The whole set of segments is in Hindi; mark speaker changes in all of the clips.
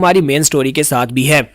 Speaker 1: हमारी मेन स्टोरी के साथ भी है।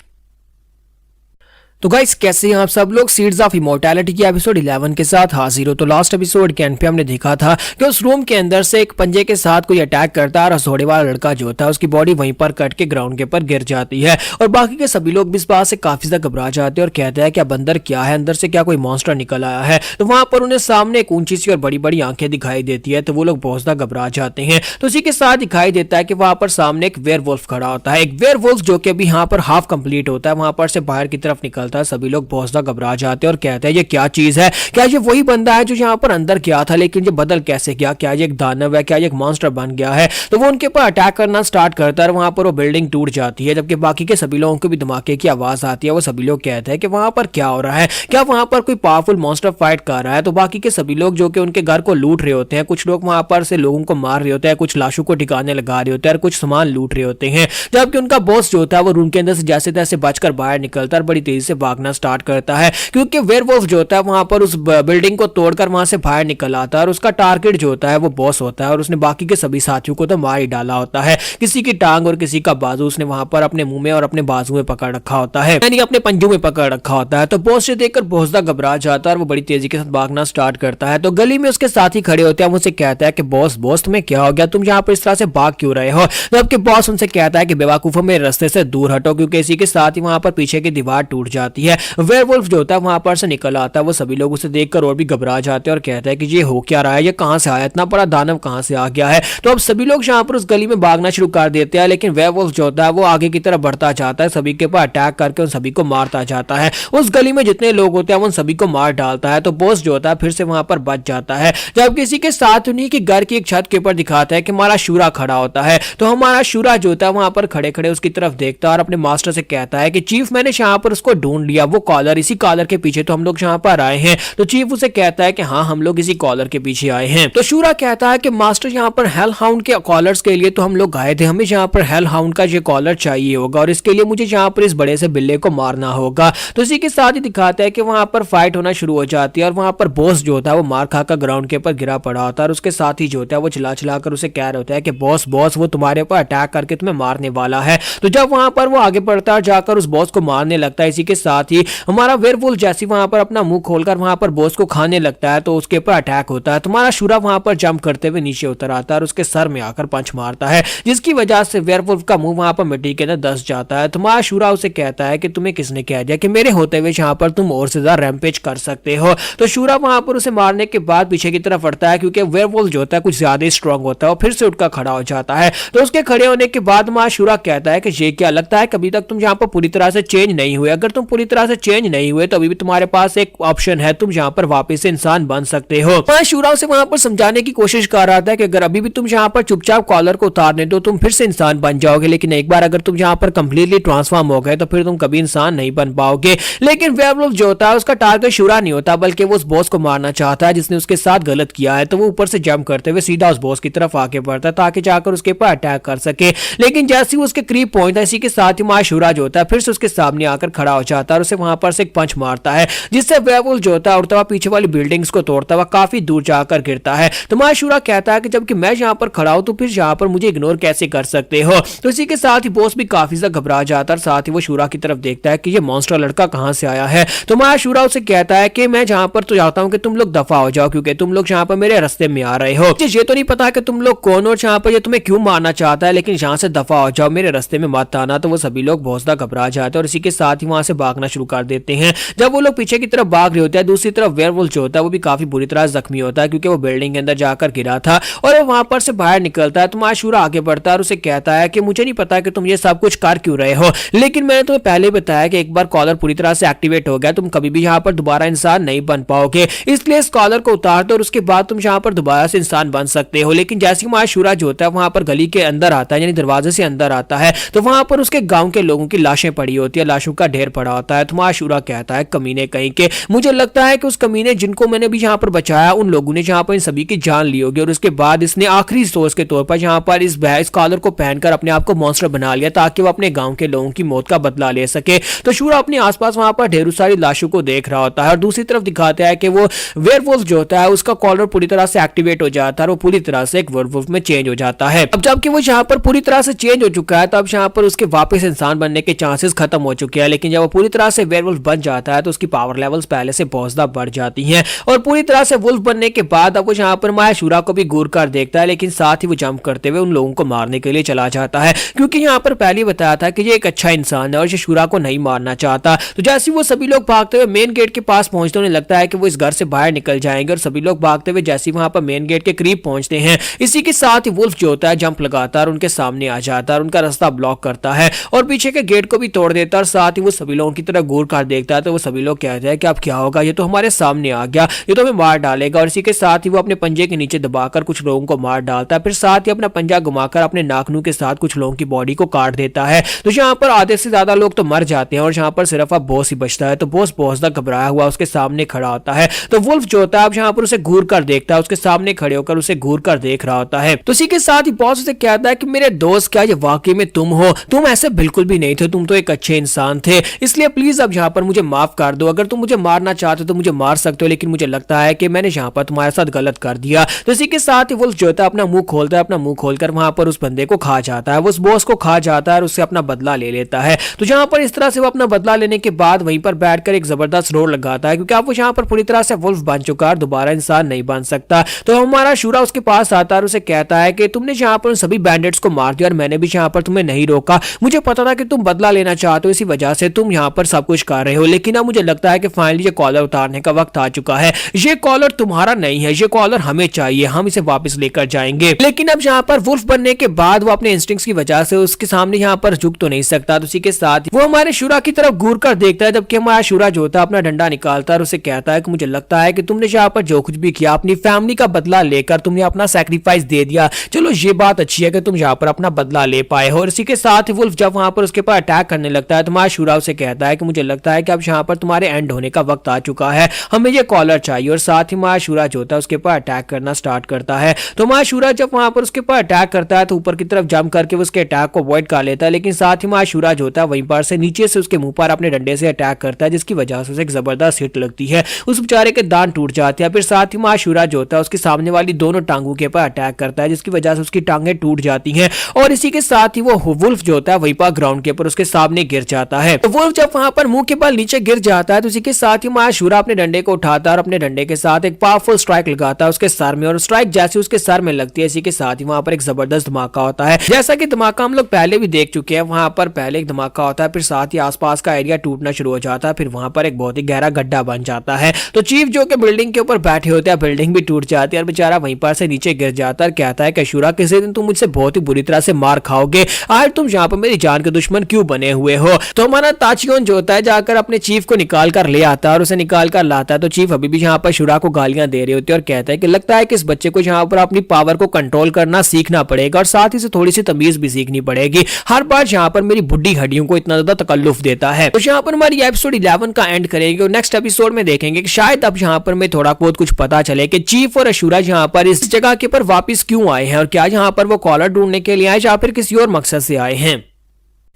Speaker 1: तो गाइस कैसे हैं आप सब लोग। सीड्स ऑफ इमॉर्टैलिटी की एपिसोड 11 के साथ हाजिर हो। तो लास्ट एपिसोड के एंड पे हमने देखा था कि उस रूम के अंदर से एक पंजे के साथ कोई अटैक करता है और हथौड़े वाला लड़का जो होता है उसकी बॉडी वहीं पर कट के ग्राउंड के ऊपर गिर जाती है और बाकी के सभी लोग भी इस बात से काफी ज्यादा घबरा जाते हैं और कहते हैं कि अब अंदर क्या है, अंदर से क्या कोई मॉन्स्टर निकल आया है। तो वहां पर उन्हें सामने एक ऊंची सी और बड़ी बड़ी आंखें दिखाई देती है, तो वो लोग बहुत ज्यादा घबरा जाते हैं। तो उसी के साथ दिखाई देता है कि वहां पर सामने एक वेयरवुल्फ खड़ा होता है, एक वेयरवुल्फ जो कि अभी यहाँ पर हाफ कंप्लीट होता है, वहां पर से बाहर की तरफ निकलता है। सभी लोग बहुत घबरा जाते हैं और कहते हैं ये क्या चीज है, क्या ये वही बंदा है जो यहाँ पर अंदर गया था लेकिन ये बदल कैसे गया, क्या ये एक दानव है, क्या ये एक मॉन्स्टर बन गया है। तो वो उनके ऊपर अटैक करना स्टार्ट करता है और वहां पर वो बिल्डिंग टूट जाती है, जबकि बाकी के सभी लोगों को भी धमाके की आवाज आती है। वो सभी लोग कहते हैं कि वहां पर क्या हो रहा है, क्या वहां पर कोई पावरफुल मॉन्स्टर फाइट कर रहा है। तो बाकी के सभी लोग जो कि उनके घर को लूट रहे होते हैं, कुछ लोग वहां पर से लोगों को मार रहे होते हैं, कुछ लाशों को ठिकाने लगा रहे होते हैं और कुछ सामान लूट रहे होते हैं, जबकि उनका बॉस जो होता है वो रूम के अंदर से जैसे तैसे बचकर बाहर निकलता है और बड़ी तेजी से भागना स्टार्ट करता है, क्योंकि वेयरवुल्फ जो होता है वहां पर उस बिल्डिंग को तोड़कर वहां से बाहर निकल आता है और उसका टारगेट जो होता है वो बॉस होता है और उसने बाकी के सभी साथियों को तो मार ही डाला होता है। किसी की टांग और किसी का बाजू उसने वहां पर अपने मुंह में और अपने बाजू में पकड़ रखा होता है, यानी अपने पंजों में पकड़ रखा होता है। तो बॉस से देखकर बहुत ज्यादा घबरा जाता है और वो बड़ी तेजी के साथ भागना स्टार्ट करता है। तो गली में उसके साथी खड़े होते हैं, उनसे कहता है कि बॉस तुम्हें क्या हो गया, तुम यहाँ पर इस तरह से भाग क्यों रहे हो। जबकि बॉस उनसे कहता है कि बेवकूफों मेरे रास्ते से दूर हटो, क्योंकि इसी के साथ ही वहां पर पीछे की दीवार टूट जाती है। वेयरवुल्फ जो होता है वहां पर से निकल आता है। वो सभी लोग उसे देखकर और भी घबरा जाते हैं और कहते हैं कि ये हो क्या रहा है, ये कहां से आया, इतना बड़ा दानव कहां से आ गया है। तो अब सभी लोग यहाँ पर उस गली में भागना शुरू कर देते हैं, लेकिन वेयरवुल्फ जो होता है वो आगे की तरफ बढ़ता जाता है, सभी के ऊपर अटैक करके उन सभी को मारता जाता है। उस गली में जितने लोग होते हैं उन सभी को मार डालता है। तो बॉस जो होता है फिर से वहां पर बच जाता है, जब किसी के साथ उन्हीं की घर की एक छत के ऊपर दिखाता है कि हमारा शूरा खड़ा होता है। तो हमारा शूरा जो होता है वहां पर खड़े खड़े उसकी तरफ देखता है और अपने मास्टर से कहता है कि चीफ मैंने यहाँ पर उसको ढूंढ लिया, वो कॉलर, इसी कॉलर के पीछे तो हम लोग यहाँ पर आए हैं। तो चीफ उसे कहता है कि हाँ हम लोग इसी कॉलर के पीछे आए हैं। तो शूरा कहता है कि मास्टर यहाँ पर हेल हाउंड के कॉलर्स के लिए तो हम लोग आए थे, हमें यहाँ पर हेल हाउंड का ये कॉलर चाहिए होगा और इसके लिए मुझे यहाँ पर इस बड़े से बिल्ले को मारना होगा। तो इसी के साथ ही दिखाता है कि वहां पर फाइट होना शुरू हो जाती है और वहां पर बॉस जो होता है वो मार खाकर ग्राउंड के ऊपर गिरा पड़ा होता है और उसके साथ ही जो होता है वो चिल्ला चिल्ला कर उसे कह रहा होता है कि बॉस वो तुम्हारे ऊपर अटैक करके तुम्हें मारने वाला है। तो जब वहां पर वो आगे बढ़ता है जाकर उस बॉस को मारने लगता है, इसी के साथ ही हमारा वेयरवुल्फ जैसे वहां पर अपना मुंह खोलकर वहां पर बॉस को खाने लगता है तो उसके ऊपर अटैक होता है। तुम्हारा शूरा वहां पर जंप करते हुए नीचे उतर आता है और उसके सर में आकर पंच मारता है, जिसकी वजह से वेयरवुल्फ का मुंह वहां पर मिट्टी के अंदर धंस जाता है। तुम्हारा शूरा उसे कहता है कि तुम्हें किसने कह दिया कि मेरे होते हुए यहाँ पर तुम और से ज्यादा रैम्पेज कर सकते हो। तो शूरा वहां पर उसे मारने के बाद पीछे की तरफ हटता है, क्योंकि वेयरवुल्फ जो होता है कुछ ज्यादा स्ट्रांग होता है और फिर से उठकर खड़ा हो जाता है। तो उसके खड़े होने के बाद हमारा शूरा कहता है कि ये क्या लगता है कभी तक तुम यहाँ पर पूरी तरह से चेंज नहीं हुए, अगर तुम पूरी तरह से चेंज नहीं हुए तो अभी भी तुम्हारे पास एक ऑप्शन है, तुम यहाँ पर वापस से इंसान बन सकते हो। मैं शूरा से वहां पर समझाने की कोशिश कर रहा था कि अगर अभी भी तुम यहाँ पर चुपचाप कॉलर को उतारने दो तुम फिर से इंसान बन जाओगे, लेकिन एक बार अगर तुम यहाँ पर कंप्लीटली ट्रांसफॉर्म हो गए तो फिर तुम कभी इंसान नहीं बन पाओगे। लेकिन वेयरवुल्फ जो होता है उसका टारगेट शूरा नहीं होता, बल्कि वो उस बॉस को मारना चाहता है जिसने उसके साथ गलत किया है। तो वो ऊपर से जंप करते हुए सीधा उस बॉस की तरफ आगे बढ़ता है ताकि जाकर उसके ऊपर अटैक कर सके। लेकिन जैसे ही उसके करीब पहुंचता है, इसी के साथ ही हमारा शूरा जो होता है फिर से उसके सामने आकर खड़ा हो जाता है और उसे वहां पर से एक पंच मारता है, जिससे वेयरवुल्फ जो होता है उड़ता हुआ पीछे वाली बिल्डिंग्स को तोड़ता हुआ काफी दूर जाकर गिरता है। तो हमारा शूरा कहता है कि जबकि मैं यहाँ पर खड़ा हूं तो फिर यहाँ पर मुझे इग्नोर कैसे कर सकते हो। तो इसी के साथ ही बॉस भी काफी ज्यादा घबरा जाता है और साथ ही वो शूरा की तरफ देखता है कि ये मॉन्स्टर लड़का कहां से आया है। तो हमारा शूरा उसे कहता है कि मैं जहां पर तो चाहता हूं कि तुम लोग दफा हो जाओ, क्योंकि तुम लोग यहाँ पर मेरे रास्ते में आ रहे हो। ये तो नहीं पता कि तुम लोग कौन और यहाँ पर ये तुम्हें क्यों मारना चाहता है, लेकिन यहाँ से दफा हो जाओ, मेरे रास्ते में मत आना। तो वो सभी लोग बहुत ज्यादा घबरा जाते हैं और इसी के साथ ही वहां से भागना शुरू कर देते हैं। जब वो लोग पीछे की तरफ भाग रहे होते हैं, दूसरी तरफ वेयरवुल्फ जो होता है वो भी काफी बुरी तरह जख्मी होता है, क्योंकि वो बिल्डिंग के अंदर जाकर गिरा था और वहां पर से बाहर निकलता है। तो हमारा शूरा आगे बढ़ता है और उसे कहता है कि मुझे नहीं पता कि तुम ये सब कुछ कर क्यों रहे हो, लेकिन मैंने तुम्हें पहले बताया कि एक बार कॉलर पूरी तरह से एक्टिवेट हो गया तुम कभी भी यहाँ पर दोबारा इंसान नहीं बन पाओगे, इसलिए इस कॉलर को उतार दो और उसके बाद तुम यहाँ पर दोबारा से इंसान बन सकते हो। लेकिन जैसे हमारा शूरा जो होता है वहां पर गली के अंदर आता है, यानी दरवाजे से अंदर आता है, तो वहां पर उसके गांव के लोगों की लाशें पड़ी होती है, लाशों का ढेर पड़ा होता होता है तो माशूरा कहता है कमीने कहीं के, मुझे लगता है कि उस कमीने जिनको मैंने भी यहाँ पर बचाया उन लोगों ने यहाँ पर इन सभी की जान ली होगी और उसके बाद इसने आखिरी सोच के तौर पर यहाँ पर इस कॉलर को पहनकर अपने आप को मॉन्स्टर बना लिया ताकि वो अपने गांव के लोगों की मौत का बदला ले सके। तो शूरा अपने आसपास वहां पर ढेरों सारी लाशों को देख रहा होता है और दूसरी तरफ दिखाता है कि वो वेयरवुल्फ जो होता है उसका कॉलर पूरी तरह से एक्टिवेट हो जाता है और वो पूरी तरह से एक वेयरवुल्फ में चेंज हो जाता है। अब जबकि वो यहाँ पर पूरी तरह से चेंज हो चुका है तो अब यहाँ पर उसके वापस इंसान बनने के चांसेस खत्म हो चुके हैं, लेकिन जब वो पूरी तरह से वेयरवुल्फ बन जाता है तो उसकी पावर लेवल्स पहले से बहुत ज्यादा बढ़ जाती हैं और पूरी तरह से वुल्फ बनने के बाद अब वो यहाँ पर माशूरा को भी घूर कर देखता है, लेकिन साथ ही वो जंप करते हुए उन लोगों को मारने के लिए चला जाता है क्योंकि यहाँ पर पहले बताया था कि ये एक अच्छा इंसान है और ये शूरा को नहीं मारना चाहता। तो जैसे वो सभी लोग भागते हुए मेन गेट के पास पहुंचते उन्हें लगता है कि वो इस घर से बाहर निकल जाएंगे और सभी लोग भागते हुए जैसे वहां पर मेन गेट के करीब पहुंचते हैं इसी के साथ ही वुल्फ जो होता है जंप लगाता है और उनके सामने आ जाता है और उनका रास्ता ब्लॉक करता है और पीछे के गेट को भी तोड़ देता है और साथ ही वो सभी लोगों की तरफ घूर कर देखता है तो वो सभी लोग कहते हैं कि अब क्या होगा, ये तो हमारे सामने आ गया, ये तो हमें मार डालेगा। और इसी के साथ ही वो अपने पंजे के नीचे दबाकर कुछ लोगों को मार डालता है, फिर साथ ही अपना पंजा घुमाकर अपने नाखूनों के साथ कुछ लोगों की बॉडी को काट देता है। तो यहाँ पर आधे से ज्यादा लोग तो मर जाते हैं और यहाँ पर सिर्फ अब बॉस ही बचता है। तो बॉस बहुत ज्यादा घबराया हुआ उसके सामने खड़ा होता है। तो वुल्फ जो होता है अब यहाँ पर उसे घूर कर देखता है, उसके सामने खड़े होकर उसे घूर कर देख रहा होता है। तो इसी के साथ ही बॉस उसे कहता है कि मेरे दोस्त क्या ये वाकई में तुम हो? तुम ऐसे बिल्कुल भी नहीं थे, तुम तो एक अच्छे इंसान थे, इसलिए प्लीज अब यहाँ पर मुझे माफ कर दो। अगर तुम मुझे मारना चाहते हो तो मुझे मार सकते हो, लेकिन मुझे लगता है कि मैंने यहाँ पर तुम्हारे साथ गलत कर दिया। तो इसी के साथ ही वुल्फ जो होता है अपना मुंह खोलता है, अपना मुंह खोलकर वहां पर उस बंदे को खा जाता है, वो उस बॉस को खा जाता है और उससे अपना बदला ले लेता है। तो यहाँ पर इस तरह से वो अपना बदला लेने के बाद वहीं पर बैठकर एक जबरदस्त रोड लगाता है क्योंकि अब वो यहाँ पर पूरी तरह से वुल्फ बन चुका है, दोबारा इंसान नहीं बन सकता। तो हमारा शूरा उसके पास आता है और उसे कहता है कि तुमने यहाँ पर सभी बैंडिट्स को मार दिया और मैंने भी यहाँ पर तुम्हें नहीं रोका। मुझे पता था कि तुम बदला लेना चाहते हो, इसी वजह से तुम यहाँ पर सब कुछ कर रहे हो, लेकिन अब मुझे लगता है कि फाइनली ये कॉलर उतारने का वक्त आ चुका है। ये कॉलर तुम्हारा नहीं है, ये कॉलर हमें चाहिए, हम इसे वापस लेकर जाएंगे। लेकिन अब यहाँ पर वुल्फ बनने के बाद वो अपने इंस्टिंक्ट्स की वजह से उसके सामने यहाँ पर झुक तो नहीं सकता। तो उसी के साथ वो हमारे शूरा की तरफ घूर कर देखता है, जबकि हमारा शूरा जो होता है अपना डंडा निकालता है और उसे कहता है कि मुझे लगता है कि तुमने यहाँ पर जो कुछ भी किया अपनी फैमिली का बदला लेकर तुमने अपना सैक्रिफाइस दे दिया। चलो ये बात अच्छी है कि तुम यहाँ पर अपना बदला ले पाए हो। और इसी के साथ वुल्फ जब वहां पर उसके ऊपर अटैक करने लगता है तो हमारा शूरा उसे कहता है कि मुझे लगता है कि अब यहाँ पर तुम्हारे एंड होने का वक्त आ चुका है, हमें ये कॉलर चाहिए। और साथ ही हमारा शूरा जो होता है उसके ऊपर अटैक करना स्टार्ट करता है। तो हमारा शूरा जब वहां पर उसके ऊपर अटैक करता है तो ऊपर की तरफ जंप करके उसके अटैक को अवॉइड कर लेता है, लेकिन साथ ही हमारा शूरा जो होता है वहीं पर से नीचे से उसके मुंह पर अपने डंडे से अटैक करता है, जिसकी वजह से उसे एक जबरदस्त हिट लगती है, उस बेचारे के दांत टूट जाते हैं। फिर साथ ही हमारा शूरा जो होता है उसके सामने वाली दोनों टांगों के ऊपर अटैक करता है, जिसकी वजह से उसकी टांगें टूट जाती हैं। और इसी के साथ ही वो वुल्फ जो होता है वहीं पर ग्राउंड के ऊपर उसके सामने गिर जाता है। तो वुल्फ जब वहां पर मुंह के बल नीचे गिर जाता है तो इसी के साथ ही हमारा शूरा अपने डंडे को उठाता है और अपने डंडे के साथ एक पावरफुल स्ट्राइक लगाता है उसके सर में, और स्ट्राइक जैसे उसके सर में लगती है इसी के साथ ही वहां पर एक जबरदस्त धमाका होता है। जैसा कि धमाका हम लोग पहले भी देख चुके हैं, वहां पर पहले एक धमाका होता है, फिर साथ ही आसपास का एरिया टूटना शुरू हो जाता है, फिर वहां पर एक बहुत ही गहरा गड्ढा बन जाता है। तो चीफ जो कि बिल्डिंग के ऊपर बैठे होते हैं, बिल्डिंग भी टूट जाती है और बेचारा वहीं पर से नीचे गिर जाता है और कहता है कि शूरा किसी दिन तुम मुझसे बहुत ही बुरी तरह से मार खाओगे, आज तुम यहाँ पर मेरी जान के दुश्मन क्यों बने हुए हो। तो हमारा ताचियोन जो होता है जाकर अपने चीफ को निकाल कर ले आता है और उसे निकाल कर लाता है। तो चीफ अभी भी यहाँ पर शूरा को गालियां दे रहे होते हैं और कहता है कि लगता है कि इस बच्चे को यहाँ पर अपनी पावर को कंट्रोल करना सीखना पड़ेगा और साथ ही से थोड़ी सी तमीज भी सीखनी पड़ेगी, हर बार यहाँ पर मेरी बुढ़ी हड्डियों को इतना ज्यादा तकल्लुफ देता है। तो यहाँ पर हमारी एपिसोड 11 का एंड करेंगे और नेक्स्ट एपिसोड में देखेंगे कि शायद अब यहाँ पर मैं थोड़ा बहुत कुछ पता चले कि चीफ और अशूरा यहाँ पर इस जगह के पर वापस क्यों आए हैं और क्या यहाँ पर वो कॉलर ढूंढने के लिए आए या फिर किसी और मकसद से आए हैं।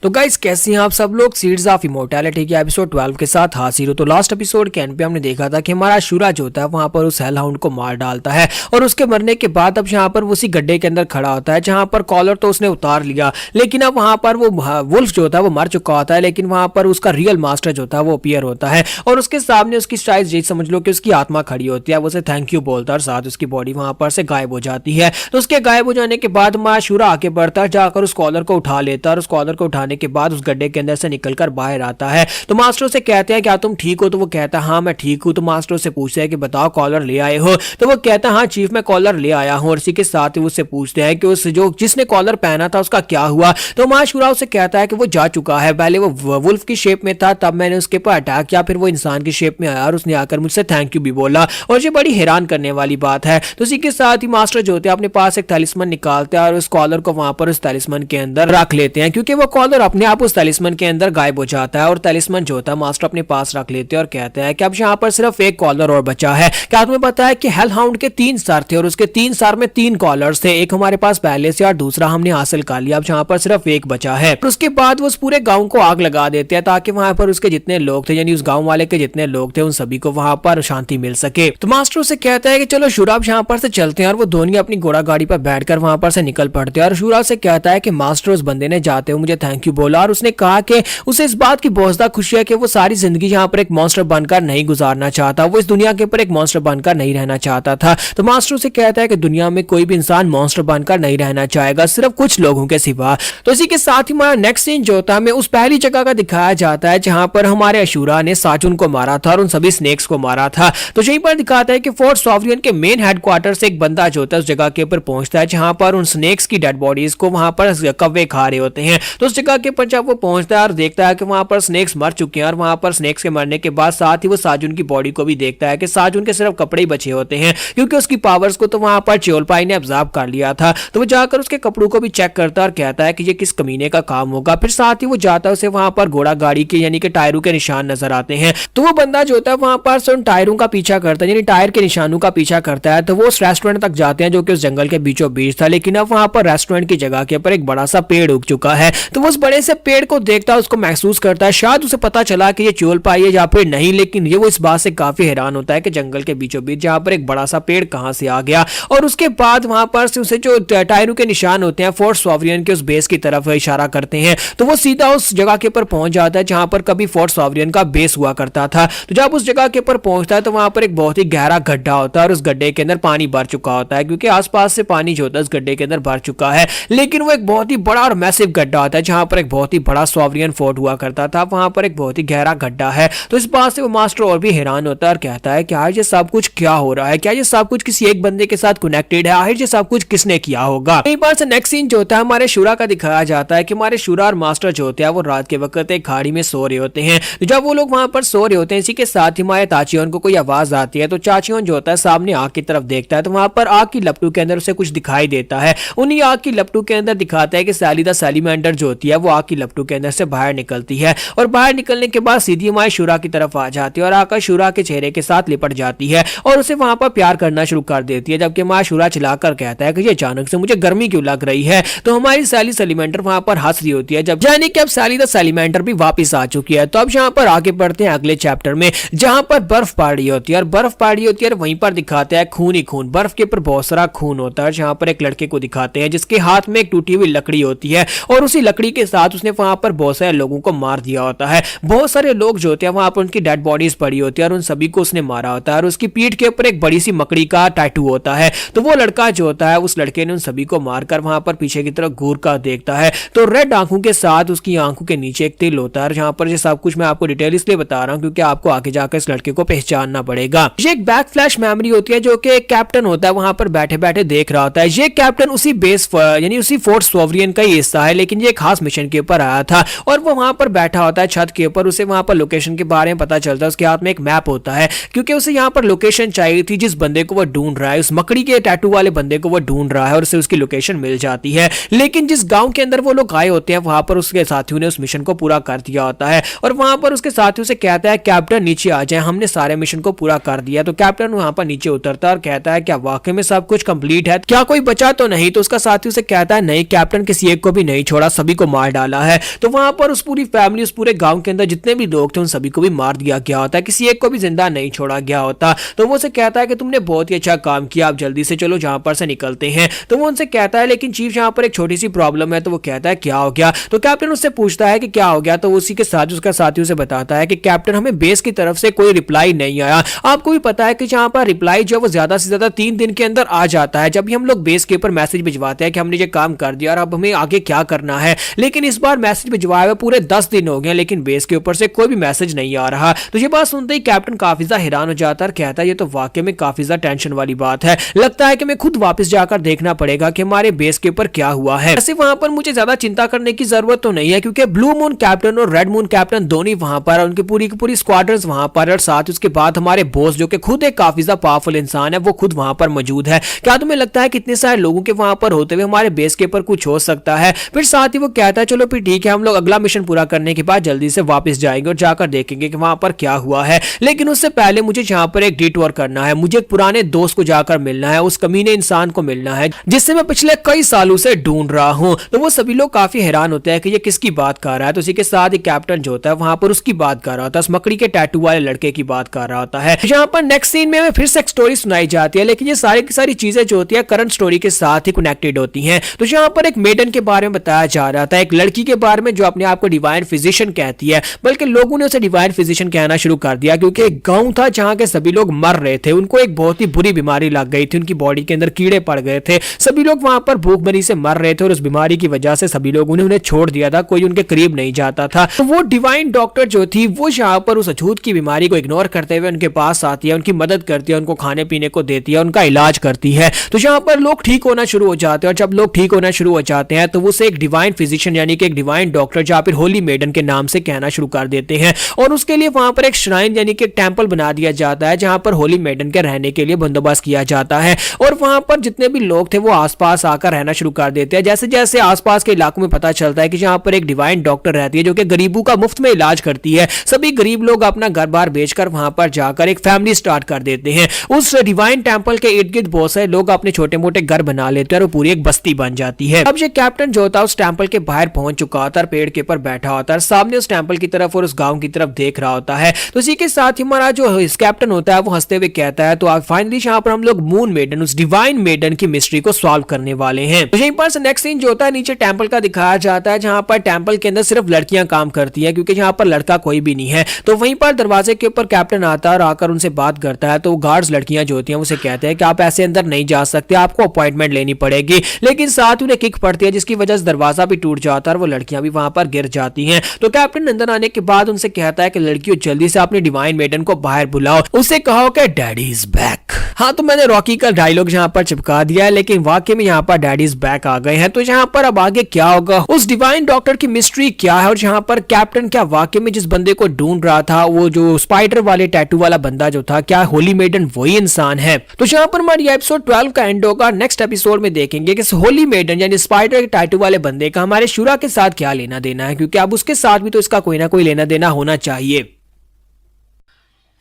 Speaker 1: तो गाइस कैसे हैं आप सब लोग? सीड्स ऑफ इमॉर्टैलिटी के एपिसोड 12 के साथ हाजिर हो। तो लास्ट एपिसोड के एंड पे हमने देखा था कि हमारा शूरा जो होता है वहां पर उस हेल हाउंड को मार डालता है और उसके मरने के बाद अब यहाँ पर उसी गड्ढे के अंदर खड़ा होता है जहां पर कॉलर तो उसने उतार लिया, लेकिन अब वहां पर वो वुल्फ जो होता है वो मर चुका होता है, लेकिन वहां पर उसका रियल मास्टर जो होता है वो अपीयर होता है और उसके सामने उसकी साइज यही समझ लो कि उसकी आत्मा खड़ी होती है, वो उसे थैंक यू बोलता है और साथ उसकी बॉडी वहां पर से गायब हो जाती है। तो उसके गायब हो जाने के बाद हमारा शूरा आगे बढ़ता है, जाकर उस कॉलर को उठा लेता है और उस कॉलर को उठाने के बाद उस गड्ढे के अंदर से निकलकर बाहर आता है। तो मास्टर से कहते हैं क्या तुम ठीक हो? तो वो कहता है हाँ मैं ठीक हूँ। तो मास्टर से पूछते हैं कि बताओ कॉलर ले आए हो? तो वो कहता है हाँ चीफ मैं कॉलर ले आया हूँ। और इसी के साथ ही उससे पूछते हैं कि उस जो जिसने कॉलर पहना था उसका क्या हुआ? तो माशूरा उसे कहता है कि वो जा चुका है, पहले वो वुल्फ की शेप में था तब मैंने उसके ऊपर अटैक किया, फिर वो इंसान की शेप में आया और उसने आकर मुझसे थैंक यू भी बोला और ये बड़ी हैरान करने वाली बात है। तो इसी के साथ ही मास्टर जो होते हैं अपने पास एक तलिस्मन निकालते हैं और उस कॉलर को वहां पर उस तलिस्मन के अंदर रख लेते हैं, क्योंकि वो कॉलर मास्टर अपने आप उस तलिस्मन के अंदर गायब हो जाता है और तलिस्मन जो होता है मास्टर अपने पास रख लेते हैं और कहते हैं कि अब यहाँ पर सिर्फ एक कॉलर और बचा है। क्या तुम्हें पता है कि हेल हाउंड के 3 सर थे और उसके 3 सर में 3 कॉलर्स थे, एक हमारे पास पहले से और दूसरा हमने हासिल कर लिया, अब यहाँ पर सिर्फ एक बचा है। और उसके बाद वो उस पूरे गांव को आग लगा देते हैं ताकि वहां पर उसके जितने लोग थे यानी उस गांव वाले के जितने लोग थे उन सभी को वहां पर शांति मिल सके। तो मास्टर उसे कहता है कि चलो शुराब यहाँ पर से चलते हैं और वो दोनों अपनी घोड़ा गाड़ी पर बैठकर वहां पर से निकल पड़ते हैं। और शुराब से कहता है कि मास्टर उस बंदे ने जाते हुए मुझे थैंक यू बोला और उसने कहा कि उसे इस बात की बहुत ज्यादा खुशी है कि वो सारी जिंदगी यहाँ पर एक मॉन्स्टर बनकर नहीं गुजारना चाहता, वो इस दुनिया के ऊपर एक मॉन्स्टर बनकर नहीं रहना चाहता था। तो मास्टर उसे कहता है कि दुनिया में कोई भी इंसान मॉन्स्टर बनकर नहीं रहना चाहेगा, सिर्फ कुछ लोगों के सिवा। तो इसी के साथ ही हमारा नेक्स्ट सीन जो होता है हमें उस पहली जगह का दिखाया जाता है जहां पर हमारे अशूरा ने साजुन को मारा था और उन सभी स्नेक्स को मारा था। तो यहीं पर दिखाता है कि फोर्ट सॉवरियन के मेन हेडक्वार्टर से एक बंदा जो होता है उस जगह के ऊपर पहुंचता है जहां पर उन स्नेक्स की डेड बॉडीज को वहां पर कौवे खा रहे होते हैं। तो उस जगह के ऊपर जब वो पहुंचता है और देखता है कि वहां पर स्नेक्स मर चुके हैं और वहां पर स्नेक्स के मरने के बाद साथ ही वो साजुन की बॉडी को भी देखता है कि साजुन के सिर्फ कपड़े ही बचे होते हैं क्योंकि उसकी पावर्स को तो वहां पर चियोलपाई ने ऑब्जर्व कर लिया था। तो वो जाकर उसके कपड़ों को भी चेक करता है और कहता है कि ये किस कमीने का काम होगा। फिर साथ ही वो जाता है, उसे वहां पर घोड़ा गाड़ी के यानी कि टायरों के निशान नजर आते हैं। तो वो बंदा जो होता है वहां पर उन टायरों का पीछा करता है यानी टायर के निशानों का पीछा करता है। तो वो उस रेस्टोरेंट तक जाते हैं जो कि उस जंगल के बीचों बीच था, लेकिन अब वहां पर रेस्टोरेंट की जगह के ऊपर एक बड़ा सा पेड़ उग चुका है। तो वो उस बड़े से पेड़ को देखता है, उसको महसूस करता है, शायद उसे पता चला कि ये चियोलपाई है या फिर नहीं, लेकिन ये वो इस बात से काफी हैरान होता है कि जंगल के बीचों बीच जहां पर एक बड़ा सा पेड़ कहां से आ गया। और उसके बाद वहां पर से उसे जो टायरों के निशान होते हैं फोर्ट सॉवरियन के उस बेस की तरफ इशारा करते हैं। तो वो सीधा उस जगह के ऊपर पहुंच जाता है जहां पर कभी फोर्ट सॉवरियन का बेस हुआ करता था। तो जब उस जगह के ऊपर पहुंचता है तो वहां पर एक बहुत ही गहरा गड्ढा होता है और उस गड्ढे के अंदर पानी भर चुका होता है क्योंकि आसपास से पानी जो होता है उस गड्ढे के अंदर भर चुका है, लेकिन वो एक बहुत ही बड़ा और मैसिव गड्ढा होता है जहां पर एक बहुत ही बड़ा सॉवरियन फोर्ट हुआ करता था, वहां पर एक बहुत ही गहरा गड्ढा है। तो इस बात से वो मास्टर और भी हैरान होता है और कहता है कि आखिर ये सब कुछ क्या हो रहा है, क्या ये सब कुछ किसी एक बंदे के साथ कनेक्टेड है, आखिर ये सब कुछ किसने किया होगा। कई बार से नेक्स्ट सीन जो होता है हमारे शूरा का दिखाया जाता है कि हमारे शूरा और मास्टर जो होते हैं वो रात के वक्त एक खाड़ी में सो रहे होते हैं। जब वो लोग वहां पर सो रहे होते हैं इसी के साथ ही हमारे ताचियोन को कोई आवाज आती है। तो चाचियोन जो होता है सामने आग की तरफ देखता है तो वहां पर आग की लपटू के अंदर उसे कुछ दिखाई देता है। उन्हीं आग की लपटू के अंदर दिखाता है कि सैली द सैलीमेंडर जो होती है वो आग की लपटू के अंदर से बाहर निकलती है और बाहर निकलने के बाद सीधी हमारे शूरा की तरफ आ जाती है और आकर शूरा के चेहरे के साथ लिपट जाती है और उसे वहां पर प्यार करना शुरू कर देती है। जबकि हमारा शूरा चिल्लाकर कहता है कि ये अचानक से मुझे गर्मी क्यों लग रही है। तो हमारी सैली सैलीमेंडर वहां पर हंस रही होती है जब जाने कि अब सैली द सैलीमेंडर भी वापस आ चुकी है। तो अब यहाँ पर आगे बढ़ते हैं अगले चैप्टर में जहां पर बर्फ पड़ रही होती है और बर्फ पड़ रही होती है और वहीं पर दिखाते हैं खून ही खून, बर्फ के ऊपर बहुत सारा खून होता है। जहां पर एक लड़के को दिखाते हैं जिसके हाथ में एक टूटी हुई लकड़ी होती है और उसी लकड़ी के साथ उसने वहां पर बहुत सारे लोगों को मार दिया होता है। बहुत सारे लोग जो होते हैं वहां पर उनकी डेड बॉडीज पड़ी होती है और उन सभी को उसने मारा होता है और उसकी पीठ के ऊपर एक बड़ी सी मकड़ी का टैटू होता है। तो वो लड़का जो होता है उस लड़के ने उन सभी को मारकर वहां पर पीछे की तरफ घूर कर देखता है तो रेड आंखों के साथ उसकी आंखों के नीचे एक तिल होता है। जहां पर ये सब कुछ मैं आपको डिटेल इसलिए बता रहा हूं क्योंकि आपको आगे जाकर इस लड़के को पहचानना पड़ेगा। ये एक बैक फ्लैश मेमोरी होती है जो कि एक कैप्टन होता है वहां पर बैठे बैठे देख रहा होता है। ये कैप्टन उसी बेस यानी उसी फोर्ट सॉवरियन का ही हिस्सा है, लेकिन ये खास मिशन के ऊपर आया था और वो वहां पर बैठा होता है छत के ऊपर। उसे वहां पर लोकेशन के बारे में पता चलता है, उसके हाथ में एक मैप होता है क्योंकि उसे यहाँ पर लोकेशन चाहिए थी जिस बंदे को वो ढूंढ रहा है, उस मकड़ी के टैटू वाले बंदे को वो ढूंढ रहा है और उसे उसकी लोकेशन मिल जाती है। लेकिन जिस गांव के अंदर वो लोग आए होते हैं वहां पर उसके साथियों ने उस मिशन को पूरा कर दिया होता है और वहां पर उसके साथियों से कहता है कैप्टन नीचे आ जाए, हमने सारे मिशन को पूरा कर दिया। तो कैप्टन वहां पर नीचे उतरता है और कहता है क्या वाकई में सब कुछ कंप्लीट है, क्या कोई बचा तो नहीं। तो उसका साथी उसे कहता है नहीं कैप्टन, किसी एक को भी नहीं छोड़ा, सभी को मार डाला है। तो वहां पर उस पूरी फैमिली, उस पूरे गांव के अंदर जितने भी लोग थे उन सभी को भी मार दिया गया होता है, किसी एक को भी जिंदा नहीं छोड़ा गया होता। तो वो उसे कहता है कि तुमने बहुत ही अच्छा काम किया, आप जल्दी से चलो जहां पर से निकलते हैं। तो वो उनसे कहता है लेकिन चीफ यहाँ पर एक छोटी सी प्रॉब्लम है। तो वो कहता है क्या हो गया। तो कैप्टन उससे पूछता है कि क्या हो गया। तो उसी के साथ उसका साथी उसे बताता है कि कैप्टन हमें बेस की तरफ से कोई रिप्लाई नहीं आया। आपको भी पता है कि जहां पर रिप्लाई जो है वो ज्यादा से ज्यादा 3 दिन के अंदर आ जाता है। जब भी हम लोग बेस के ऊपर मैसेज भिजवाते हैं कि हमने ये काम कर दिया और अब हमें आगे क्या करना है, लेकिन इस बार मैसेज भिजवाए हुए पूरे 10 दिन हो गए लेकिन बेस के ऊपर से कोई भी मैसेज नहीं आ रहा। तो ये बात सुनते ही कैप्टन काफी ज्यादा हैरान हो जाता है, कहता है ये तो वाकई में काफी ज्यादा टेंशन वाली बात है, लगता है कि मैं खुद वापस जाकर देखना पड़ेगा कि हमारे बेस के ऊपर क्या हुआ है। वैसे वहां पर मुझे ज्यादा चिंता करने की जरूरत तो नहीं है क्योंकि ब्लू मून कैप्टन और रेड मून कैप्टन दोनों वहां पर, उनकी पूरी की पूरी स्क्वाड्रंस वहां पर, और साथ उसके बाद हमारे बॉस जो कि खुद एक काफी ज्यादा पावरफुल इंसान है वो खुद वहां पर मौजूद है। क्या तुम्हें लगता है कितने सारे लोगों के वहां पर होते हुए हमारे बेस के ऊपर कुछ हो सकता है। फिर साथ ही वो कहता है चलो फिर ठीक है, हम लोग अगला मिशन पूरा करने के बाद जल्दी से वापस जाएंगे और जाकर देखेंगे कि वहां पर क्या हुआ है। लेकिन उससे पहले मुझे यहाँ पर एक डिटूर करना है, मुझे एक पुराने दोस्त को जाकर मिलना है, उस कमीने इंसान को मिलना है जिससे मैं पिछले कई सालों से ढूंढ रहा हूँ। तो वो सभी लोग काफी हैरान होते हैं कि ये किसकी बात कर रहा है। तो उसी के साथ ही कैप्टन जो होता है वहां पर उसकी बात कर रहा होता है, उस मकड़ी के टैटू वाले लड़के की बात कर रहा होता है। यहाँ पर नेक्स्ट सीन में फिर से एक स्टोरी सुनाई जाती है, लेकिन ये सारी की सारी चीजें जो होती है करंट स्टोरी के साथ ही कनेक्टेड होती हैं। तो यहाँ पर एक मेडन के बारे में बताया जा रहा था, एक लड़की के बारे में जो अपने आप को डिवाइन फिजिशियन कहती है, बल्कि लोगों ने उसे डिवाइन फिजिशियन कहना शुरू कर दिया क्योंकि एक गांव था जहां के सभी लोग मर रहे थे, उनको एक बहुत ही बुरी बीमारी लग गई थी, उनकी बॉडी के अंदर कीड़े पड़ गए थे, सभी लोग वहां पर भूखमरी से मर रहे थे और उस बीमारी की वजह से सभी लोगों ने उन्हें छोड़ दिया था, कोई उनके करीब नहीं जाता था। तो वो डिवाइन डॉक्टर जो थी वो यहाँ पर उस अछूत की बीमारी को इग्नोर करते हुए उनके पास आती है, उनकी मदद करती है, उनको खाने पीने को देती है, उनका इलाज करती है। तो यहाँ पर लोग ठीक होना शुरू हो जाते हैं और जब लोग ठीक होना शुरू हो जाते हैं तो उसे एक डिवाइन फिजिशियन यानी कि एक डिवाइन डॉक्टर या फिर होली मेडन के नाम से कहना शुरू कर देते हैं और उसके लिए वहां पर एक श्राइन यानी कि टेंपल बना दिया जाता है जहां पर होली मेडन के रहने के लिए बंदोबस्त किया जाता है और वहां पर जितने भी लोग थे वो आसपास आकर रहना शुरू कर देते हैं। जैसे जैसे आसपास के इलाकों में पता चलता है कि जहां पर एक डिवाइन डॉक्टर रहती है जो कि गरीबों का मुफ्त में इलाज करती है, सभी गरीब लोग अपना घर बार बेचकर वहां पर जाकर एक फैमिली स्टार्ट कर देते हैं। उस डिवाइन टेंपल के इर्द गिर्द बहुत सारे लोग अपने छोटे मोटे घर बना लेते हैं और पूरी एक बस्ती बन जाती है। अब ये कैप्टन जो होता है उस टेंपल के बाहर पहुंच चुका होता है, पेड़ के ऊपर बैठा होता है, सामने उस टेंपल की तरफ और उस गांव की तरफ देख रहा होता है। तो इसी के साथ ही हमारा जो कैप्टन होता है वो हंसते हुए कहता है तो आप फाइनली यहाँ पर हम लोग मून मेडन उस डिवाइन मेडन की मिस्ट्री को सॉल्व करने वाले हैं। तो यहीं पर नेक्स्ट सीन जो होता है नीचे टेंपल का दिखाया जाता है जहां पर टेंपल के अंदर सिर्फ लड़कियां काम करती है क्योंकि यहाँ पर लड़का कोई भी नहीं है। तो वहीं पर दरवाजे के ऊपर कैप्टन आता है और आकर उनसे बात करता है। तो गार्ड्स लड़कियां जो होती हैं उसे कहते हैं कि आप ऐसे अंदर नहीं जा सकते, आपको अपॉइंटमेंट लेनी पड़ेगी, लेकिन साथ उन्हें किक पड़ती है जिसकी वजह से दरवाजा भी टूट जाता है और वो लड़कियां भी वहां पर गिर जाती हैं। तो कैप्टन अंदर आने के बाद उनसे कहता है कि लड़कियों जल्दी से अपने डिवाइन मेडन को बाहर बुलाओ, उसे कहो कि डैडी इज बैक। हाँ, तो मैंने रॉकी का डायलॉग यहाँ पर चिपका दिया है, लेकिन वाकई में यहाँ पर डैडी इज बैक आ गए हैं। तो यहाँ पर अब आगे क्या होगा, उस डिवाइन डॉक्टर की मिस्ट्री क्या है और यहाँ पर कैप्टन क्या वाकई में जिस बंदे को ढूंढ रहा था वो जो स्पाइडर वाले टैटू वाला बंदा जो था, क्या होली मेडन वही इंसान है। तो यहाँ पर हमारी एपिसोड 12 का एंड होगा। नेक्स्ट एपिसोड में देखेंगे कि होली मेडन यानी स्पाइडर टैटू वाले बंदे का हमारे शुरा के साथ क्या लेना देना है, क्योंकि अब उसके साथ भी तो इसका कोई ना कोई लेना देना होना चाहिए।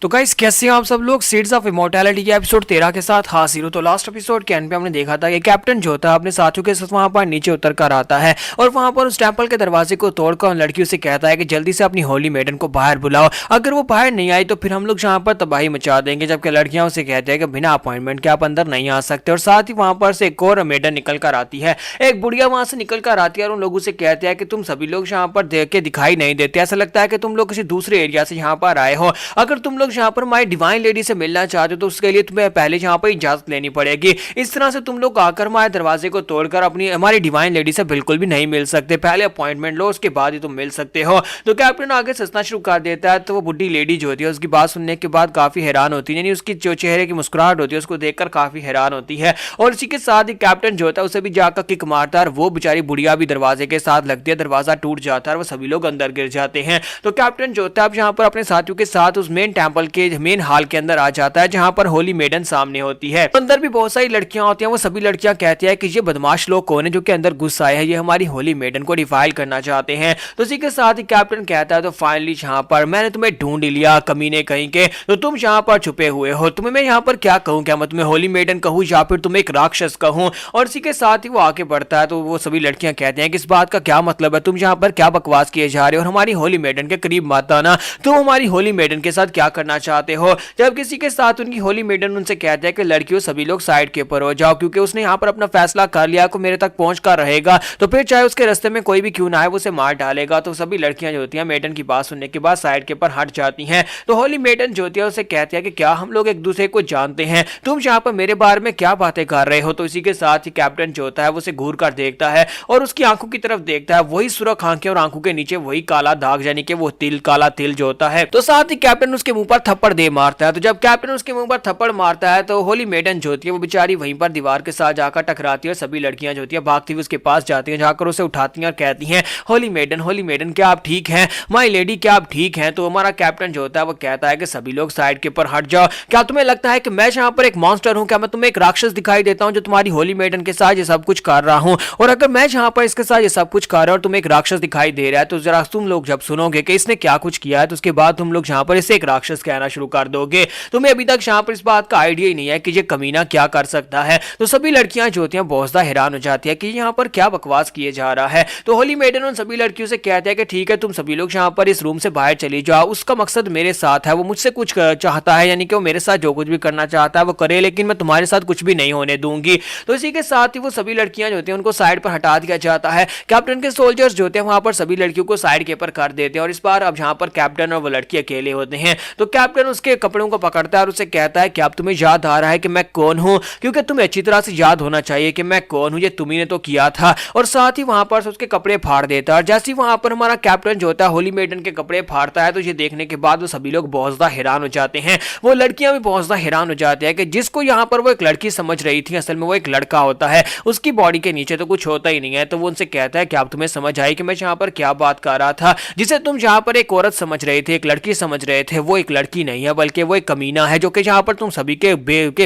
Speaker 1: तो गाइस कैसे हैं आप सब लोग, सीड्स ऑफ इमॉर्टैलिटी के एपिसोड 13 के साथ हाजिर। तो लास्ट एपिसोड के एंड पे हमने देखा था कि कैप्टन जो था अपने साथियों के साथ वहां पर नीचे उतर कर आता है और वहां पर उस टेंपल के दरवाजे को तोड़कर उन लड़कियों से कहता है कि जल्दी से अपनी होली मेडन को बाहर बुलाओ, अगर वो बाहर नहीं आई तो फिर हम लोग यहाँ पर तबाही मचा देंगे। जबकि लड़कियां उसे कहते हैं कि बिना अपॉइंटमेंट के आप अंदर नहीं आ सकते। और साथ ही वहां पर से एक और मेडन निकल कर आती है, एक बुढ़िया वहां से निकल कर आती है और उन लोगों से कहते हैं कि तुम सभी लोग यहाँ पर देख के दिखाई नहीं देते, ऐसा लगता है कि तुम लोग किसी दूसरे एरिया से यहाँ पर आए हो, अगर तुम लोग यहाँ पर हमारी डिवाइन लेडी से मिलना चाहते हो तो उसके लिए तुम्हें पहले यहाँ पर इजाजत लेनी पड़ेगी। इस तरह से तुम लोग आकर हमारे दरवाजे को तोड़कर अपनी हमारी डिवाइन लेडी से बिल्कुल भी नहीं मिल सकते, पहले अपॉइंटमेंट लो उसके बाद ही तुम मिल सकते हो। तो कैप्टन आगे ससना शुरू कर देता है। तो वो बुढ़ी लेडी जो होती है उसकी बात सुनने के बाद काफी हैरान होती है, यानी उसकी जो चेहरे की मुस्कुराहट होती है उसको देखकर काफी हैरान होती है। और इसी के साथ ही कैप्टन जो होता है उसे भी जाकर किक मारता है और वो बेचारी बुढ़िया भी दरवाजे के साथ लगती है, दरवाजा टूट जाता है और वो सभी लोग अंदर गिर जाते हैं। तो कैप्टन जो होता है अब यहाँ पर अपने साथियों के साथ उस मेन टेंपल के मेन हॉल के अंदर आ जाता है जहां पर होली मेडन सामने होती है। अंदर भी बहुत सारी लड़कियां होती हैं, वो सभी लड़कियां कहती है कि ये बदमाश लोग कौन है जो कि अंदर घुस आए हैं, ये हमारी होली मेडन को डिफाइल करना चाहते हैं। तो इसी के साथ ही कैप्टन कहता है तो फाइनली यहाँ पर मैंने तुम्हें ढूंढ लिया कमीने कहीं के, तो तुम यहाँ पर छुपे हुए हो, तुम्हें मैं यहाँ पर क्या कहूँ, क्या मैं तुम्हें होली मेडन कहूँ या फिर तुम्हें एक राक्षस कहूँ। और इसी के साथ ही वो आगे बढ़ता है तो वो सभी लड़कियां कहते हैं कि इस बात का क्या मतलब है, तुम यहाँ पर क्या बकवास किए जा रहे हो और हमारी होली मेडन के करीब मत आना, तुम हमारी होली मेडन के साथ क्या करना चाहते हो। जब किसी के साथ उनकी होली मेडन उनसे कहते हैं कि लड़कियों सभी लोग साइड के ऊपर हो जाओ, क्योंकि उसने यहाँ पर अपना फैसला कर लिया को मेरे तक पहुंच कर रहेगा, तो फिर चाहे उसके रास्ते में कोई भी क्यों ना आए वो उसे मार डालेगा। तो सभी लड़कियां जो होती हैं मेडन की बात सुनने के बाद साइड के ऊपर हट जाती हैं। तो होली मेडन जो होती है उसे कहती है कि क्या हम लोग एक दूसरे को जानते हैं, तुम यहाँ पर मेरे बारे में क्या बातें कर रहे हो। तो इसी के साथ ही कैप्टन जो होता है वो उसे घूर कर देखता है और उसकी आंखों की तरफ देखता है, वही सुर्ख आंखें और आंखों के नीचे वही काला दाग, यानी कि वो तिल, काला तिल जो होता है। तो साथ ही कैप्टन उसके मुंह पर पर थप्पड़ दे मारता है। तो जब कैप्टन उसके मुंह पर थप्पड़ मारता है तो होली मेडन जो होती है वो बेचारी वहीं पर दीवार के साथ जाकर टकराती है और सभी लड़कियां जो होती है भागती हुई उसके पास जाती हैं, जाकर उसे उठाती हैं और कहती हैं होली मेडन क्या आप ठीक हैं, माय लेडी क्या आप ठीक हैं। तो हमारा कैप्टन जो होता है वो कहता है कि सभी लोग साइड के ऊपर हट जाओ, क्या तुम्हें लगता है कि मैं यहाँ पर एक मॉन्स्टर हूँ, क्या मैं तुम्हें एक राक्षस दिखाई देता हूँ जो तुम्हारी होली मेडन के साथ ये सब कुछ कर रहा हूँ, और अगर मैं यहाँ पर इसके साथ ये सब कुछ कर रहा हूँ और तुम्हें एक राक्षस दिखाई दे रहा है तो जरा तुम लोग जब सुनोगे कि इसने क्या कुछ किया है तो उसके बाद तुम लोग यहाँ पर इसे एक राक्षस कहना शुरू कर दोगे। तुम्हें अभी तक यहाँ पर इस बात का आइडिया ही नहीं है कि ये कमीना क्या कर सकता है। तो सभी लड़कियां जो होती हैं बहुत ज्यादा हैरान हो जाती है कि यहाँ पर क्या बकवास किए जा रहा है। तो होली मेडन उन सभी लड़कियों से कहते हैं कि ठीक है तुम सभी लोग यहाँ पर इस रूम से बाहर चली जाओ, उसका मकसद मेरे साथ है, वो मुझसे कुछ चाहता है, यानी कि वो मेरे साथ जो कुछ भी करना चाहता है वो करे, लेकिन मैं तुम्हारे साथ कुछ भी नहीं होने दूंगी। तो इसी के साथ ही वो सभी लड़कियां जो होती हैं उनको साइड पर हटा दिया जाता है। कैप्टन के सोल्जर्स जो होते हैं वहां पर सभी लड़कियों को साइड के ऊपर कर देते हैं और इस बार अब यहाँ पर कैप्टन और वो लड़की अकेले होते हैं। तो कैप्टन उसके कपड़ों को पकड़ता है और उसे कहता है कि अब तुम्हें याद आ रहा है कि मैं कौन हूँ, क्योंकि तुम्हें अच्छी तरह से याद होना चाहिए कि मैं कौन हूँ, ये तुम्ही ने तो किया था। और साथ ही वहां पर उसके कपड़े फाड़ देता है और जैसे ही वहां पर हमारा कैप्टन जो होता है होली मेडन के कपड़े फाड़ता है तो ये देखने के बाद वो सभी लोग बहुत ज्यादा हैरान हो जाते हैं। वो लड़कियां भी बहुत ज्यादा हैरान हो जाती है कि जिसको यहाँ पर वो एक लड़की समझ रही थी असल में वो एक लड़का होता है, उसकी बॉडी के नीचे तो कुछ होता ही नहीं है। तो वो उनसे कहता है कि आप तुम्हें समझ आई कि मैं यहाँ पर क्या बात कर रहा था, जिसे तुम यहाँ पर एक औरत समझ रहे थे, एक लड़की समझ रहे थे, वो एक लड़की नहीं है बल्कि वो एक कमीना है जो कि यहाँ पर तुम सभी के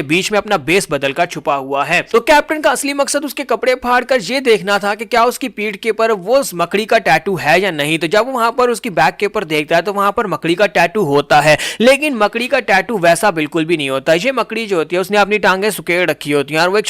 Speaker 1: बीच में अपना बेस बदलकर छुपा हुआ है। तो कैप्टन का असली मकसद उसके कपड़े फाड़कर ये देखना था कि क्या उसकी पीठ के ऊपर वो मकड़ी का टैटू है या नहीं। तो जब वहां पर उसकी बैक के ऊपर देखता है तो वहां पर मकड़ी का टैटू होता है, लेकिन मकड़ी का टैटू वैसा बिल्कुल भी नहीं होता। ये मकड़ी जो होती है उसने अपनी टांगे सुकेड़ रखी होती हैं और वो एक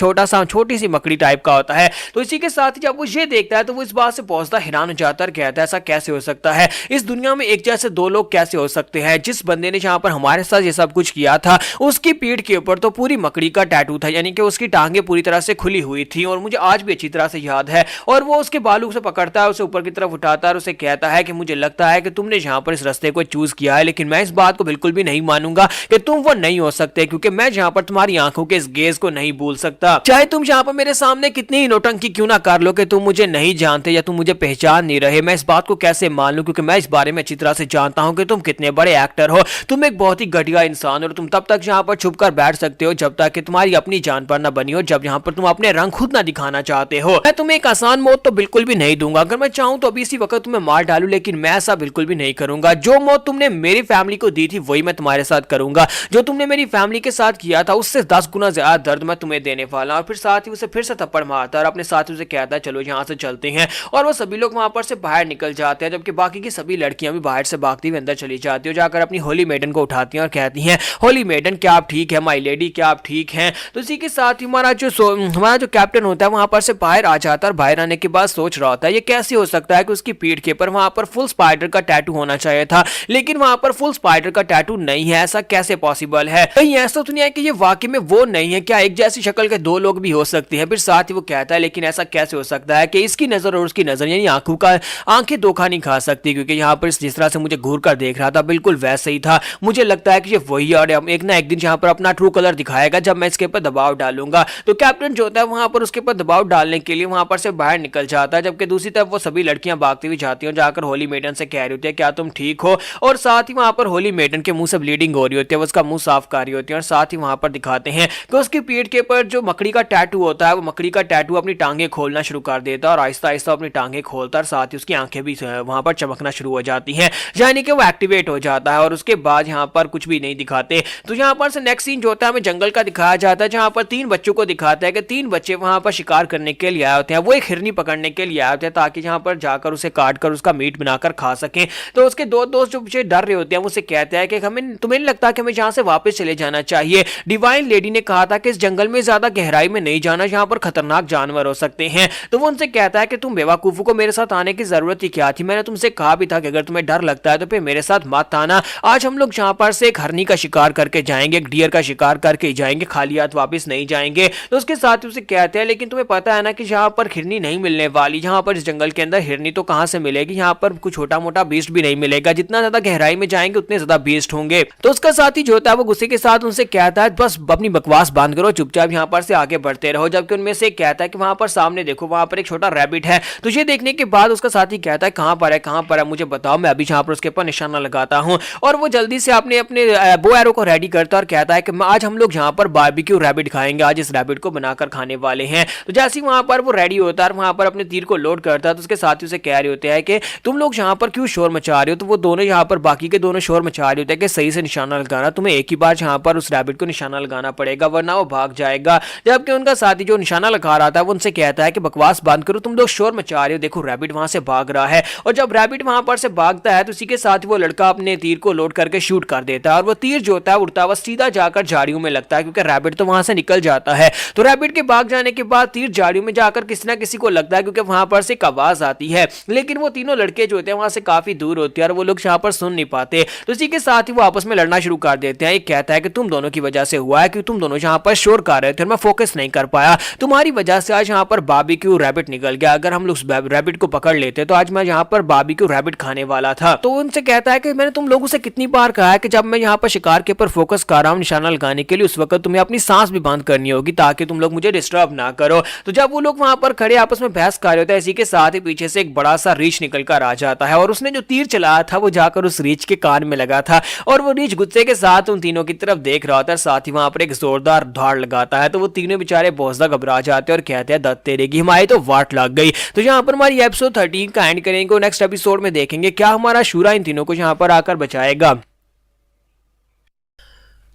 Speaker 1: छोटी सी मकड़ी टाइप का होता है। तो इसी के साथ ही जब वो ये देखता है तो वो इस बात से बहुत ज्यादा हैरान हो जाता है और कहता है ऐसा कैसे हो सकता है, इस दुनिया में एक जैसे दो लोग कैसे हो सकते हैं। जिस बंदे ने यहाँ पर हमारे साथ ये सब कुछ किया था उसकी पीठ के ऊपर तो पूरी मकड़ी का टैटू था, यानी कि उसकी टांगे पूरी तरह से खुली हुई थी और मुझे आज भी अच्छी तरह से याद है। और वो उसके बालू से पकड़ता है, उसे ऊपर की तरफ उठाता है और उसे कहता है कि मुझे लगता है कि तुमने यहाँ पर इस रास्ते को चूज किया है, लेकिन मैं इस बात को बिल्कुल भी नहीं मानूंगा कि तुम वो नहीं हो सकते, क्योंकि मैं यहाँ पर तुम्हारी आंखों के इस गेज को नहीं भूल सकता। चाहे तुम यहाँ पर मेरे सामने कितनी ही नौटंकी क्यों ना कर लो कि तुम मुझे नहीं जानते या तुम मुझे पहचान नहीं रहे, मैं इस बात को कैसे मान लूं, क्योंकि मैं इस बारे में अच्छी तरह से जानता हूं कि तुम कितने बड़े एक्टर हो। तुम एक बहुत ही घटिया इंसान हो और तुम तब तक यहाँ पर छुप कर बैठ सकते हो जब तक कि तुम्हारी अपनी जान पर ना बनी हो, जब यहाँ पर तुम अपने रंग खुद ना दिखाना चाहते हो। मैं तुम्हें एक आसान मौत तो बिल्कुल भी नहीं दूंगा, अगर मैं चाहूं तो अभी इसी वक्त तुम्हें मार डालूं, लेकिन मैं ऐसा बिल्कुल भी नहीं करूंगा। जो मौत तुमने मेरी फैमिली को दी थी वही मैं तुम्हारे साथ करूंगा। जो तुमने मेरी फैमिली के साथ किया था उससे 10 गुना ज्यादा दर्द मैं तुम्हें देने वाला। और फिर साथ ही उसे फिर से थप्पड़ मारता है और अपने साथी से कहता है चलो यहाँ से चलते हैं। और वो सभी लोग वहां पर से बाहर निकल जाते हैं, जबकि बाकी की सभी लड़कियां भी बाहर से भागती हुई अंदर चली जाती है, जाकर अपनी होली मेडन को उठाती हैं और कहती हैं होली मेडन क्या आप ठीक है, माय लेडी क्या आप ठीक हैं। तो इसी के साथ ही हमारा जो कैप्टन होता है वहां पर से बाहर आ जाता है और बाहर आने के बाद सोच रहा होता है ये कैसे हो सकता है कि उसकी पीठ के ऊपर वहां पर फुल स्पाइडर का टैटू होना चाहिए था, लेकिन वहां पर फुल स्पाइडर का टैटू नहीं है, ऐसा कैसे पॉसिबल है। कहीं ऐसा तो नहीं है कि ये वाकई में वो नहीं है, क्या एक जैसी शक्ल के दो लोग भी हो सकते हैं। फिर साथ ही वो कहता है लेकिन ऐसा कैसे हो सकता है कि इसकी नजर और उसकी नजर यानी आंखें धोखा नहीं खा सकती, क्योंकि यहाँ पर जिस तरह से मुझे घूर कर देख रहा था बिल्कुल वैसे ही था। मुझे लगता है कि ये वही और एक ना एक दिन यहाँ पर अपना ट्रू कलर दिखाएगा जब मैं इसके ऊपर दबाव डालूंगा। तो कैप्टन जो होता है वहां पर उसके ऊपर दबाव डालने के लिए वहां पर से बाहर निकल जाता है, जबकि दूसरी तरफ वो सभी लड़कियां भागती हुई जाती हैं, जाकर होली मेडन से कह रही होती है क्या तुम ठीक हो। और साथ ही वहां पर होली मेडन के मुंह से ब्लीडिंग हो रही होती है, वो उसका मुंह साफ कर रही होती है। और साथ ही वहां पर दिखाते हैं कि उसकी पीठ के ऊपर जो मकड़ी का टैटू होता है वो मकड़ी का टैटू अपनी टांगे खोलना शुरू कर देता है और आहिस्ता आहिस्ता अपनी टांगे खोलता है, साथ ही उसकी आंखें भी वहां पर चमकना शुरू हो जाती हैं, यानी कि वो एक्टिवेट हो जाता है। और उसके बाद यहाँ पर कुछ भी नहीं दिखाते। तो यहाँ पर से नेक्स्ट सीन जो होता है हमें जंगल का दिखाया जाता है, जहाँ पर 3 बच्चों को दिखाता है कि 3 बच्चे वहां पर शिकार करने के लिए आए होते हैं। वो एक हिरनी पकड़ने के लिए आए होते हैं ताकि यहाँ पर जाकर उसे काट कर उसका मीट बनाकर खा सकें। तो उसके 2 दोस्त जो पीछे डर रहे होते हैं वो उसे कहते हैं कि हमें तुम्हें नहीं लगता कि हमें यहाँ से वापस चले जाना चाहिए। डिवाइन लेडी ने कहा था कि इस जंगल में ज्यादा गहराई में नहीं जाना, यहाँ पर खतरनाक जानवर हो सकते हैं। तो वो उनसे कहता है कि तुम बेवकूफों को मेरे साथ आने की जरूरत ही क्या थी, मैंने तुमसे कहा भी था कि अगर तुम्हें डर लगता है तो फिर मेरे साथ मत आना। आज हम लोग यहाँ पर से एक हरनी का शिकार करके जाएंगे, एक डियर का शिकार करके जाएंगे, खाली हाथ वापस नहीं जाएंगे। तो उसके साथ उसे कहते हैं लेकिन तुम्हें पता है ना कि यहाँ पर हिरनी नहीं मिलने वाली, यहाँ पर इस जंगल के अंदर हिरनी तो कहां से मिलेगी, यहाँ पर कुछ छोटा मोटा बीस्ट भी नहीं मिलेगा, जितना ज्यादा गहराई में जाएंगे उतने ज्यादा बीस्ट होंगे। तो उसका साथी जो होता है वो गुस्से के साथ उनसे कहता है बस अपनी बकवास बंद करो, चुपचाप यहाँ पर से आगे बढ़ते रहो। जबकि उनमें से कहता है कि वहां पर सामने देखो वहां पर एक छोटा रैबिट है। तो ये देखने के बाद उसका साथी कहता है कहां पर है, मुझे बताओ, मैं अभी यहाँ पर उसके ऊपर निशाना लगाता हूं। और वो जल्दी जल्दी से अपने अपने बो एरो को रेडी करता है और कहता है कि आज हम लोग यहाँ पर बारबेक्यू रैबिट खाएंगे, आज इस रैबिट को बनाकर खाने वाले हैं। तो जैसे ही वहां पर वो रेडी होता है, वहां पर अपने तीर को लोड करता है, तो उसके साथी उसे कह रहे होते हैं कि तुम लोग यहाँ पर क्यों शोर मचा रहे हो। तो वो दोनों यहाँ पर बाकी के दोनों शोर मचा रहे होते हैं कि सही से निशाना लगाना, तुम्हें एक ही बार यहाँ पर उस रैबिट को निशाना लगाना पड़ेगा वरना वो भाग जाएगा। जबकि उनका साथी जो निशाना लगा रहा था वो उनसे कहता है कि बकवास बंद करो, तुम लोग शोर मचा रहे हो, देखो रैबिट वहां से भाग रहा है। और जब रैबिट वहां पर से भागता है तो उसी के साथ वो लड़का अपने तीर को लोड करके शूट कर देता है और वो तीर जो होता है उड़ता हुआ सीधा जाकर झाड़ियों में लगता है, क्योंकि रैबिट तो वहां से निकल जाता है। तो रैबिट के भाग जाने के बाद तीर झाड़ियों में जाकर किसी ना किसी को लगता है, क्योंकि वहां पर से एक आवाज आती है, लेकिन वो तीनों लड़के जो होते हैं वहां से काफी दूर होते हैं और वो लोग यहाँ पर सुन नहीं पाते। तो इसी के साथ ही वो आपस में लड़ना शुरू कर देते हैं। एक कहता है कि तुम दोनों की वजह से हुआ है, कि तुम दोनों यहाँ पर शोर कर रहे थे और मैं फोकस नहीं कर पाया, तुम्हारी वजह से आज यहाँ पर बारबेक्यू रैबिट निकल गया। अगर हम लोग रैबिट को पकड़ लेते तो आज मैं यहाँ पर बारबेक्यू रैबिट खाने वाला था। तो उनसे कहता है कि मैंने तुम लोगों से कितनी बार कहा है कि जब मैं यहाँ पर शिकार के ऊपर फोकस कर रहा हूँ निशाना लगाने के लिए, उस वक्त तुम्हें अपनी सांस भी बंद करनी होगी ताकि तुम लोग मुझे डिस्टर्ब ना करो। तो जब वो लोग वहां पर खड़े आपस में बहस कर रहे होते हैं, इसी के साथ ही पीछे से एक बड़ा सा रीछ निकल कर आ जाता है और उसने जो तीर चलाया था वो जाकर उस रीछ के कान में लगा था और वो रीछ गुस्से के साथ उन तीनों की तरफ देख रहा होता है। साथ ही वहां पर एक जोरदार धाड़ लगाता है, तो वो तीनों बेचारे बहुत ज्यादा घबरा जाते हैं और कहते हैं दत्त तेरे की, हमारी तो वाट लग गई। तो यहाँ पर हमारी एपिसोड 13 का एंड करेंगे और नेक्स्ट एपिसोड में देखेंगे क्या हमारा शूरा इन तीनों को यहाँ पर आकर बचाएगा।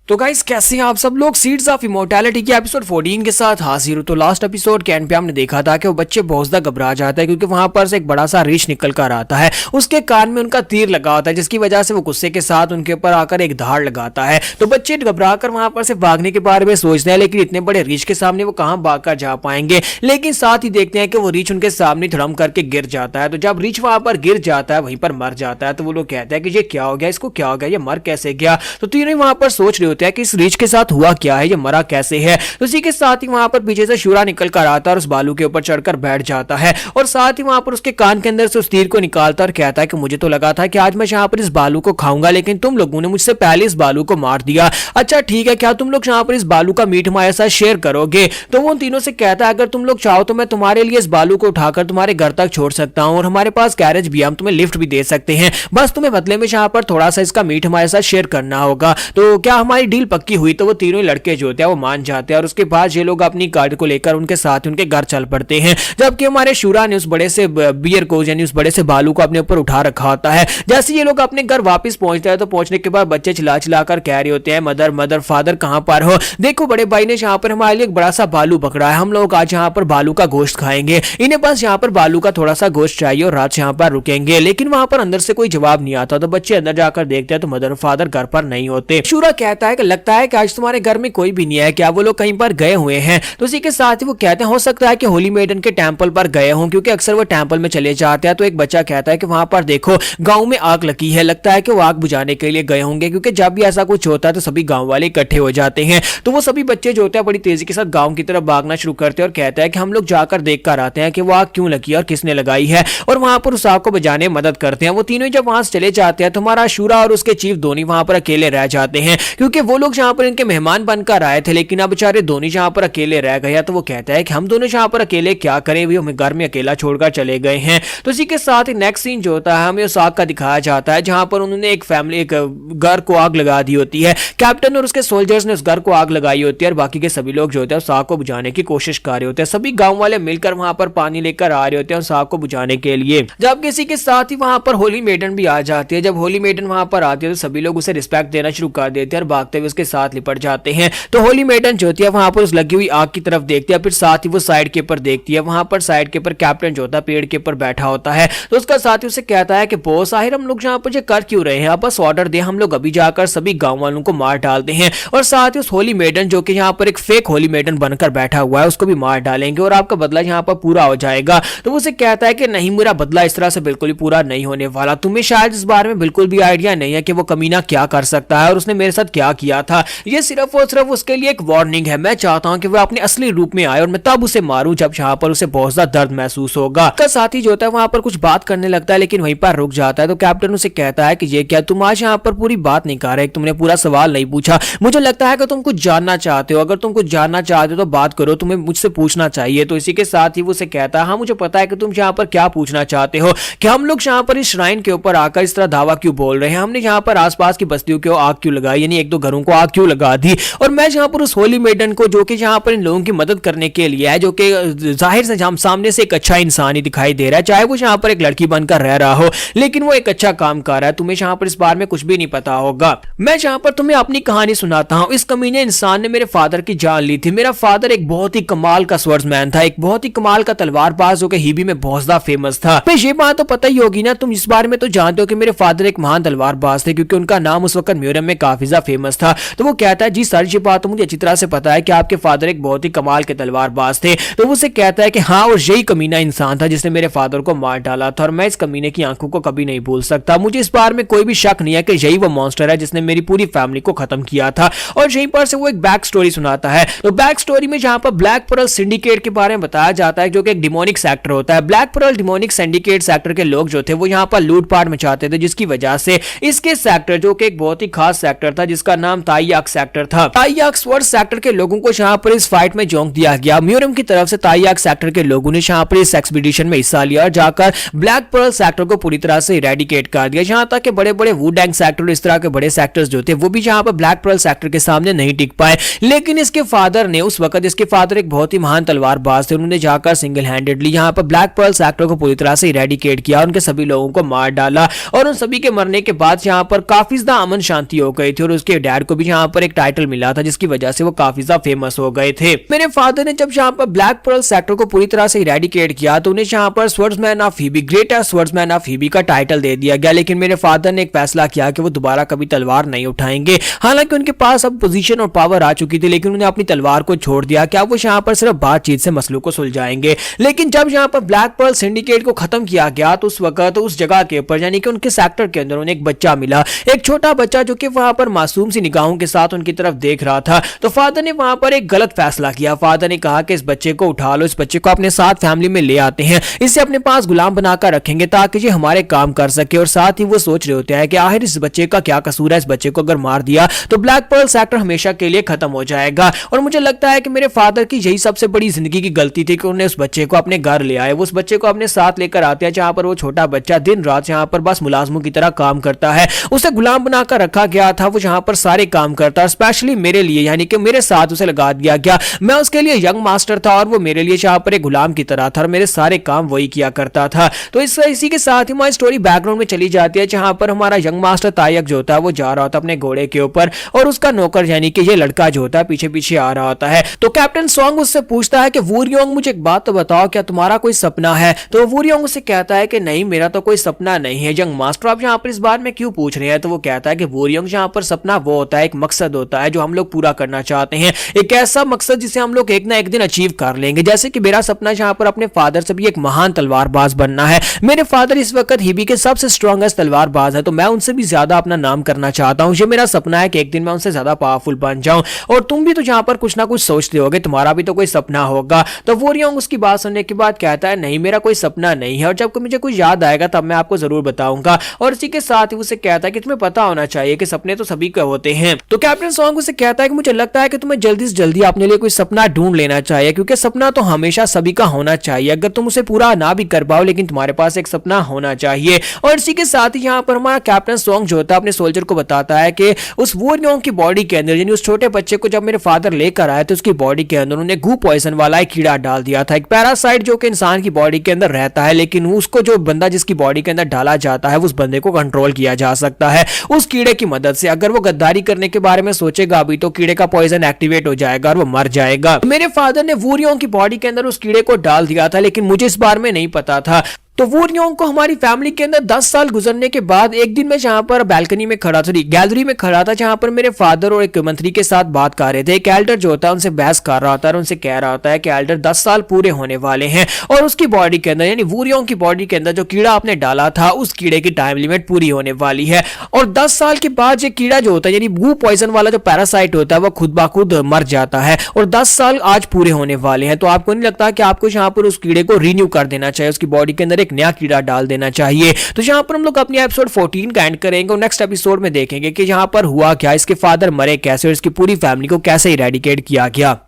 Speaker 1: तो गाइस कैसे हैं आप सब लोग। सीड्स ऑफ इमोर्टैलिटी की एपिसोड 14 के साथ हाजिर हूं। तो लास्ट एपिसोड के एंड पे हमने देखा था कि वो बच्चे बहुत ज्यादा घबरा जाते हैं क्योंकि वहां पर से एक बड़ा सा रीछ निकल कर आता है, उसके कान में उनका तीर लगा होता है, जिसकी वजह से वो गुस्से के साथ उनके ऊपर आकर एक धाड़ लगाता है। तो बच्चे घबरा कर वहां पर से भागने के बारे में सोचते हैं, लेकिन इतने बड़े रीछ के सामने वो कहां भाग कर जा पाएंगे। लेकिन साथ ही देखते हैं कि वो रीछ उनके सामने धड़म करके गिर जाता है। तो जब रीछ वहां पर गिर जाता है, वहीं पर मर जाता है, तो वो लोग कहते हैं कि ये क्या हो गया, इसको क्या हो गया, ये मर कैसे गया। तो तीनों वहां पर सोच रहे होते हैं कि इस रीछ के साथ हुआ क्या है, ये मरा कैसे है। तो उसी के साथ ही वहां पर पीछे से शूरा निकल कर आता है और उस बालू के ऊपर चढ़कर बैठ जाता है और साथ ही वहां पर उसके कान के अंदर से उस तीर को निकालता और कहता है कि मुझे तो लगा था कि आज मैं यहाँ पर इस बालू को खाऊंगा, लेकिन तुम लोगों ने मुझसे पहले इस बालू को मार दिया। अच्छा ठीक है, क्या तुम लोग यहाँ पर इस बालू का मीट हमारे साथ शेयर करोगे। तो वो उन तीनों से कहता है अगर तुम लोग चाहो तो मैं तुम्हारे लिए इस बालू को उठाकर तुम्हारे घर तक छोड़ सकता हूँ और हमारे पास गैरेज भी है, हम तुम्हें लिफ्ट भी दे सकते हैं, बस तुम्हें बदले में यहाँ पर थोड़ा सा इसका मीट हमारे साथ शेयर करना होगा। तो क्या हमारी डील पक्की हुई। तो वो तीनों लड़के जो होते हैं वो मान जाते हैं और उसके बाद ये लोग अपनी गाड़ी को लेकर उनके साथ उनके घर चल पड़ते हैं। जबकि हमारे शूरा ने उस बड़े से बियर को यानी उस बड़े से बालू को अपने ऊपर उठा रखा होता है। जैसे ये लोग अपने घर वापस पहुंचते हैं तो पहुंचने के बाद बच्चे चिल्ला चिल्ला कर कह रहे होते हैं मदर मदर फादर कहां पर हो, देखो बड़े भाई ने यहाँ पर हमारे लिए एक बड़ा सा बालू पकड़ा है, हम लोग आज यहाँ पर बालू का गोश्त खाएंगे, इन्हें बस यहाँ पर बालू का थोड़ा सा गोश्त चाहिए और रात यहाँ पर रुकेंगे। लेकिन वहां पर अंदर से कोई जवाब नहीं आता। तो बच्चे अंदर जाकर देखते हैं तो मदर फादर घर पर नहीं होते। शूरा कहता है कि लगता है कि आज तुम्हारे घर में कोई भी नहीं है, क्या वो लोग कहीं पर गए हुए हैं। तो उसी के साथ ही वो कहते हैं हो सकता है कि होली मेडन के टेंपल पर गए हों, क्योंकि अक्सर वो टेंपल में चले जाते हैं। तो एक बच्चा कहता है कि वहां पर देखो गांव में आग लगी है, लगता है कि वो आग बुझाने के लिए गए होंगे, क्योंकि जब भी ऐसा कुछ होता है तो सभी गांव वाले इकट्ठे हो जाते हैं। तो वो सभी बच्चे जो होते हैं बड़ी तेजी के साथ गांव की तरफ भागना शुरू करते हैं और कहते हैं कि हम लोग जाकर देख कर आते हैं कि वो आग क्यों लगी और किसने लगाई है, और वहां पर उस आग को बुझाने में मदद करते हैं। वो तीनों जब वहां से चले जाते हैं तो हमारा शूरा और उसके चीफ दोनों वहां पर अकेले रह जाते हैं, क्योंकि वो लोग जहां पर इनके मेहमान बनकर आए थे, लेकिन अब बेचारे दोनों जहां पर अकेले रह गए। तो वो कहता है कि हम दोनों जहां पर अकेले क्या करें, भी हमें घर में अकेला छोड़कर चले गए हैं। तो इसी के साथ ही नेक्स्ट सीन जो होता है हमें उस आग का दिखाया जाता है जहां पर उन्होंने एक फैमिली एक घर को आग लगा दी होती है। कैप्टन और उसके सोल्जर्स ने उस घर को आग लगाई होती है और बाकी के सभी लोग जो होते हैं उस आग को बुझाने की कोशिश कर रहे होते हैं। सभी गांव वाले मिलकर वहां पर पानी लेकर आ रहे होते हैं उस आग को बुझाने के लिए। जब किसी के साथ ही वहां पर होली मेडन भी आ जाती है। जब होली मेडन वहां पर आती है तो सभी लोग उसे रिस्पेक्ट देना शुरू कर देते हैं और भागते हुए उसके साथ लिपट जाते हैं। तो होली मेडन जो होती है वहां पर उस लगी हुई आग की तरफ देखती है, फिर साथ ही वो साइड के ऊपर देखती है। वहां पर साइड के ऊपर कैप्टन जो होता है पेड़ के ऊपर बैठा होता है। तो उसका साथी उसे कहता है कि बॉस आखिर हम लोग यहाँ पर कर क्यों रहे हैं, आप बस ऑर्डर दे, हम लोग अभी जाकर सभी गांव वालों को मार डालते हैं और साथ ही उस होली मेडन जो कि यहाँ पर एक फेक होली मेडन बनकर बैठा हुआ है उसको भी मार डालेंगे और आपका बदला यहाँ पर पूरा हो जाएगा। तो उसे कहता है कि नहीं, मेरा बदला इस तरह से बिल्कुल ही पूरा नहीं होने वाला, तुम्हें शायद इस बारे में बिल्कुल भी आइडिया नहीं है कि वो कमीना क्या कर सकता है और उसने मेरे साथ क्या किया था। ये सिर्फ और सिर्फ उसके लिए एक वार्निंग है। मैं चाहता हूं कि वह अपने असली रूप में आए और मैं तब उसे मारूं जब यहाँ पर उसे बहुत ज्यादा दर्द महसूस होगा। उसका साथी जो होता है वहां पर कुछ बात करने लगता है लेकिन वहीं पर रुक जाता है। तो कैप्टन उसे कहता है कि ये क्या, तुम आज यहाँ पर पूरी बात नहीं कर रहे, तुमने पूरा सवाल नहीं पूछा। मुझे लगता है कि तुम कुछ जानना चाहते हो, अगर तुम कुछ जानना चाहते हो तो बात करो, तुम्हें मुझसे पूछना चाहिए। तो इसी के साथ ही वो उसे कहता है हाँ मुझे पता है कि तुम यहाँ पर क्या पूछना चाहते हो, कि हम लोग यहाँ पर इस श्राइन के ऊपर आकर इस तरह दावा क्यों बोल रहे हैं, हमने यहाँ पर आसपास की बस्तियों को आग क्यों लगाई, यानी एक दो घरों को आग क्यों लगा दी, और मैं यहाँ पर उस होली मेडन को जो कि यहाँ पर इन लोगों की मदद करने के लिए है, जो कि जाहिर से हम सामने से एक अच्छा इंसान ही दिखाई दे रहा है, चाहे वो यहाँ पर एक लड़की बनकर रह रहा हो, लेकिन वो एक अच्छा काम कर रहा है। तुम्हें यहाँ पर इस बारे में कुछ भी नहीं पता होगा। मैं यहाँ पर तुम्हें अपनी कहानी सुनाता हूँ। इस कमीने इंसान ने मेरे फादर की जान ली थी। मेरा फादर एक बहुत ही कमाल का स्वर्ड्समैन था, एक बहुत ही कमाल का तलवारबाज जो कि हिबी में बहुत ज्यादा फेमस था। तो ये बात तो पता ही होगी ना, तुम इस बारे में तो जानते हो कि मेरे फादर एक महान तलवारबाज थे, क्योंकि उनका नाम उस वक्त म्यूजियम में काफी ज्यादा फेमस था। तो वो कहता है जी सर ये बात तो मुझे अच्छी तरह से पता है कि आपके फादर एक बहुत ही कमाल के तलवारबाज थे। तो वो उसे कहता है कि हाँ, और यही कमीना इंसान था जिसने मेरे फादर को मार डाला था, और मैं इस कमीने की आंखों को कभी नहीं भूल सकता। मुझे इस बारे में कोई भी शक नहीं है कि यही वो मॉन्स्टर है जिसने मेरी पूरी फैमिली को खत्म किया था। और यहीं पर से वो एक बैक स्टोरी सुनाता है। तो बैक स्टोरी में जहां पर ब्लैक पर्ल सिंडिकेट के बारे में बताया जाता है, जो कि एक डिमोनिक सेक्टर होता है। Black pearl demonic syndicate sector के लोग जो थे वो यहां पर लूटपाट मचाते थे, जिसकी वजह से इसके सेक्टर जो कि एक बहुत ही खास सेक्टर था जिसका नाम ताइयाक सेक्टर था। ताइयाक स्वर्ड सेक्टर के लोगों को यहां पर इस फाइट में झोंक दिया गया। म्यूजियम की तरफ से ताइयाक सेक्टर के लोगों ने यहां पर इस एक्सपीडिशन में हिस्सा लिया और जाकर ब्लैक पर्ल सेक्टर को पूरी तरह से इरेडिकेट कर दिया। यहां तक कि बड़े बड़े वुडैंग सेक्टर, इस तरह के बड़े सेक्टर्स जो थे वो भी यहां पर ब्लैक पर्ल सेक्टर के सामने नहीं टिक पाए। लेकिन इसके फादर ने, उस वक्त इसके फादर एक बहुत ही महान तलवारबाज थे, उन्होंने जाकर सिंगल हैंडेडली यहां पर ब्लैक पर्ल सेक्टर को पूरी तरह से इरेडिकेट किया, उनके सभी लोगों को मार डाला। और उन सभी के मरने के बाद यहां पर काफी ज्यादा अमन शांति हो गई थी, और उसके डैड को भी यहां पर एक टाइटल मिला था जिसकी वजह से वो काफी ज्यादा फेमस हो गए थे। मेरे फादर ने जब यहां पर ब्लैक पर्ल सेक्टर को पूरी तरह से इरेडिकेट किया तो उन्हें यहां पर swordsman of Hibi, greatest swordsman of Hibi का टाइटल दे दिया गया। लेकिन मेरे फादर ने एक फैसला किया कि वो दोबारा कभी तलवार नहीं उठाएंगे। हालांकि उनके पास अब पोजीशन और पावर आ चुकी थी, लेकिन उन्हें अपनी तलवार को छोड़ दिया। क्या वो यहां पर सिर्फ बातचीत से मसलों को सुलझाएंगे। लेकिन जब यहां पर ब्लैक पर्ल सिंडिकेट को खत्म किया गया तो उस वक्त उस जगह के ऊपर यानी कि उनके सेक्टर के अंदर उन्हें एक बच्चा मिला, एक छोटा बच्चा जो कि वहां पर मासूम सी निगाहों के साथ उनकी तरफ देख रहा था। तो फादर ने वहां पर एक गलत फैसला किया। फादर ने कहा कि इस बच्चे को उठा लो, इस बच्चे को अपने साथ फैमिली में ले आते हैं, इसे अपने पास गुलाम बनाकर रखेंगे ताकि ये हमारे काम कर सके। और साथ ही वो सोच रहे होते हैं कि आखिर इस बच्चे का क्या कसूर है, इस बच्चे को अगर मार दिया तो ब्लैक पर्ल सेक्टर हमेशा के लिए खत्म हो जाएगा। और मुझे लगता है कि मेरे फादर की यही सबसे बड़ी जिंदगी की गलती थी कि उन्होंने उस बच्चे को अपने घर ले आए। वो उस बच्चे को अपने साथ लेकर आते हैं जहां पर वो छोटा बच्चा दिन रात यहां पर बस मुलाजमों की तरह काम करता है। उसे गुलाम बनाकर रखा गया था, वो यहां पर सारे काम करता है, स्पेशली मेरे लिए, यानी कि मेरे साथ उसे लगा दिया गया। मैं उसके लिए यंग मास्टर था और वो मेरे लिए यहां पर एक गुलाम की तरह था और मेरे सारे काम वही किया करता था। तो इसी के साथ ही हमारी स्टोरी बैकग्राउंड में चली जाती है जहां पर हमारा यंग मास्टर तायक जो होता है वो जा रहा होता है अपने घोड़े के ऊपर, और उसका नौकर यानी कि ये लड़का जो होता है पीछे पीछे आ रहा होता है। तो कैप्टन सॉन्ग उससे पूछता है कि वूरियोंग मुझे एक बात तो बताओ, क्या तुम्हारा कोई सपना है? तो वूरियोंग उससे कहता है कि नहीं, मेरा तो कोई सपना नहीं है। यंग मास्टर आप यहाँ पर इस बारे में क्यों पूछ रहे हैं? तो वो कहता है कि वूरियोंग यहाँ पर सपना वो होता है, एक मकसद होता है जो हम लोग पूरा करना चाहते हैं, एक ऐसा मकसद जिसे हम लोग एक ना एक दिन अचीव कर लेंगे। जैसे कि मेरा सपना यहाँ पर अपने फादर से भी एक महान तलवारबाज बनना है। मेरे फादर इस वक्त हिबी के सबसे स्ट्रॉन्गेस्ट तलवारबाज है, तो मैं उनसे भी ज्यादा अपना नाम करना चाहता हूँ। ये मेरा सपना है कि एक दिन मैं उनसे ज्यादा पावरफुल बन जाऊं। और तुम भी तो यहाँ पर कुछ ना कुछ सोचते होगे, तुम्हारा भी तो कोई सपना होगा। तो वूरियोंग उसकी बात सुनने के बाद कहता है नहीं, मेरा कोई सपना नहीं है, और जब मुझे कुछ याद आएगा तब मैं आपको जरूर बताऊंगा। और इसी के साथ ही उसे कहता है कि तुम्हें पता होना चाहिए कि सपने तो सभी के होते हैं। तो कैप्टन सॉन्ग उसे कहता है कि मुझे लगता है कि तुम्हें जल्दी से जल्दी अपने लिए कोई सपना ढूंढ लेना चाहिए, क्योंकि सपना तो हमेशा सभी का होना चाहिए। अगर तुम उसे पूरा ना भी कर पाओ लेकिन तुम्हारे पास एक सपना होना चाहिए। और इसी के साथ ही यहाँ पर हमारा कैप्टन सॉन्ग जो होता है अपने सोल्जर को बताता है कि उस वूरियोंग की बॉडी के अंदर, यानी उस छोटे बच्चे को जब मेरे फादर लेकर आए तो उसकी बॉडी के अंदर उन्होंने गू पॉइजन वाला एक कीड़ा डाल दिया था, एक पैरासाइट जो कि इंसान की बॉडी के अंदर रहता है, लेकिन उसको जो बंदा जिसकी बॉडी के अंदर डाला जाता है उस बंदे को कंट्रोल किया जा सकता है उस कीड़े की मदद से। अगर वो गद्दारी करने के बारे में सोचेगा अभी तो कीड़े का पॉइजन एक्टिवेट हो जाएगा और वो मर जाएगा। मेरे फादर ने वूरियोंग की बॉडी के अंदर उस कीड़े को डाल दिया था, लेकिन मुझे इस बारे में नहीं पता था। तो वो रियोंग को हमारी फैमिली के अंदर 10 साल गुजरने के बाद एक दिन मैं जहां पर बैल्कनी में खड़ा था, गैलरी में खड़ा था, जहां पर मेरे फादर और एक मंत्री के साथ बात कर रहे थे। एक एल्डर जो होता है उनसे बहस कर रहा होता है और उनसे कह रहा होता है कि एल्डर 10 साल पूरे होने वाले हैं और उसकी बॉडी के अंदर यानी वो रियोंग की बॉडी के अंदर जो कीड़ा आपने डाला था उस कीड़े की टाइम लिमिट पूरी होने वाली है और 10 साल के बाद ये कीड़ा जो होता है यानी वू पॉइजन वाला जो पैरासाइट होता है वो खुद ब खुद मर जाता है और 10 साल आज पूरे होने वाले हैं। तो आपको नहीं लगता कि आपको यहाँ पर उस कीड़े को रिन्यू कर देना चाहिए, उसकी बॉडी के अंदर एक नया कीड़ा डाल देना चाहिए? तो यहाँ पर हम लोग अपनी एपिसोड 14 का एंड करेंगे और नेक्स्ट एपिसोड में देखेंगे कि यहाँ पर हुआ क्या, इसके फादर मरे कैसे और इसकी पूरी फैमिली को कैसे इरेडिकेट किया गया।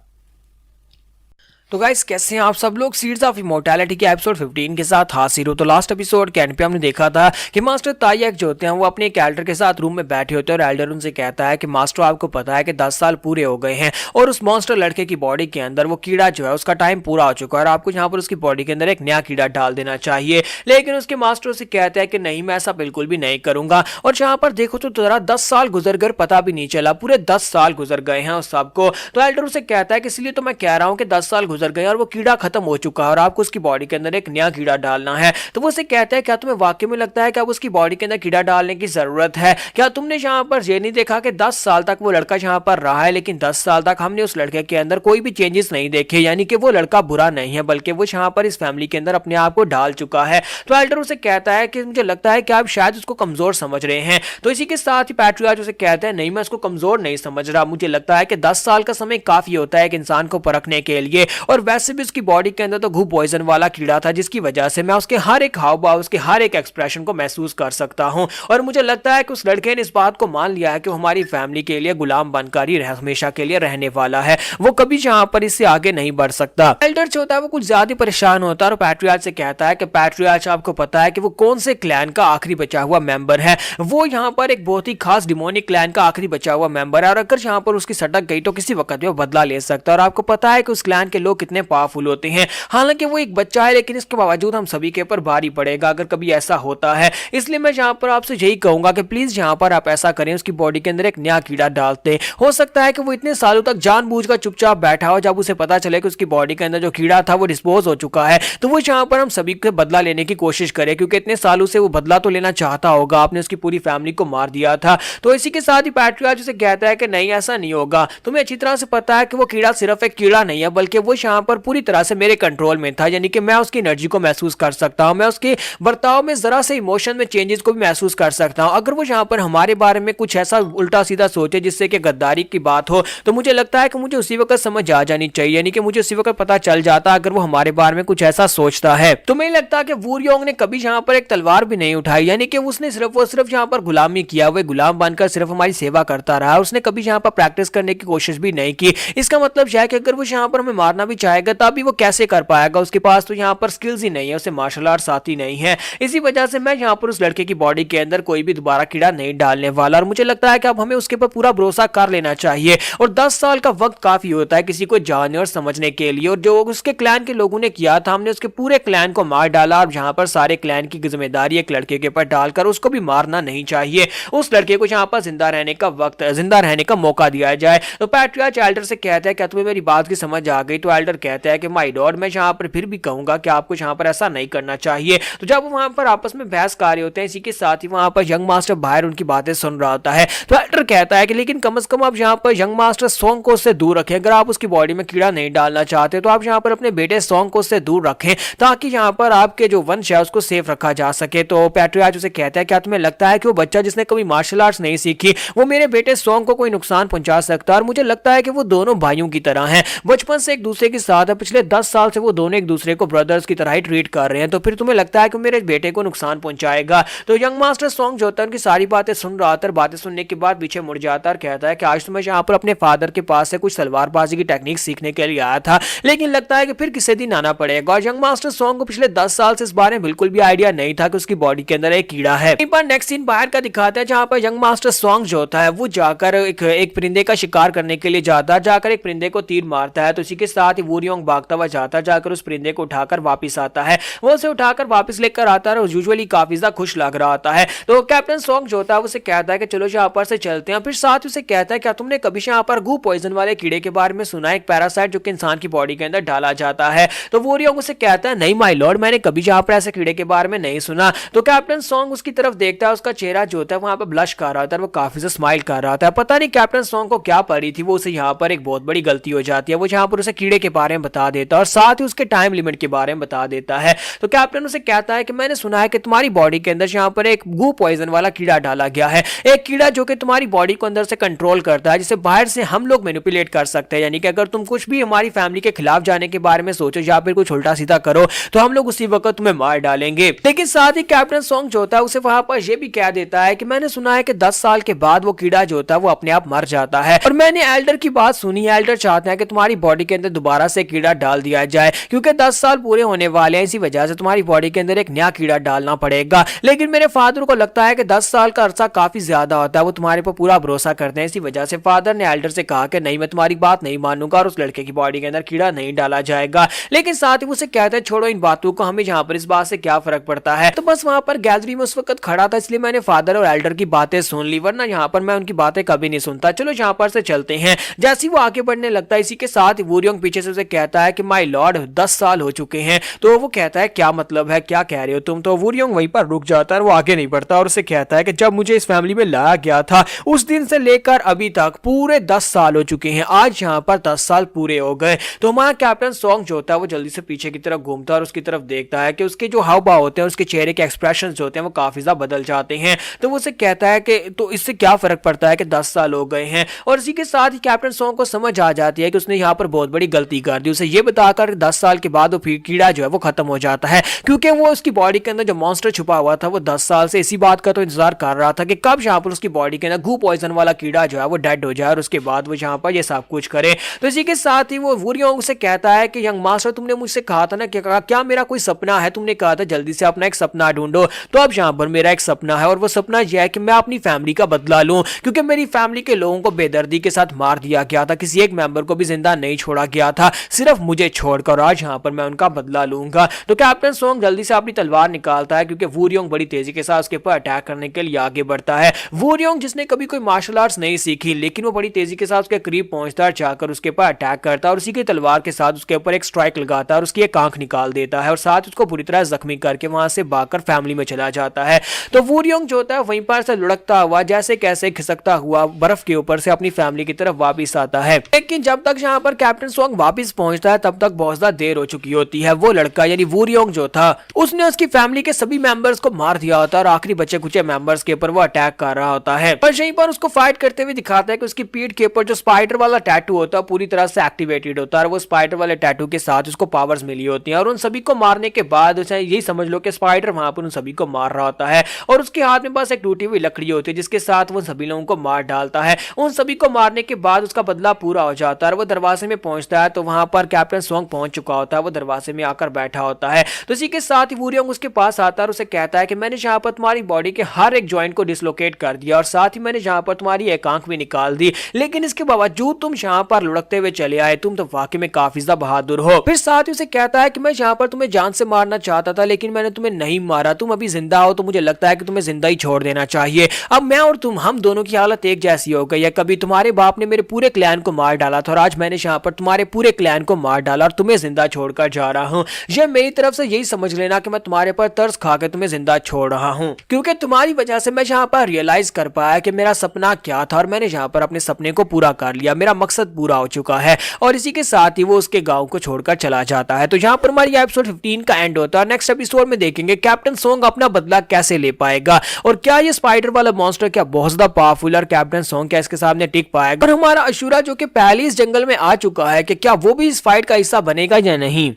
Speaker 1: तो गाइस कैसे हैं आप सब लोग? सीड्स ऑफ इमॉर्टैलिटी के एपिसोड 15 के साथ हाजिर हो। तो लास्ट एपिसोड के एंड पे हमने देखा था कि मास्टर ताइयक जो होते हैं वो अपने एक एल्डर के साथ रूम में बैठे होते हैं और एल्डर उनसे कहता है कि मास्टर आपको पता है कि 10 साल पूरे हो गए हैं और उस मॉन्स्टर लड़के की बॉडी के अंदर वो कीड़ा जो है उसका टाइम पूरा हो चुका है और आपको यहाँ पर उसकी बॉडी के अंदर एक नया कीड़ा डाल देना चाहिए। लेकिन उसके मास्टर उसे कहता है कि नहीं, मैं ऐसा बिल्कुल भी नहीं करूंगा। और जहां पर देखो तो जरा 10 साल गुजर गए, पता भी नहीं चला, पूरे 10 साल गुजर गए हैं उस सबको। तो एल्डर उसे कहता है कि इसलिए तो मैं कह रहा हूं कि 10 साल गुजर गए और वो कीड़ा खत्म हो चुका है और आपको उसकी बॉडी के अंदर एक नया कीड़ा डालना है। तो वो उसे कहता है क्या तुम्हें वाकई में लगता है कि अब उसकी बॉडी के अंदर कीड़ा डालने की जरूरत है? क्या तुमने यहाँ पर ये नहीं देखा कि 10 साल तक वो लड़का यहाँ पर रहा है लेकिन 10 साल तक हमने उस लड़के के अंदर कोई भी चेंजेस नहीं देखे, यानी कि वो लड़का बुरा नहीं है बल्कि वो यहाँ पर इस फैमिली के अंदर अपने आप को डाल चुका है। तो एल्डर उसे कहता है कि मुझे लगता है कि आप शायद उसको कमजोर समझ रहे हैं। तो इसी के साथ ही पैट्रियार्च उसे कहता है नहीं, मैं उसको कमजोर नहीं समझ रहा, मुझे लगता है कि 10 साल का समय काफी होता है एक इंसान को परखने के लिए और वैसे भी उसकी बॉडी के अंदर तो घू पॉइजन वाला कीड़ा था जिसकी वजह से मैं उसके हर एक हाव भाव, उसके हर एक एक्सप्रेशन को महसूस कर सकता हूं और मुझे लगता है कि उस लड़के ने इस बात को मान लिया है कि वो हमारी फैमिली के लिए गुलाम बनकर ही हमेशा के लिए रहने वाला है, वो कभी यहां पर इससे आगे नहीं बढ़ सकता। एल्डर जो होता है वो कुछ ज्यादा परेशान होता है और पैट्रियार्च से कहता है कि पैट्रियार्च आपको पता है कि वो कौन से क्लैन का आखिरी बचा हुआ मेंबर है? वो यहाँ पर एक बहुत ही खास डिमोनिक क्लैन का आखिरी बचा हुआ मेंबर है और अगर यहाँ पर उसकी सटक गई तो किसी वक्त वो बदला ले सकता है और आपको पता है कि उस क्लैन के लोग कितने पावरफुल होते हैं। हालांकि वो एक बच्चा है लेकिन इसके बावजूद हम सभी के ऊपर भारी पड़ेगा अगर कभी ऐसा होता है। इसलिए मैं यहाँ पर आपसे यही कहूंगा कि प्लीज यहाँ पर आप ऐसा करें, उसकी बॉडी के अंदर एक नया कीड़ा डालते। हो सकता है कि वो इतने सालों तक जानबूझकर चुपचाप बैठा हो, जब उसे पता चले कि उसकी बॉडी के अंदर जो कीड़ा था वो डिस्पोज हो चुका है तो वो यहाँ पर हम सभी को बदला लेने की कोशिश करे, क्योंकि इतने सालों से वो बदला तो लेना चाहता होगा, आपने उसकी पूरी फैमिली को मार दिया था। तो इसी के साथ ही पैट्रियार्च उसे कहता है कि नहीं, ऐसा नहीं होगा, तुम्हें अच्छी तरह से पता है कि वो कीड़ा सिर्फ एक कीड़ा नहीं है बल्कि वो यहाँ पर पूरी तरह से मेरे कंट्रोल में था, यानी कि मैं उसकी एनर्जी को महसूस कर सकता हूं, मैं उसके बर्ताव में जरा से इमोशन में चेंजेस को भी महसूस कर सकता हूं। अगर वो यहाँ पर हमारे बारे में कुछ ऐसा उल्टा सीधा सोचे जिससे कि गद्दारी की बात हो तो मुझे लगता है कि मुझे उसी वक्त समझ आ जानी चाहिए, यानी कि मुझे उसी वक्त पता चल जाता अगर वो हमारे बारे में कुछ ऐसा सोचता है। तो मुझे लगता है कि वू रियोंग ने कभी यहाँ पर एक तलवार भी नहीं उठाई, यानी कि उसने सिर्फ यहाँ पर गुलामी किया, वो गुलाम बनकर सिर्फ हमारी सेवा करता रहा, उसने कभी यहाँ पर प्रैक्टिस करने की कोशिश भी नहीं की। इसका मतलब यह है कि अगर वो यहाँ पर हमें मारना भी चाहेगा तभी वो कैसे कर पाएगा, उसके पास तो यहाँ पर स्किल्स ही नहीं है, उसे मार्शल आर्ट्स आती नहीं है। इसी वजह से मैं यहाँ पर उस लड़के की बॉडी के अंदर कोई भी दोबारा कीड़ा नहीं डालने वाला और मुझे लगता है कि अब हमें उसके ऊपर पूरा भरोसा कर लेना चाहिए और 10 साल का वक्त काफी होता है किसी को जानने और समझने के लिए। और जो उसके क्लैन के लोगों ने किया था, हमने उसके पूरे क्लैन को मार डाला और यहाँ पर सारे क्लैन की जिम्मेदारी एक लड़के के ऊपर डालकर उसको भी मारना नहीं चाहिए, उस लड़के को यहाँ पर जिंदा रहने का मौका दिया जाए। तो पैट्रियार्च एल्डर से कहता है क्या तुम्हें मेरी बात की समझ आ गई? तो एल्डर कहता है कि माय लॉर्ड, मैं यहाँ पर फिर भी कहूंगा कि आपको यहाँ पर ऐसा नहीं करना चाहिए। तो जब वहां पर आपस में बहस कर रहे होते हैं, इसी के साथ ही वहां पर यंग मास्टर बाहर उनकी बातें सुन रहा होता है। तो एल्डर कहता है कि लेकिन कम से कम आप यहाँ पर यंग मास्टर सॉन्ग को उससे दूर रखें, अगर आप उसकी बॉडी में कीड़ा नहीं डालना चाहते तो आप यहाँ पर अपने बेटे सॉन्ग को उससे दूर रखें ताकि यहाँ पर आपके जो वंश है उसको सेफ रखा जा सके। तो पैट्रियार्च उसे कहता है क्या तुम्हें लगता है कि वो बच्चा जिसने कभी मार्शल आर्ट्स नहीं सीखी वो मेरे बेटे सॉन्ग को कोई नुकसान पहुंचा सकता है? और मुझे लगता है कि वो दोनों भाइयों की तरह हैं, बचपन से एक दूसरे के साथ है, पिछले 10 साल से वो दोनों एक दूसरे को ब्रदर्स की तरह ही ट्रीट कर रहे हैं, तो फिर तुम्हें लगता है कि मेरे बेटे को नुकसान पहुंचाएगा? तो यंग मास्टर सॉन्ग जो होता है उनकी सारी बातें सुन रहा था, बातें सुनने के बाद पीछे मुड़ जाता और कहता है कि आज तो मैं यहाँ पर अपने फादर के पास से कुछ तलवारबाजी की टेक्निक सीखने के लिए आया था, लेकिन लगता है कि फिर किसी दिन आना पड़ेगा। और यंग मास्टर सॉन्ग को पिछले 10 साल से इस बारे में बिल्कुल भी आइडिया नहीं था कि उसकी बॉडी के अंदर एक कीड़ा है। एक बार नेक्स्ट सीन बाहर का दिखाता है जहां पर यंग मास्टर सॉन्ग जो होता है वो जाकर एक परिंदे का शिकार करने के लिए जाता है, जाकर एक परिंदे को तीर मारता है। तो इसी के साथ ही वूरियोंग भागता हुआ जाता, जाकर उस परिंदे को उठाकर वापस आता है। वो उसे उठाकर वापस लेकर आता है और यूजुअली काफी ज्यादा खुश लग रहा होता है। तो कैप्टन सॉन्ग जो होता है उसे कहता है कि चलो यहाँ पर से चलते हैं। फिर साथ उसे कहता है क्या तुमने कभी यहाँ पर गू पॉइजन वाले कीड़े के बारे में सुना है, एक पैरासाइट जो कि इंसान की बॉडी के अंदर डाला जाता है। तो वूरियोंग उसे कहता है नहीं माय लॉर्ड, मैंने कभी यहाँ पर ऐसे कीड़े के बारे में नहीं सुना। तो कैप्टन सॉन्ग उसकी तरफ देखता है, उसका चेहरा जो होता है वहां पर ब्लश कर रहा होता है, वो काफी से स्माइल कर रहा था। पता नहीं कैप्टन सॉन्ग को क्या पड़ी थी, वो उसे यहाँ पर एक बहुत बड़ी गलती हो जाती है। वो यहाँ पर उसे कीड़े के बारे में बता देता है और साथ ही उसके टाइम लिमिट के बारे में बता देता है। तो कैप्टन उसे कहता है कि मैंने सुना है कि तुम्हारी बॉडी के अंदर यहाँ पर एक गू पॉइजन वाला कीड़ा डाला गया है, एक कीड़ा जो कि तुम्हारी बॉडी को अंदर से कंट्रोल करता है, जिसे बाहर से हम लोग मैनिपुलेट कर सकते हैं। यानी कि अगर तुम कुछ भी हमारी फैमिली के खिलाफ जाने के बारे में सोचो या फिर कुछ उल्टा सीधा करो तो हम लोग उसी वक्त तुम्हें मार डालेंगे। लेकिन साथ ही कैप्टन सॉन्ग जो होता है उसे वहां पर यह भी कह देता है कि मैंने सुना है कि 10 साल के बाद वो कीड़ा जो होता है वो अपने आप मर जाता है। और मैंने एल्डर की बात सुनी है, एल्डर चाहते हैं कि तुम्हारी बॉडी के अंदर दोबारा से कीड़ा डाल दिया जाए, क्योंकि 10 साल पूरे होने वाले हैं, इसी वजह से तुम्हारी बॉडी के अंदर एक नया कीड़ा डालना पड़ेगा। लेकिन मेरे फादर को लगता है कि 10 साल का अरसा काफी ज्यादा होता है, वो तुम्हारे पर पूरा भरोसा करते हैं। इसी वजह से फादर ने एल्डर से कहा कि नहीं, मैं तुम्हारी बात नहीं मानूंगा और उस लड़के की बॉडी के अंदर कीड़ा नहीं डाला जाएगा। लेकिन साथ ही उसे कहते हैं छोड़ो इन बातों को, हमें यहाँ पर इस बात से क्या फर्क पड़ता है। तो बस वहां पर गैलरी में उस वक्त खड़ा था, इसलिए मैंने फादर और एल्डर की बातें सुन ली, वरना यहाँ पर मैं उनकी बातें कभी नहीं सुनता। चलो यहाँ पर से चलते हैं। जैसे वो आगे बढ़ने लगता है, इसी के साथ ही वूरियोंग पीछे से उसे कहता है कि माय लॉर्ड 10 साल हो चुके हैं। तो वो कहता है क्या मतलब है, क्या कह रहे हो तुम। तो वूरियोंग वहीं पर रुक जाता है, वो आगे नहीं बढ़ता और उसे कहता है कि जब मुझे इस फैमिली में लाया गया था उस दिन से लेकर अभी तक पूरे 10 साल हो चुके हैं, आज यहाँ पर 10 साल पूरे हो गए। तो हमारा कैप्टन सॉन्ग जो होता है वो जल्दी से पीछे की तरफ घूमता है और उसकी तरफ देखता है कि उसके जो हाव भाव होते हैं, उसके चेहरे के एक्सप्रेशन जो होते हैं वो काफी ज्यादा बदल जाते हैं। तो वो उसे कहता है कि तो इससे क्या फर्क पड़ता है कि 10 साल हो गए हैं। और इसी के साथ ही कैप्टन सॉन्ग को समझ आ जाती है कि उसने यहाँ पर बहुत बड़ी गलती कर दी। उसे ये बताकर 10 साल के बाद वो कीड़ा जो है वो खत्म हो जाता है, क्योंकि वो उसकी बॉडी के अंदर जो मॉन्स्टर छुपा हुआ था वो 10 साल से इसी बात का तो इंतजार कर रहा था कि कब यहाँ पर उसकी बॉडी के अंदर गू पॉइजन वाला कीड़ा जो है वो डेड हो जाए और उसके बाद वो यहाँ पर ये सब कुछ करे। तो इसी के साथ ही वो वूरियोंग से कहता है कि यंग मास्टर, तुमने मुझसे कहा था ना कि क्या मेरा कोई सपना है, तुमने कहा था जल्दी से अपना एक सपना ढूंढो। तो अब यहाँ पर मेरा एक सपना है और वो सपना यह है कि मैं अपनी फैमिली का बदला लूं, क्योंकि मेरी फैमिली के लोगों को बेदर्दी के साथ मार दिया गया था, किसी एक मेंबर को भी जिंदा नहीं छोड़ा गया था, सिर्फ मुझे छोड़कर। आज यहाँ पर मैं उनका बदला लूंगा। तो कैप्टन सॉन्ग जल्दी से अपनी तलवार निकालता है, क्योंकि वूरियोंग बड़ी तेजी के साथ उसके ऊपर अटैक करने के लिए आगे बढ़ता है। वूरियोंग जिसने कभी कोई मार्शल आर्ट्स नहीं सीखी, लेकिन वो बड़ी तेजी के साथ उसके करीब पहुंचता है, जाकर उसके ऊपर अटैक करता है और उसी की तलवार के साथ उसके ऊपर एक स्ट्राइक लगाता है और उसकी एक आंख निकाल देता है और साथ उसको पूरी तरह जख्मी करके वहां से भागकर फैमिली में चला जाता है। तो वूरियोंग जो होता है वहीं पर से लुढ़कता हुआ जैसे कैसे खिसकता हुआ बर्फ के ऊपर से अपनी फैमिली की तरफ वापस आता है। लेकिन जब तक यहाँ पर कैप्टन सॉन्ग वापस पहुंचता है तब तक बहुत ज्यादा देर हो चुकी होती है। वो लड़का यानी वूरियोंग जो था उसने उसकी फैमिली के सभी मेंबर्स को मार दिया होता है और आखिरी बचे कुचे मेंबर्स के ऊपर वो अटैक कर रहा होता है। पर यहीं पर उसको फाइट करते हुए दिखाता है कि उसकी पीठ के ऊपर जो स्पाइडर वाला टैटू होता है पूरी तरह से एक्टिवेटेड होता है और वो स्पाइडर वाले टैटू के साथ उसको पावर्स मिली होती हैं। और उन सभी को मारने के बाद उसे यही समझ लो कि स्पाइडर वहां पर उन सभी को मार रहा होता है और उसके हाथ में बस एक टूटी हुई लकड़ी होती है जिसके साथ वो सभी लोगों को मार डालता है। उन सभी को मारने के बाद उसका बदला पूरा हो जाता है। वो दरवाजे में पहुंचता है तो वहां पर कैप्टन सॉन्ग पहुंच चुका होता है, वो दरवाजे में आकर बैठा होता है। तो इसी के साथ ही वूरियोंग उसके पास आता है और उसे कहता है कि मैंने यहाँ पर तुम्हारी बॉडी के हर एक जॉइंट को डिसलोकेट कर दिया और साथ ही मैंने यहाँ पर तुम्हारी एक आंख भी निकाल दी, लेकिन इसके बावजूद तुम यहाँ पर लुढ़कते हुए चले आए, तुम तो वाकई में काफी ज्यादा बहादुर हो। फिर साथ ही उसे कहता है कि मैं यहाँ पर तुम्हें जान से मारना चाहता था लेकिन मैंने तुम्हें नहीं मारा, तुम अभी जिंदा हो तो मुझे लगता है कि तुम्हें जिंदा ही छोड़ देना चाहिए। अब मैं और तुम हम दोनों की हालत एक जैसी हो गई है। कभी तुम्हारे बाप ने मेरे पूरे क्लैन को मार डाला था और आज मैंने यहाँ पर तुम्हारे पूरे क्लैन को मार डाला और तुम्हें जिंदा छोड़कर जा रहा हूँ। ये मेरी तरफ से यही समझ लेना कि मैं तुम्हारे पर तरस खा के तुम्हें जिंदा छोड़ रहा हूँ, क्योंकि तुम्हारी वजह से मैं यहाँ पर रियलाइज कर पाया कि मेरा सपना क्या था और मैंने यहाँ पर अपने सपने को पूरा कर लिया, मेरा मकसद पूरा हो चुका है। और इसी के साथ ही वो उसके गांव को छोड़कर चला जाता है। तो यहाँ पर हमारी एपिसोड 15 का एंड होता है। नेक्स्ट एपिसोड में देखेंगे कैप्टन सॉन्ग अपना बदला कैसे ले पाएगा और क्या ये स्पाइडर वाला मॉन्स्टर क्या बहुत ज्यादा पावरफुल और कैप्टन सॉन्ग क्या इसके सामने टिक पाएगा। और हमारा अशूरा जो कि पहले इस जंगल में आ चुका है कि क्या वो भी इस फाइट का हिस्सा बनेगा या नहीं।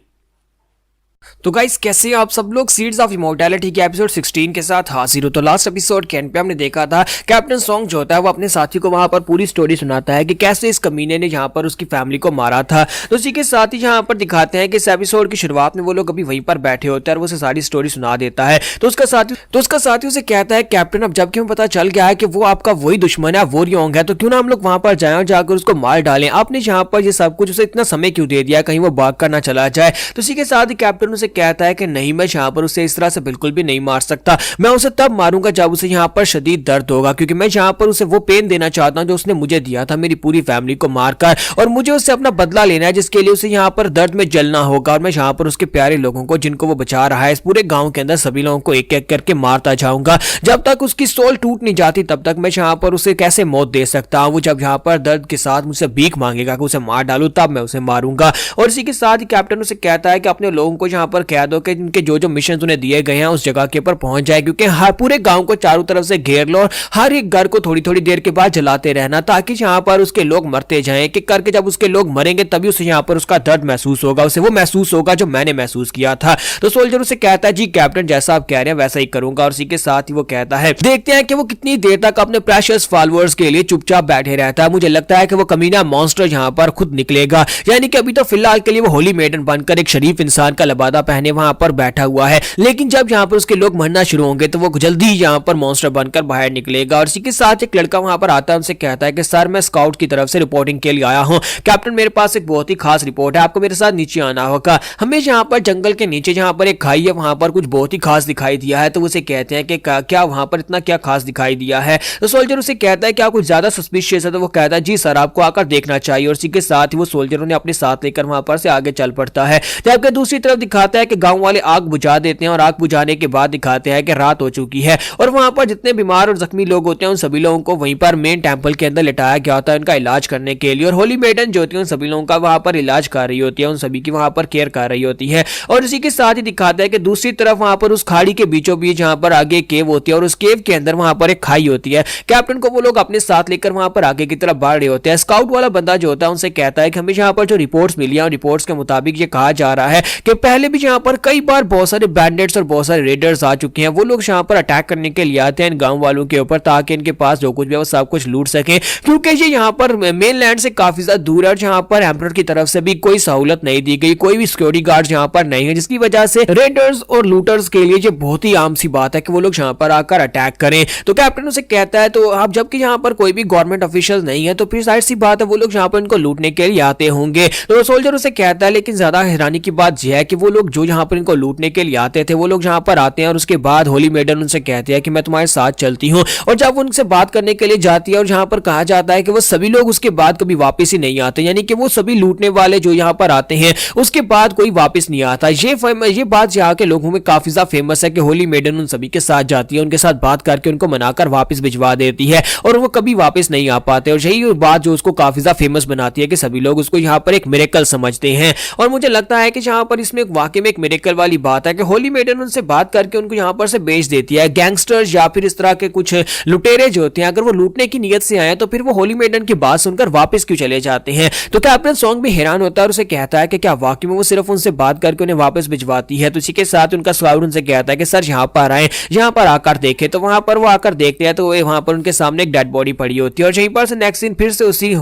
Speaker 1: तो गाइस कैसे हैं आप सब लोग। सीड्स ऑफ इमॉर्टैलिटी के एपिसोड 16 के साथ हाजिर हो। तो लास्ट एपिसोड के एंड पे हमने देखा था कैप्टन सॉन्ग जो होता है वो अपने साथी को वहां पर पूरी स्टोरी सुनाता है कि कैसे इस कमीने ने यहाँ पर उसकी फैमिली को मारा था। तो उसी के साथ ही यहाँ पर दिखाते हैं कि इस एपिसोड की शुरुआत में वो लोग अभी वहीं पर बैठे होते हैं और वो उसे सारी स्टोरी सुना देता है। तो उसका साथी उसे कहता है कैप्टन अब जबकि हमें पता चल गया है कि वो आपका वही दुश्मन है, वो योंग है, तो क्यों ना हम लोग वहां पर जाए और जाकर उसको मार डालें। आपने यहाँ पर ये सब कुछ उसे इतना समय क्यों दे दिया, कहीं वो भाग कर ना चला जाए। तो उसी के साथ ही कैप्टन उसे कहता है कि नहीं, मैं यहाँ पर उसे इस तरह से बिल्कुल भी नहीं मार सकता। मैं उसे तब मारूंगा जब उसे यहाँ पर शदीद दर्द होगा, क्योंकि मैं यहाँ पर उसे वो पेन देना चाहता हूँ जो उसने मुझे दिया था मेरी पूरी फैमिली को मारकर, और मुझे उससे अपना बदला लेना है जिसके लिए उसे यहाँ पर दर्द में जलना होगा। और मैं यहाँ पर उसके प्यारे लोगों को जिनको वो बचा रहा है इस पूरे गांव के अंदर सभी लोगों को एक एक करके मारता जाऊंगा। जब तक उसकी सोल टूट नहीं जाती तब तक मैं यहाँ पर उसे कैसे मौत दे सकता हूँ। वो जब यहाँ पर दर्द के साथ मुझसे भीख मांगेगा कि उसे मार डालू तब मैं उसे मारूंगा। और इसी के साथ ही कैप्टन उसे कहता है कि अपने लोगों को यहाँ पर कह दो कि इनके जो जो मिशन उन्हें दिए गए हैं उस जगह के ऊपर पहुंच जाए, क्योंकि हर पूरे गांव को चारों तरफ से घेर लो और हर एक घर को थोड़ी थोड़ी देर के बाद जलाते रहना, ताकि यहाँ पर उसके लोग मरते जाएं। कि करके जब उसके लोग मरेंगे तभी उसे यहाँ पर उसका दर्द महसूस होगा, उसे वो महसूस होगा जो मैंने महसूस किया था। तो सोल्जर उसे कहता है जी कैप्टन जैसा आप कह रहे हैं वैसा ही करूंगा। और इसी के साथ ही वो कहता है देखते हैं कि वो कितनी देर तक अपने प्रेशियस फॉलोअर्स के लिए चुपचाप बैठे रहता है। मुझे लगता है कि वो कमीना मॉन्स्टर यहाँ पर खुद निकलेगा, यानी कि अभी तो फिलहाल के लिए वो होली मेडन बनकर एक शरीफ इंसान का लबादा पहने वहां पर बैठा हुआ है, लेकिन जब यहाँ पर उसके लोग मरना शुरू होंगे तो वो जल्दी ही यहाँ पर मॉन्स्टर बनकर बाहर निकलेगा। और इसी के साथ एक लड़का वहां पर आता है, उनसे कहता है कि सर मैं स्काउट की तरफ से रिपोर्टिंग के लिए आया हूँ। कैप्टन मेरे पास एक बहुत ही खास रिपोर्ट है, आपको मेरे साथ नीचे आना होगा। हमें यहाँ पर जंगल के नीचे जहाँ पर एक खाई है वहां पर कुछ बहुत ही खास दिखाई दिया है। तो उसे कहते हैं कि क्या वहां पर इतना क्या खास दिखाई दिया है। तो सोल्जर उसे कहता है क्या कुछ ज्यादा सस्पिशियस है। तो वो कहता है जी सर आपको आकर देखना चाहिए। और इसी के साथ ही वो सोल्जरों ने अपने साथ लेकर वहां पर से आगे चल पड़ता है। जबकि दूसरी तरफ दिखाता है कि गांव वाले आग बुझा देते हैं और आग बुझाने के बाद दिखाते हैं कि रात हो चुकी है और वहां पर जितने बीमार और जख्मी लोग होते हैं उन सभी लोगों को वहीं पर मेन टेंपल के अंदर लिटाया गया होता है उनका इलाज करने के लिए। और होली मेडन जो होती है उन सभी लोगों का वहां पर इलाज कर रही होती है, उन सभी की वहां पर केयर कर रही होती है। और इसी के साथ ही दिखाता है कि दूसरी तरफ वहां पर उस खाड़ी के बीचों बीच जहां पर आगे केव होती है और उस केव के अंदर वहां पर एक खाई होती है। कैप्टन को वो लोग अपने साथ लेकर वहां पर आगे की तरफ बढ़ रहे होते हैं। स्काउट वाला बंदा जो होता है उनसे कहता है कि हमें यहाँ पर जो रिपोर्ट्स मिली है रिपोर्ट्स के मुताबिक ये कहा जा रहा है कि पहले भी यहाँ पर कई बार बहुत सारे बैंडिट्स और बहुत सारे रेडर्स आ चुके हैं। वो लोग यहाँ पर अटैक करने के लिए आते हैं गांव वालों के ऊपर ताकि इनके पास जो कुछ भी है वो सब कुछ लूट सके, क्योंकि ये यहाँ पर मेन लैंड से काफी ज्यादा दूर है और यहाँ पर एम्परर की तरफ से भी कोई सहूलत नहीं दी गई, कोई भी सिक्योरिटी गार्ड यहाँ पर नहीं है, जिसकी वजह से रेडर्स और लूटर्स के लिए ये बहुत ही आम सी बात है कि वो लोग यहाँ पर आकर अटैक करें। तो कैप्टन उसे कहता है तो अब जबकि यहाँ पर कोई भी गवर्नमेंट ऑफिशियल नहीं है तो फिर जाहिर सी बात है वो लोग यहाँ पर इनको लूटने के लिए आते होंगे। तो सोल्जर उसे कहता है लेकिन ज्यादा हैरानी की बात यह है कि वो लोग जो यहाँ पर इनको लूटने के लिए आते थे वो लोग यहाँ पर आते हैं और उसके बाद होली मेडन उनसे कहती है कि मैं तुम्हारे साथ चलती हूँ। और जब उनसे बात करने के लिए जाती है और जहाँ पर कहा जाता है कि वो सभी लोग उसके बाद कभी वापस ही नहीं आते, यानी कि वो सभी लूटने वाले जो यहाँ पर आते हैं उसके बाद कोई वापस नहीं आता। ये बात यहाँ के लोगों में काफी ज्यादा फेमस है कि होली मेडन उन सभी के साथ जाती है, उनके साथ बात करके उनको मनाकर वापस भिजवा देती है और वो कभी वापस नहीं आ पाते। और यही बात जो उसको काफी ज्यादा फेमस बनाती है कि सभी लोग उसको यहाँ पर एक मिरेकल समझते हैं। और मुझे लगता है कि यहाँ पर इसमें वाकई में एक मिरेकल वाली बात है कि होली मेडन उनसे बात करके उनको यहाँ पर से बेच देती है। गैंगस्टर्स या फिर इस तरह के कुछ लुटेरे जो होते हैं अगर वो लूटने की नीयत से आए तो फिर वो होली मेडन की बात सुनकर वापस क्यों चले जाते हैं। तो कैप्टन सॉन्ग भी हैरान होता है और उसे कहता है कि क्या वाकई में वो सिर्फ उनसे बात करके उन्हें वापस भिजवाती है। तो इसी के साथ उनका स्क्वाड उनसे कहता है कि सर यहाँ पर आए, यहाँ पर आकर देखे। तो वहां पर वो आकर देखते हैं तो वहां पर उनके सामने एक डेड बॉडी पड़ी होती है और यहीं पर से नेक्स्ट सीन फिर से उसी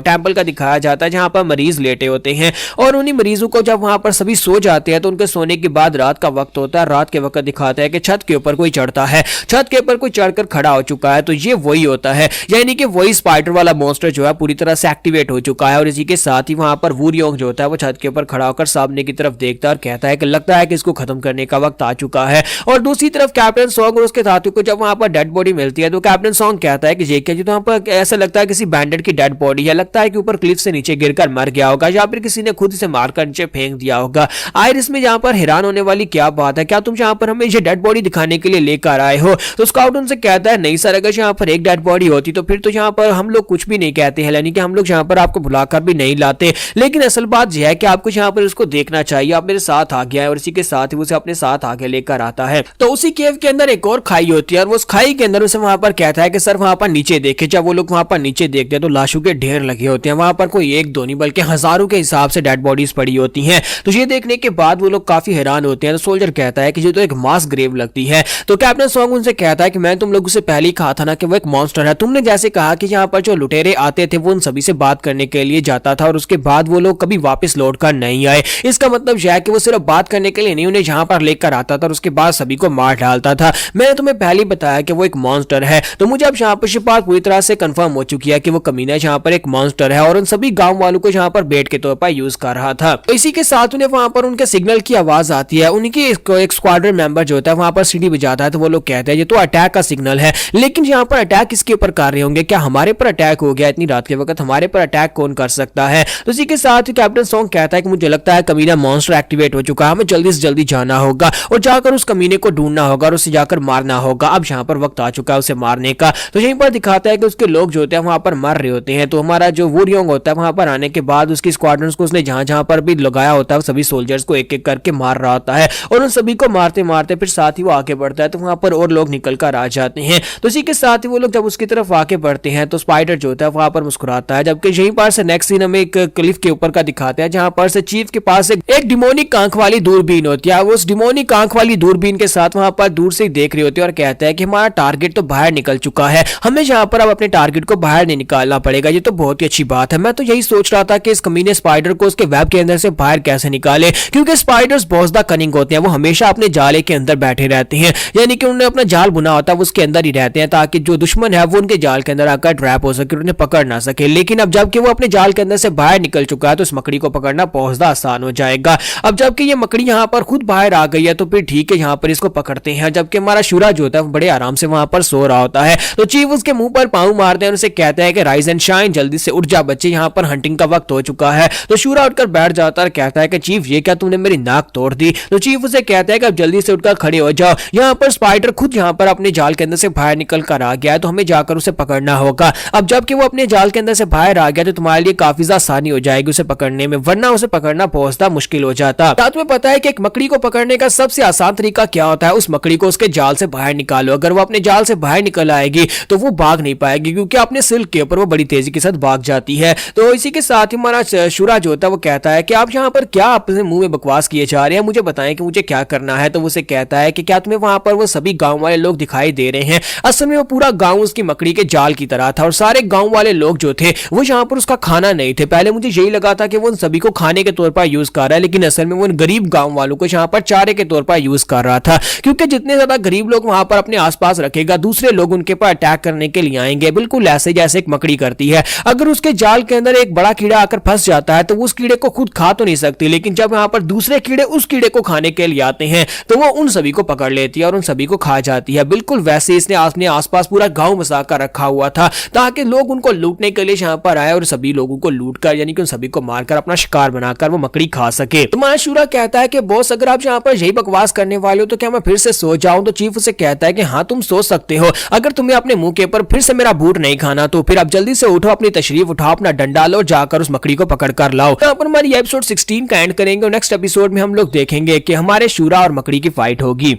Speaker 1: टेंपल का दिखाया जाता है जहां पर मरीज लेटे होते हैं। और उन्हीं मरीजों को जब वहां पर सभी सो जाते हैं तो उनके सोने के बाद रात का वक्त होता है। रात के वक्त दिखाता है कि छत के ऊपर कोई चढ़ता है, छत के ऊपर कोई चढ़कर खड़ा हो चुका है। तो ये वही होता है, यानी कि वही स्पाइडर वाला मॉन्स्टर जो है पूरी तरह से एक्टिवेट हो चुका है। और इसी के साथ ही वहां पर वूरियोंग जो होता है वो छत के ऊपर खड़ा होकर सामने की तरफ देखता है और कहता है कि लगता है कि इसको खत्म करने का वक्त आ चुका है। और दूसरी तरफ कैप्टन सॉन्ग और उसके साथियों को जब वहां पर डेड बॉडी मिलती है तो कैप्टन सॉन्ग कहता है कि ये क्या, जो वहां पर ऐसा लगता है किसी बैंडेड की डेड बॉडी है, लगता है कि ऊपर क्लिफ से नीचे गिरकर मर गया होगा या फिर किसी ने खुद से मारकर नीचे फेंक दिया होगा। आयरिस में यहाँ पर हैरान होने वाली क्या बात है, क्या तुम यहाँ पर हमें ये डेड बॉडी दिखाने के लिए लेकर आए हो। तो स्काउट उनसे कहता है नहीं सर, अगर यहाँ पर एक डेड बॉडी होती तो फिर तो यहाँ पर हम लोग कुछ भी नहीं कहते हैं, यानी कि हम लोग यहाँ पर आपको बुलाकर भी नहीं लाते। लेकिन असल बात यह है कि आपको यहाँ पर उसको देखना चाहिए, आप मेरे साथ आ गया है। और इसी के साथ ही उसे अपने साथ आगे लेकर आता है। तो उसी केव के अंदर एक और खाई होती है और उस खाई के अंदर उसे वहां पर कहता है कि सर वहां पर नीचे देखे। जब वो लोग वहां पर नीचे देखते हैं तो लाशों के ढेर लगे होते हैं, वहां पर कोई एक दो नहीं बल्कि हजारों के हिसाब से डेड बॉडीज पड़ी होती हैं। तो ये देखने के बाद बाद वो लोग काफी हैरान होते हैं। तो सोल्जर कहता है कि ये तो एक मास ग्रेव लगती है। तो कैप्टन सॉन्ग उनसे कहता है कि मैं तुम लोगों से पहले ही कहा था ना कि वो एक मॉन्स्टर है। तुमने जैसे कहा कि यहाँ पर जो लुटेरे आते थे वो उन सभी से बात करने के लिए जाता था और उसके बाद वो लोग कभी वापस लौट कर नहीं आए। इसका मतलब यह है कि वो सिर्फ बात करने के लिए नहीं, उन्हें यहाँ पर लेकर आता था और उसके बाद सभी को मार डालता था। मैंने तुम्हें पहले ही बताया कि वो एक मॉन्स्टर है। तो मुझे अब यहाँ पर बात पूरी तरह से कंफर्म हो चुकी है कि वो कमीना यहाँ पर एक मॉन्स्टर है और उन सभी गांव वालों को यहाँ पर बेट के तौर पर यूज कर रहा था। तो इसी के साथ उन्हें वहां पर उनके सिग्नल की आवाज आती है। उनकी एक स्क्वाड्रन मेंबर जो होता है वहां पर सीढ़ी बजाता है। तो वो लोग कहते हैं ये तो अटैक का सिग्नल है, लेकिन यहाँ पर अटैक किसके ऊपर कर रहे होंगे? क्या हमारे पर अटैक हो गया? इतनी रात के वक्त हमारे पर अटैक कौन कर सकता है? तो इसी के साथ कैप्टन सॉन्ग कहता है कि मुझे लगता है कमीना मॉन्स्टर एक्टिवेट हो चुका है, हमें जल्दी से जल्दी जाना होगा और जाकर उस कमीने को ढूंढना होगा और उसे जाकर मारना होगा। अब यहाँ पर वक्त आ चुका है उसे मारने का। तो यहीं पर दिखाता है कि उसके लोग जो होते हैं वहां पर मर रहे होते हैं। तो हमारा जो वुरयोंग होता है वहां पर आने के बाद उसकी स्क्वाड्रन को उसने जहां जहां पर भी लगाया होता है सभी सोल्जर्स को एक एक करके मार रहा होता है और उन सभी को मारते मारते फिर साथ ही वो आगे बढ़ता है। तो वहां पर और लोग निकल कर आ जाते हैं। तो इसी के साथ ही वो लोग जब उसकी तरफ आगे बढ़ते हैं तो स्पाइडर जो होता है वहां पर मुस्कुराता है। जबकि यहीं पर से नेक्स्ट सीन हमें एक क्लिफ के ऊपर का दिखाते हैं जहां पर से चीफ के पास एक डिमोनिक आंख वाली दूरबीन होती है। वो उस डिमोनिक आंख वाली दूरबीन के साथ वहां पर दूर से ही देख रही होती है और कहता है कि हमारा टारगेट तो बाहर निकल चुका है, हमें यहाँ पर अब अपने टारगेट को बाहर नहीं निकालना पड़ेगा। ये तो बहुत ही अच्छी बात है। मैं तो यही सोच रहा था कि इस कमीने स्पाइडर को उसके वेब के अंदर से बाहर कैसे निकाले, क्योंकि स्पाइडर्स बहुत ज्यादा कनिंग होते हैं। वो हमेशा अपने जाले के अंदर बैठे रहते हैं, यानी कि उन्होंने अपना जाल बुना होता है वो उसके अंदर ही रहते हैं ताकि जो दुश्मन है वो उनके जाल के अंदर आकर ट्रैप हो सके, उन्हें पकड़ ना सके। लेकिन अब जबकि वो अपने जाल के अंदर से बाहर निकल चुका है तो इस मकड़ी को पकड़ना बहुत ज्यादा आसान हो जाएगा। अब जबकि ये मकड़ी यहाँ पर खुद बाहर आ गई है तो फिर ठीक है, यहाँ पर इसको पकड़ते हैं। जबकि हमारा शूरा जो होता है वो बड़े आराम से वहां पर सो रहा होता है। तो चीफ उसके मुंह पर पांव मारते हैं और उसे कहता है कि राइज एंड शाइन, जल्दी से उठ जा बच्चे, यहाँ पर हंटिंग का वक्त हो चुका है। तो शूरा उठकर बैठ जाता है, कहता है कि चीफ ये क्या तुमने मेरी नाक तोड़ दी? तो चीफ उसे कहता है कि अब जल्दी से उठकर खड़े हो जाओ, यहाँ पर स्पाइडर खुद यहाँ पर अपने जाल के अंदर से बाहर निकल कर आ गया है तो हमें जाकर उसे पकड़ना होगा। अब जबकि वो अपने जाल के अंदर से बाहर आ गया तो तुम्हारे लिए काफी ज्यादा आसानी हो जाएगी उसे पकड़ने में, वरना उसे पकड़ना बहुत ज्यादा मुश्किल हो जाता। तुम्हें पता है कि एक मकड़ी को पकड़ने का सबसे आसान तरीका क्या होता है? उस मकड़ी को उसके जाल से बाहर निकालो। अगर वो अपने जाल से बाहर निकल आएगी तो वो भाग नहीं पाएगी, क्योंकि अपने सिल्क के ऊपर वो बड़ी तेजी के साथ भाग जाती है। तो इसी के साथ ही हमारा शूरा जो होता है वो कहता है कि आप यहाँ पर क्या अपने मुंह में बकवास किए जा रहे हैं, मुझे बताएं कि मुझे क्या करना है। तो वो उसे कहता है कि क्या तुम्हें वहां पर वो सभी गांव वाले लोग दिखाई दे रहे हैं? असल में वो पूरा गांव उसकी मकड़ी के जाल की तरह था और सारे गांव वाले लोग जो थे वो यहाँ पर उसका खाना नहीं थे। पहले मुझे यही लगा था कि वो उन सभी को खाने के तौर पर यूज कर रहा है, लेकिन असल में वो उन गरीब गांव वालों को यहाँ पर चारे के तौर पर यूज कर रहा था, क्योंकि जितने ज्यादा गरीब लोग वहां पर अपने आसपास रखेगा दूसरे लोग उनके पर अटैक करने के लिए आएंगे, बिल्कुल ऐसे जैसे एक मकड़ी करती है। अगर उसके जाल के अंदर एक बड़ा कीड़ा आकर फंस जाता है तो वो उस कीड़े को खुद खा तो नहीं सकती, लेकिन जब यहाँ पर दूसरे कीड़े उस कीड़े को खाने के लिए आते हैं तो वो उन सभी को पकड़ लेती है और उन सभी को खा जाती है। बिल्कुल वैसे इसने अपने आसपास पूरा गांव बसा कर रखा हुआ था ताकि लोग उनको लूटने के लिए यहाँ पर आए और सभी लोगों को लूट कर यानी कि उन सभी को मारकर अपना शिकार बनाकर वो मकड़ी खा सके। तो माशूरा कहता है कि बॉस अगर आप यहाँ पर यही बकवास करने वाले हो तो क्या मैं फिर से सो जाऊं? तो चीफ उसे कहता है कि हाँ तुम सो सकते हो, अगर तुम्हें अपने मुंह के ऊपर फिर से मेरा बूट नहीं खाना तो फिर अब जल्दी से उठो, अपनी तशरीफ उठाओ, अपना डंडा लो, जाकर उस मकड़ी को पकड़ कर लाओ। यहाँ पर हमारी एपिसोड 16 का एंड करेंगे और नेक्स्ट एपिसोड में हम लोग देखेंगे कि हमारे शूरा और मकड़ी की फाइट होगी।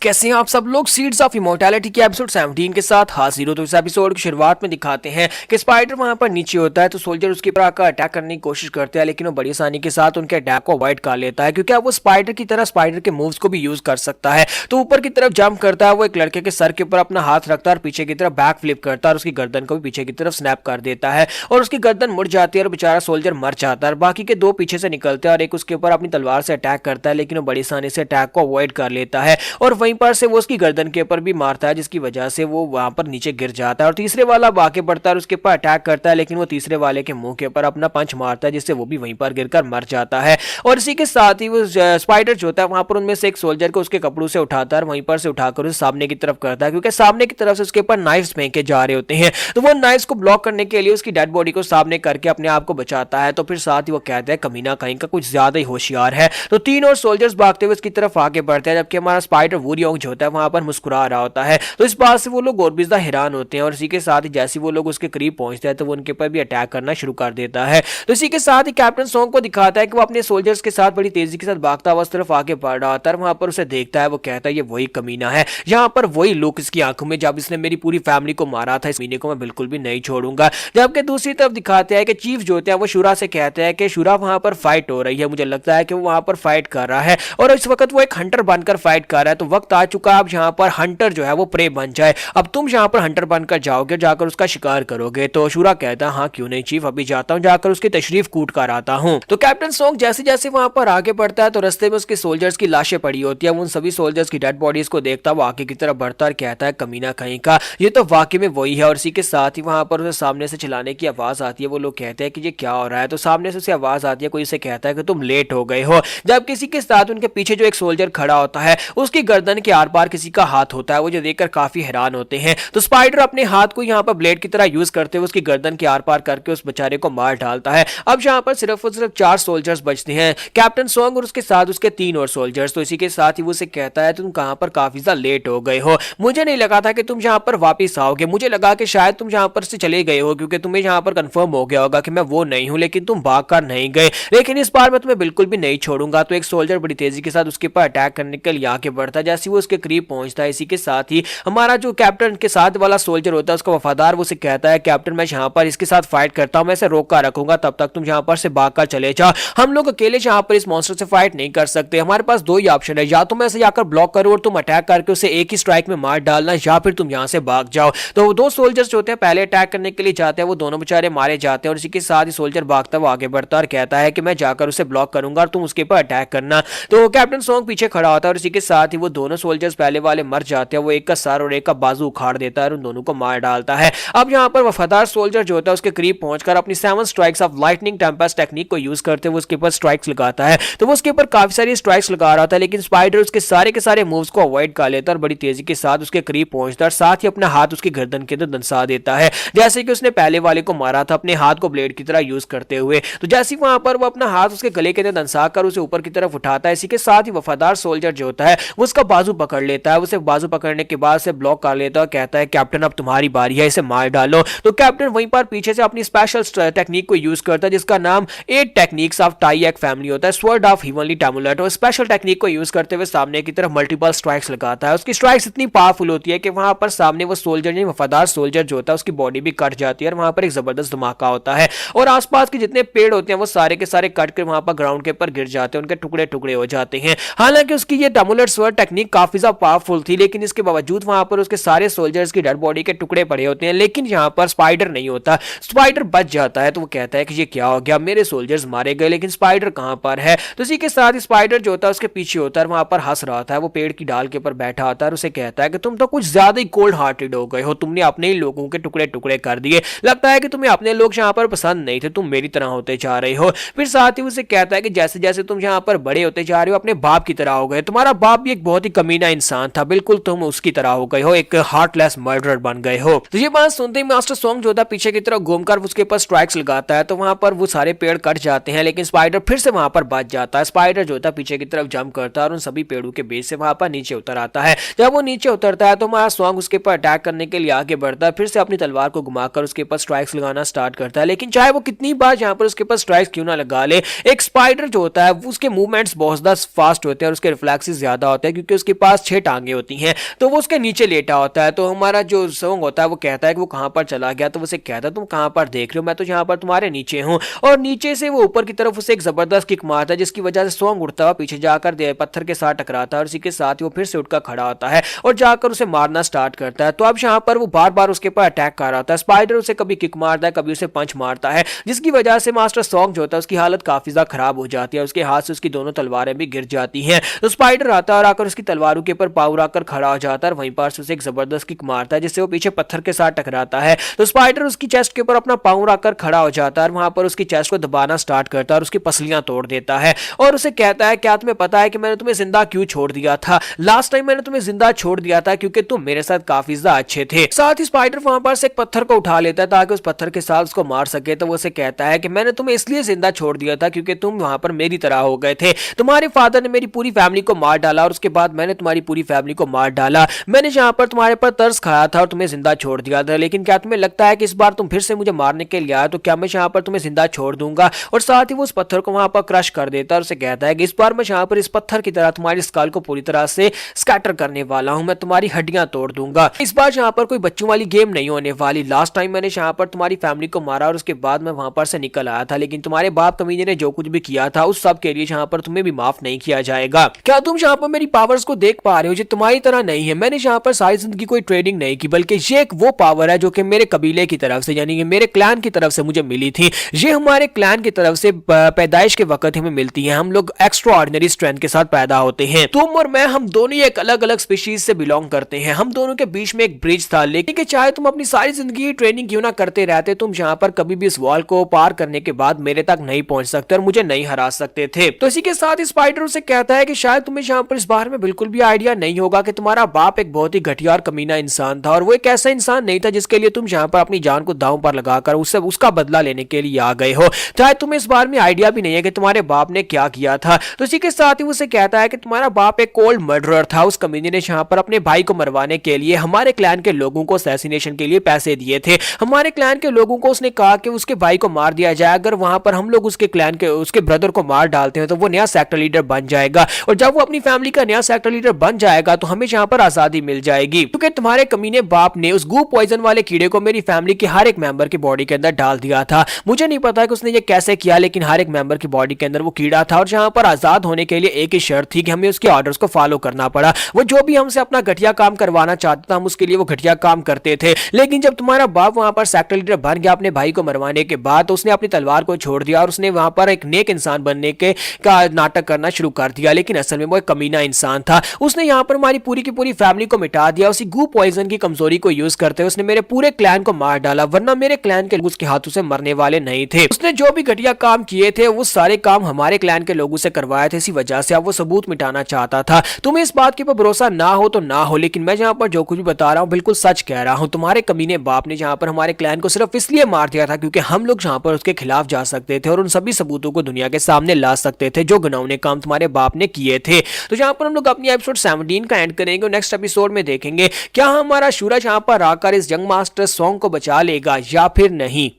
Speaker 1: कैसे हैं आप सब लोग? सीड्स ऑफ इमोर्टैलिटी के एपिसोड 17 के साथ हाजिर हो। तो इस एपिसोड की शुरुआत में दिखाते हैं कि स्पाइडर वहां पर नीचे होता है तो सोल्जर उसके ऊपर आकर अटैक करने की कोशिश करते हैं, लेकिन वो बड़ी आसानी के साथ उनके अटैक को अवॉइड कर लेता है, क्योंकि अब वो स्पाइडर की तरह स्पाइडर के मूव्स को भी यूज कर सकता है। तो ऊपर की तरफ जंप करता है, वो एक लड़के के सर के ऊपर अपना हाथ रखता है और पीछे की तरफ बैक फ्लिप करता है और उसकी गर्दन को भी पीछे की तरफ स्नैप कर देता है और उसकी गर्दन मुड़ जाती है और बेचारा सोल्जर मर जाता है। बाकी के दो पीछे से निकलते हैं और एक उसके ऊपर अपनी तलवार से अटैक करता है, लेकिन वो बड़ी आसानी से अटैक को अवॉइड कर लेता है और वहीं पर से वो उसकी गर्दन के ऊपर भी मारता है, जिसकी वजह से वो वहां पर नीचे गिर जाता है। और तीसरे वाला आगे बढ़ता है और उसके ऊपर अटैक करता है, लेकिन वो तीसरे वाले के मुंह के ऊपर अपना पंच मारता है, जिससे वो भी वहीं पर गिरकर मर जाता है। और इसी के साथ ही वो स्पाइडर जो होता है वहां पर उनमें से एक सोल्जर को उसके कपड़ों से उठाता है, वहीं पर से उठाकर उसे सामने की तरफ करता है, क्योंकि सामने की तरफ से उसके ऊपर नाइफ्स फेंके जा रहे होते हैं। तो वो नाइफ्स को ब्लॉक करने के लिए उसकी डेड बॉडी को सामने करके अपने आप को बचाता है। तो फिर साथ ही वो कहता है कमीना कहीं का कुछ ज्यादा ही होशियार है। तो तीन और सोल्जर्स भागते हुए उसकी तरफ आगे बढ़ते हैं, जबकि हमारा स्पाइडर वूरी लियोंग जो होता है वहां पर मुस्कुरा रहा होता है। तो इस बात से वो लोग और भी ज्यादा हैरान होते हैं और इसी के साथ ही जैसे वो लोग उसके करीब पहुंचते हैं तो वो उनके ऊपर भी अटैक करना शुरू कर देता है। तो इसी के साथ ही कैप्टन सॉन्ग को दिखाता है कि वो अपने सोल्जर्स के साथ बड़ी तेजी के साथ भागता हुआ उस तरफ आगे बढ़ रहा होता है। वहां पर उसे देखता है, वो कहता है ये वही कमीना है, यहाँ पर वही लुक इसकी आंखों में जब इसने मेरी पूरी फैमिली को मारा था, इस महीने को मैं बिल्कुल भी नहीं छोड़ूंगा। जबकि दूसरी तरफ दिखाते हैं कि चीफ जो होते हैं वो शुरा से कहते हैं कि शुरा वहां पर फाइट हो रही है, मुझे लगता है कि वो वहां पर फाइट कर रहा है और इस वक्त वो एक हंटर बनकर फाइट कर रहा है। तो वक्त आ चुका है अब यहाँ पर हंटर जो है वो प्रे बन जाए, अब तुम यहाँ पर हंटर बनकर जाओगे, जाकर उसका शिकार करोगे। तो शुरा कहता है हाँ क्यों नहीं चीफ, अभी जाता हूँ, जाकर उसकी तशरीफ कूट कर आता हूँ। तो कैप्टन सॉन्ग जैसे जैसे वहां पर आगे बढ़ता है तो रास्ते में उसके सोल्जर्स की लाशें पड़ी होती है। उन सभी सोल्जर्स की डेड बॉडीज को देखता वो आगे की तरफ बढ़ता और कहता है कमीना कहीं का, ये तो वाकई में वही है। और इसी के साथ ही वहां पर उसे सामने से चिल्लाने की आवाज आती है। वो लोग कहते हैं कि ये क्या हो रहा है, तो सामने से उसे आवाज आती है, कोई उसे कहता है कि तुम लेट हो गए हो। जब किसी के साथ उनके पीछे जो एक सोल्जर खड़ा होता है उसकी गर्दन के आर पार किसी का हाथ होता है। वो जो देखकर काफी हैरान होते हैं। तो स्पाइडर अपने हाथ को यहाँ पर ब्लेड की तरह यूज करते हुए उसकी गर्दन के आर पार करके उस बेचारे को मार डालता है। अब यहाँ पर सिर्फ और सिर्फ 4 सोल्जर्स बचते हैं, कैप्टन सॉन्ग और उसके साथ उसके 3 और सोल्जर्स। तो इसी के साथ ही वो उसे कहता है तुम कहां पर काफी ज्यादा लेट हो गए हो, मुझे नहीं लगा था कि तुम यहाँ पर वापस आओगे, मुझे लगा कि शायद तुम यहाँ पर से चले गए हो क्योंकि तुम्हें यहाँ पर कंफर्म हो गया होगा कि मैं वो नहीं हूं, लेकिन तुम भाग कर नहीं गए, लेकिन इस बार मैं तुम्हें बिल्कुल भी नहीं छोड़ूंगा। तो एक सोल्जर बड़ी तेजी के साथ उसके ऊपर अटैक करने के लिए आगे बढ़ता है। जैसे वो उसके करीब पहुंचता है इसी के साथ ही हमारा जो कैप्टन के साथ वाला सोल्जर होता है उसका वफादार वो उसे कहता है कैप्टन मैं यहाँ पर इसके साथ फाइट करता हूँ, मैं इसे रोक कर रखूंगा, तब तक तुम यहाँ पर से भाग कर चले जाओ, हम लोग अकेले यहाँ पर इस मॉन्स्टर से फाइट नहीं कर सकते, हमारे पास 2 ही ऑप्शन है, या तो मैं इसे जाकर ब्लॉक करूं और तुम अटैक करके उसे एक ही स्ट्राइक में मार डालना, या फिर तुम यहाँ से भाग जाओ। तो वो 2 सोल्जर्स जो होते हैं पहले अटैक करने के लिए जाते हैं, वो दोनों बेचारे मारे जाते हैं और इसी के साथ ही सोल्जर भागता हुआ आगे बढ़ता और कहता है कि मैं जाकर उसे ब्लॉक करूंगा और तुम उसके ऊपर अटैक करना। तो कैप्टन सॉन्ग पीछे खड़ा होता है और इसी के साथ ही वो दोनों सोल्जर्स पहले वाले मर जाते हैं। वो एक का सर और एक का बाजू उखाड़ देता है और उन दोनों को मार डालता है। अब यहाँ पर वफादार सोल्जर जो होता है उसके करीब पहुंचकर अपनी 7 strikes of lightning Tempest technique को यूज करते हुए उसके ऊपर स्ट्राइक्स लगाता है। तो वो उसके ऊपर काफी सारी स्ट्राइक्स लगा रहा था, लेकिन स्पाइडर उसके सारे के सारे मूव्स को अवॉइड कर लेता और बड़ी तेजी के साथ उसके करीब पहुंचता और साथ ही अपना हाथ उसकी गर्दन के अंदर दंसा देता है, जैसे कि उसने पहले वाले को मारा था अपने हाथ को ब्लेड की तरह यूज करते हुए। तो जैसे वहां पर वो अपना हाथ उसके गले के अंदर दंसा कर उसे ऊपर की तरफ उठाता है, इसी के साथ ही वफादार सोल्जर जो होता है वो उसका बाजू पकड़ लेता है। उसे बाजू पकड़ने के बाद से ब्लॉक कर लेता है और कहता है कैप्टन अब तुम्हारी बारी है, इसे मार डालो। तो कैप्टन वहीं पर पीछे से अपनी स्पेशल टेक्निक को यूज करता है जिसका नाम 8 टेक्निक्स ऑफ टाइएक फैमिली होता है, स्वर्ड ऑफ हेवनली टैमुलेट। और स्पेशल टेक्निक को यूज करते हुए सामने की तरफ मल्टीपल स्ट्राइक्स लगाता है। उसकी स्ट्राइक्स इतनी पावरफुल होती है कि वहां पर सामने वो सोल्जर नहीं वफादार सोल्जर जो होता है उसकी बॉडी भी कट जाती है और वहां पर एक जबरदस्त धमाका होता है और आसपास के जितने पेड़ होते हैं वो सारे के सारे कट कर वहां पर ग्राउंड के ऊपर गिर जाते हैं, उनके टुकड़े टुकड़े हो जाते हैं। हालांकि उसकी ये टैमुलेट स्वर्ड टेक्निक काफी ज्यादा पावरफुल थी, लेकिन इसके बावजूद वहां पर उसके सारे सोल्जर्स की डेड बॉडी के टुकड़े पड़े होते हैं, लेकिन यहाँ पर स्पाइडर नहीं होता, स्पाइडर बच जाता है। तो वो कहता है कि ये क्या हो गया, मेरे सोल्जर्स मारे गए लेकिन स्पाइडर कहां पर है। तो इसी के साथ स्पाइडर जो होता है उसके पीछे होता है, वहां पर हंस रहा था, वो पेड़ की डाल के ऊपर बैठा होता है और उसे कहता है कि तुम तो कुछ ज्यादा ही कोल्ड हार्टेड हो गए हो, तुमने अपने ही लोगों के टुकड़े टुकड़े कर दिए, लगता है कि तुम्हें अपने लोग यहाँ पर पसंद नहीं थे, तुम मेरी तरह होते जा रहे हो। फिर साथ ही उसे कहता है कि जैसे जैसे तुम यहाँ पर बड़े होते जा रहे हो अपने बाप की तरह हो गए, तुम्हारा बाप भी एक बहुत ही कमीना इंसान था, बिल्कुल तुम उसकी तरह हो गए हो, एक हार्टलेस मर्डरर बन गए हो। तो ये बात सुनते ही मास्टर सॉन्ग जो होता है पीछे की तरफ घूमकर उसके ऊपर स्ट्राइक्स लगाता है, तो वहां पर वो सारे पेड़ कट जाते हैं, लेकिन स्पाइडर फिर से वहां पर बच जाता है। स्पाइडर जो होता है पीछे की तरफ जंप करता है और उन सभी पेड़ों के बीच से वहां पर नीचे उतर आता है। जब वो नीचे उतरता है तो हमारा सॉन्ग उसके ऊपर अटैक करने के लिए आगे बढ़ता है, फिर से अपनी तलवार को घुमाकर उसके ऊपर स्ट्राइक्स लगाना स्टार्ट करता है, लेकिन चाहे वो कितनी बार यहाँ पर उसके ऊपर स्ट्राइक्स क्यों ना लगा ले, एक स्पाइडर जो होता है उसके मूवमेंट्स बहुत ज्यादा फास्ट होते हैं और उसके रिफ्लेक्सेस ज्यादा होते हैं क्योंकि उसके पास 6 टांगे होती हैं, तो वो उसके नीचे लेटा होता है। तो हमारा जो सॉन्ग होता है वो कहता है कि वो कहां पर चला गया, तो उसे कहता है तुम कहां पर देख रहे हो, मैं तो यहाँ पर तुम्हारे नीचे हूं। और नीचे से वो ऊपर की तरफ उसे एक जबरदस्त किक मारता है जिसकी वजह से सॉन्ग उड़ता हुआ पीछे जाकर पत्थर के साथ टकराता है और इसी के साथ ही वो फिर से उठकर खड़ा होता है और जाकर उसे मारना स्टार्ट करता है। तो अब यहाँ पर वो बार बार उसके ऊपर अटैक कर रहा था, स्पाइडर उसे कभी किक मारता है कभी उसे पंच मारता है, जिसकी वजह से मास्टर सॉन्ग जो होता है उसकी हालत काफी ज्यादा खराब हो जाती है, उसके हाथ से उसकी दोनों तलवारें भी गिर जाती हैं। तो स्पाइडर आता है और आकर उसकी तलवारों के ऊपर पावर आकर खड़ा हो जाता है और वहीं पर उसे एक जबरदस्त किक मारता है जिससे वो पीछे पत्थर के साथ टकराता है। तो स्पाइडर उसकी चेस्ट के ऊपर अपना पावर आकर खड़ा हो जाता है और वहां पर उसकी चेस्ट को दबाना स्टार्ट करता है और उसकी पसलियां तोड़ देता है और उसे कहता है क्या तुम्हें पता है कि मैंने तुम्हें जिंदा क्यों छोड़ दिया था, लास्ट टाइम मैंने तुम्हें जिंदा छोड़ दिया था क्योंकि तुम मेरे साथ काफी ज्यादा अच्छे थे। साथ ही स्पाइडर वहां पर से एक पत्थर को उठा लेता है ताकि उस पत्थर के साथ उसको मार सके। तो वो उसे कहता है कि मैंने तुम्हें इसलिए जिंदा छोड़ दिया था क्योंकि तुम वहां पर मेरी तरह हो गए थे, तुम्हारे फादर ने मेरी पूरी फैमिली को मार डाला और उसके बाद मैंने तुम्हारी पूरी फैमिली को मार डाला, मैंने यहाँ पर तुम्हारे पर तरस खाया था और तुम्हें जिंदा छोड़ दिया था, लेकिन क्या तुम्हें लगता है कि इस बार तुम फिर से मुझे मारने के लिए आए तो क्या मैं यहाँ पर तुम्हें जिंदा छोड़ दूंगा। और साथ ही वो उस पत्थर को वहां पर क्रश कर देता है और उसे कहता है कि इस बार मैं यहाँ पर इस पत्थर की तरह तुम्हारी स्कल को पूरी तरह से स्कैटर करने वाला हूं, मैं तुम्हारी हड्डियां तोड़ दूंगा। इस बार यहाँ पर कोई बच्चों वाली गेम नहीं होने वाली। लास्ट टाइम मैंने यहाँ पर तुम्हारी फैमिली को मारा और उसके बाद मैं वहां पर से निकल आया था, लेकिन तुम्हारे बाप कमीने ने जो कुछ भी किया था उस सब के लिए यहाँ पर तुम्हें भी माफ नहीं किया जाएगा। क्या तुम यहाँ पर मेरी पावर्स को देख पा रहे हो? जो तुम्हारी तरह नहीं है, मैंने यहाँ पर सारी जिंदगी कोई ट्रेडिंग नहीं की, बल्कि ये एक वो पावर है जो कि मेरे कबीले की तरफ से यानी कि मेरे क्लैन की तरफ से मुझे मिली थी। ये हमारे क्लैन की तरफ से पैदाइश के वक्त हमें मिलती है। हम लोग एक्स्ट्रा ऑर्डिनरी स्ट्रेंथ के साथ पैदा होते हैं। तुम और मैं, हम दोनों एक अलग अलग स्पीशीज से बिलोंग करते हैं। हम दोनों के बीच में एक ब्रिज था, लेकिन चाहे तुम अपनी सारी जिंदगी ट्रेनिंग क्यों ना करते रहते, तुम यहाँ पर कभी भी इस वॉल को पार करने के बाद मेरे तक नहीं पहुंच सकते और मुझे नहीं हरा सकते थे। तो इसी के साथ स्पाइडर उसे कहता है कि शायद तुम्हें यहाँ पर इस बारे में बिल्कुल भी आइडिया नहीं होगा कि तुम्हारा बाप एक बहुत ही घटिया और कमीना इंसान था, और वो एक ऐसा इंसान नहीं था जिसके लिए तुम यहाँ पर अपनी जान को दांव पर लगाकर उससे उसका बदला लेने के लिए आ गए हो। चाहे तुम्हें इस बारे में आइडिया भी नहीं है कि तुम्हारे बाप ने क्या किया था। तो इसी के साथ ही उसे कहता है कि तुम्हारा बाप एक कोल्ड मर्डरर था। उस कमीने ने यहाँ पर अपने भाई को मरवाने के लिए हमारे क्लैन के लोगों को असैसिनेशन के लिए पैसे दिए थे। हमारे क्लैन के लोगों को उसने कहा कि उसके भाई को मार दिया जाए, अगर वहां पर हम लोग उसके क्लैन के उसके ब्रदर को मार डालते हैं तो वो नया सेक्टर लीडर बन जाएगा, और जब वो अपनी फैमिली का नया सेक्टर लीडर बन जाएगा तो हमें यहाँ पर आजादी मिल जाएगी। क्योंकि तुम्हारे कमीने बाप ने उस गू पॉइजन वाले कीड़े को मेरी फैमिली के हर एक मेंबर की बॉडी के अंदर डाल दिया था। मुझे नहीं पता कि उसने ये कैसे किया, लेकिन हर एक मेंबर की बॉडी के अंदर वो कीड़ा था, और यहाँ पर आजाद होने के लिए एक ही शर्त थी कि हमें उसके ऑर्डर्स को फॉलो करना पड़ा। वो जो भी हमसे अपना घटिया काम करवाना चाहता था हम उसके लिए वो घटिया काम करते थे। लेकिन जब तुम्हारा बाप वहां पर सेक्टर लीडर बन गया अपने भाई को मरवाने के बाद, तो उसने अपनी तलवार को छोड़ दिया और उसने वहां पर एक नेक इंसान बनने के का नाटक करना शुरू कर दिया, लेकिन असल में वो एक कमीना इंसान था। उसने यहाँ पर हमारी पूरी की पूरी फैमिली को मिटा दिया। उसी गू पॉइजन की कमजोरी को यूज करते हुए उसने मेरे पूरे क्लैन को मार डाला, वरना मेरे क्लैन के लोग उसके हाथों से मरने वाले नहीं थे। उसने जो भी घटिया काम किए थे वो सारे काम हमारे क्लैन के लोगों से करवाए थे, इसी वजह से अब वो सबूत मिटाना चाहता था। तुम्हें इस बात के ऊपर भरोसा ना हो तो ना हो, लेकिन मैं यहाँ पर जो कुछ भी बता रहा हूँ बिल्कुल सच कह रहा हूँ। तुम्हारे कमीने बाप ने यहाँ पर हमारे क्लैन को सिर्फ इसलिए मार दिया था क्योंकि हम लोग यहाँ पर उसके खिलाफ जा सकते थे और उन सभी सबूतों को दुनिया के सामने ला सकते थे जो घिनौने काम तुम्हारे बाप ने किए थे। तो यहाँ पर हम लोग अपनी एपिसोड 17 का एंड करेंगे और नेक्स्ट एपिसोड में देखेंगे क्या हमारा सूरज यहाँ पर आकर इस यंग मास्टर सॉन्ग को बचा लेगा या फिर नहीं।